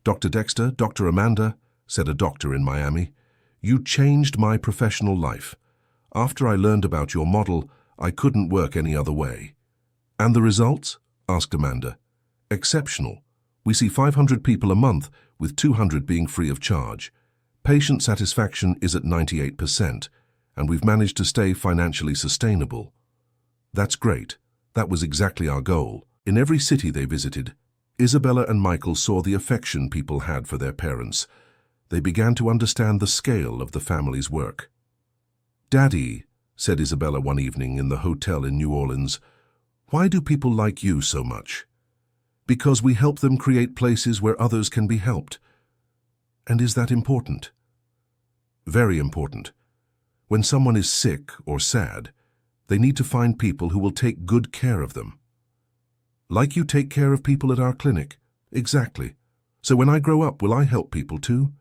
"Dr. Dexter, Dr. Amanda," said a doctor in Miami, "you changed my professional life. After I learned about your model, I couldn't work any other way." "And the results?" asked Amanda. "Exceptional. We see 500 people a month, with 200 being free of charge. Patient satisfaction is at 98%, and we've managed to stay financially sustainable." "That's great. That was exactly our goal." In every city they visited, Isabella and Michael saw the affection people had for their parents. They began to understand the scale of the family's work. "Daddy," said Isabella one evening in the hotel in New Orleans, "why do people like you so much?" "Because we help them create places where others can be helped." "And is that important?" "Very important. When someone is sick or sad, they need to find people who will take good care of them." "Like you take care of people at our clinic?" "Exactly. So when I grow up, will I help people too?"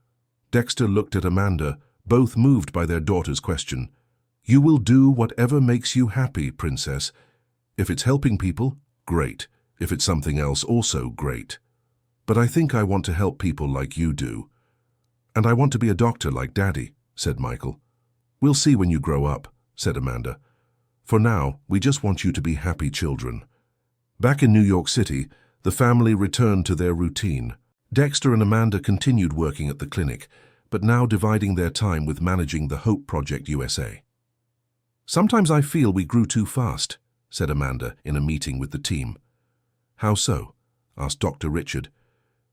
Dexter looked at Amanda, both moved by their daughter's question. "You will do whatever makes you happy, Princess. If it's helping people, great. If it's something else, also great. But I think I want to help people like you do." "And I want to be a doctor like Daddy," said Michael. "We'll see when you grow up," said Amanda. "For now, we just want you to be happy children." Back in New York City, the family returned to their routine. Dexter and Amanda continued working at the clinic, but now dividing their time with managing the Hope Project USA. "Sometimes I feel we grew too fast," said Amanda in a meeting with the team. "How so?" asked Dr. Richard.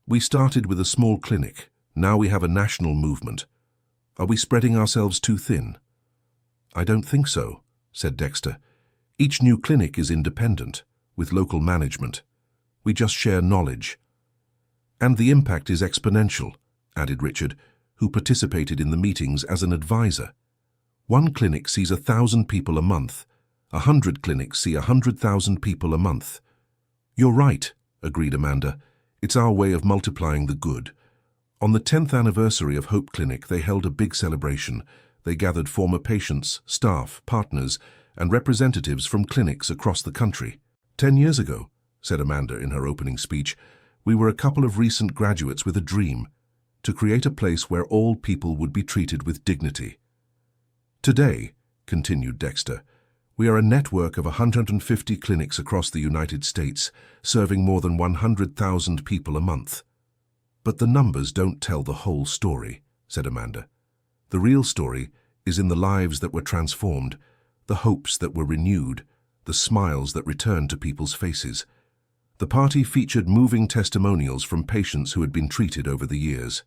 "We started with a small clinic. Now we have a national movement. Are we spreading ourselves too thin?" "I don't think so," said Dexter. "Each new clinic is independent, with local management. We just share knowledge." "And the impact is exponential," added Richard, who participated in the meetings as an advisor. "One clinic sees 1,000 people a month. 100 clinics see 100,000 people a month." "You're right," agreed Amanda. "It's our way of multiplying the good." On the 10th anniversary of Hope Clinic, they held a big celebration. They gathered former patients, staff, partners, and representatives from clinics across the country. 10 years ago," said Amanda in her opening speech, "we were a couple of recent graduates with a dream, to create a place where all people would be treated with dignity. Today," continued Dexter, "we are a network of 150 clinics across the United States, serving more than 100,000 people a month." "But the numbers don't tell the whole story," said Amanda. "The real story is in the lives that were transformed, the hopes that were renewed, the smiles that returned to people's faces." The party featured moving testimonials from patients who had been treated over the years.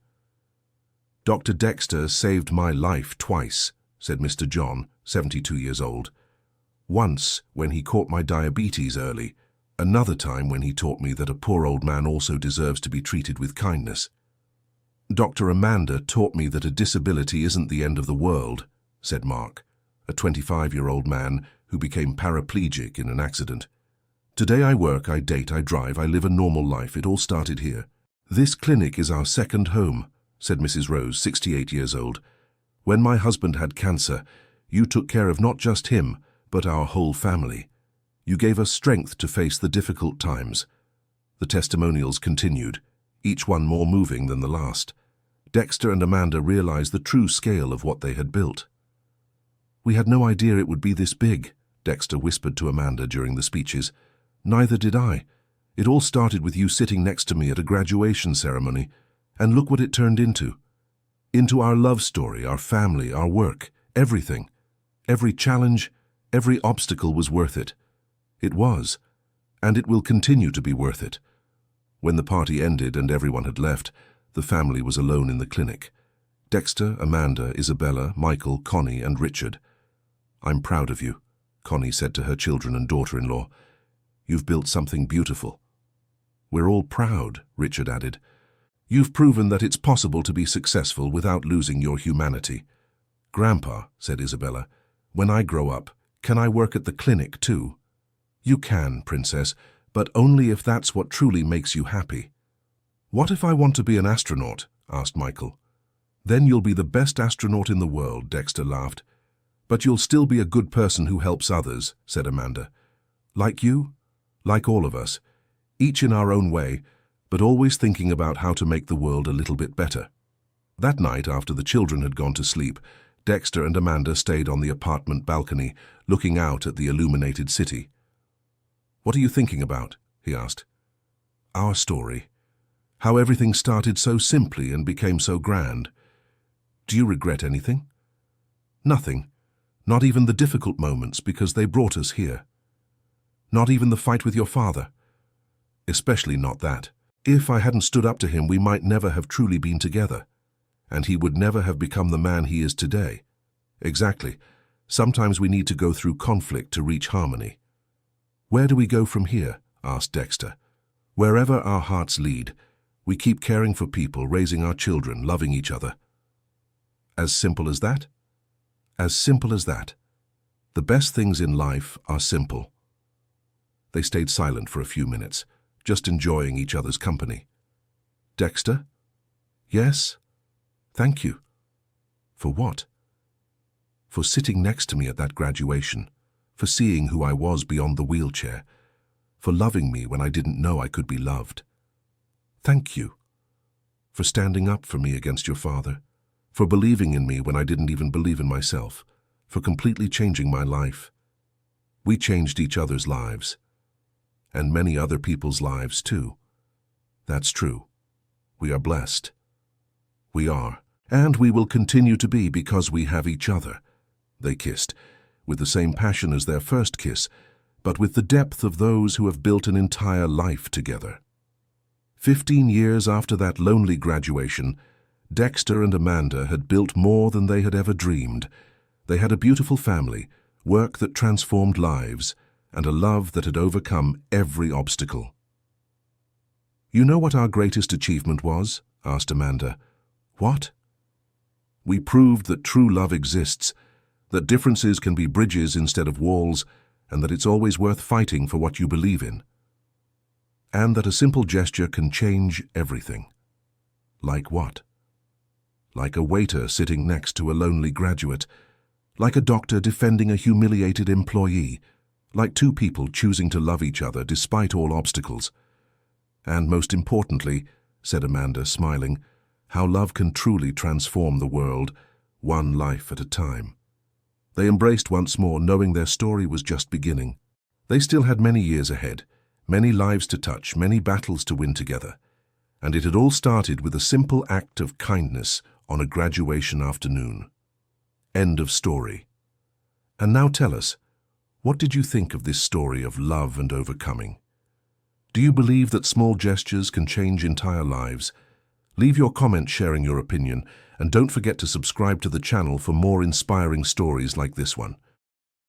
"Dr. Dexter saved my life twice," said Mr. John, 72 years old. "Once when he caught my diabetes early, another time when he taught me that a poor old man also deserves to be treated with kindness. Dr. Amanda taught me that a disability isn't the end of the world," said Mark, a 25-year-old man who became paraplegic in an accident. "Today I work, I date, I drive, I live a normal life. It all started here. This clinic is our second home, said Mrs. Rose, 68 years old. "When my husband had cancer, you took care of not just him, but our whole family. You gave us strength to face the difficult times." The testimonials continued, each one more moving than the last. Dexter and Amanda realized the true scale of what they had built. "We had no idea it would be this big," Dexter whispered to Amanda during the speeches. "Neither did I. It all started with you sitting next to me at a graduation ceremony, and look what it turned into. Into our love story, our family, our work, everything. Every challenge, every obstacle was worth it. It was, and it will continue to be worth it." When the party ended and everyone had left, the family was alone in the clinic. Dexter, Amanda, Isabella, Michael, Connie, and Richard. "I'm proud of you," Connie said to her children and daughter-in-law. "You've built something beautiful." "We're all proud," Richard added. "You've proven that it's possible to be successful without losing your humanity." "Grandpa," said Isabella, "when I grow up, can I work at the clinic too?" "You can, Princess, but only if that's what truly makes you happy." "What if I want to be an astronaut?" asked Michael. "Then you'll be the best astronaut in the world," Dexter laughed. "But you'll still be a good person who helps others," said Amanda. "Like you? Like all of us. Each in our own way, but always thinking about how to make the world a little bit better." That night, after the children had gone to sleep, Dexter and Amanda stayed on the apartment balcony, looking out at the illuminated city. "What are you thinking about?" he asked. "Our story. How everything started so simply and became so grand. Do you regret anything?" "Nothing. Not even the difficult moments, because they brought us here." "Not even the fight with your father?" "Especially not that. If I hadn't stood up to him, we might never have truly been together. And he would never have become the man he is today." "Exactly. Sometimes we need to go through conflict to reach harmony." "Where do we go from here?" asked Dexter. "Wherever our hearts lead. We keep caring for people, raising our children, loving each other." "As simple as that?" "As simple as that. The best things in life are simple." They stayed silent for a few minutes, just enjoying each other's company. "Dexter?" "Yes?" "Thank you." "For what?" "For sitting next to me at that graduation, for seeing who I was beyond the wheelchair, for loving me when I didn't know I could be loved. Thank you. For standing up for me against your father, for believing in me when I didn't even believe in myself, for completely changing my life. We changed each other's lives. And many other people's lives too. That's true. We are blessed. We are. And we will continue to be because we have each other." They kissed, with the same passion as their first kiss, but with the depth of those who have built an entire life together. 15 years after that lonely graduation, Dexter and Amanda had built more than they had ever dreamed. They had a beautiful family, work that transformed lives, and a love that had overcome every obstacle. "You know what our greatest achievement was?" asked Amanda. "What?" "We proved that true love exists, that differences can be bridges instead of walls, and that it's always worth fighting for what you believe in. And that a simple gesture can change everything." "Like what?" "Like a waiter sitting next to a lonely graduate, like a doctor defending a humiliated employee, like two people choosing to love each other despite all obstacles. And most importantly," said Amanda, smiling, "how love can truly transform the world, one life at a time." They embraced once more, knowing their story was just beginning. They still had many years ahead, many lives to touch, many battles to win together. And it had all started with a simple act of kindness on a graduation afternoon. End of story. And now tell us, what did you think of this story of love and overcoming? Do you believe that small gestures can change entire lives? Leave your comment sharing your opinion, and don't forget to subscribe to the channel for more inspiring stories like this one.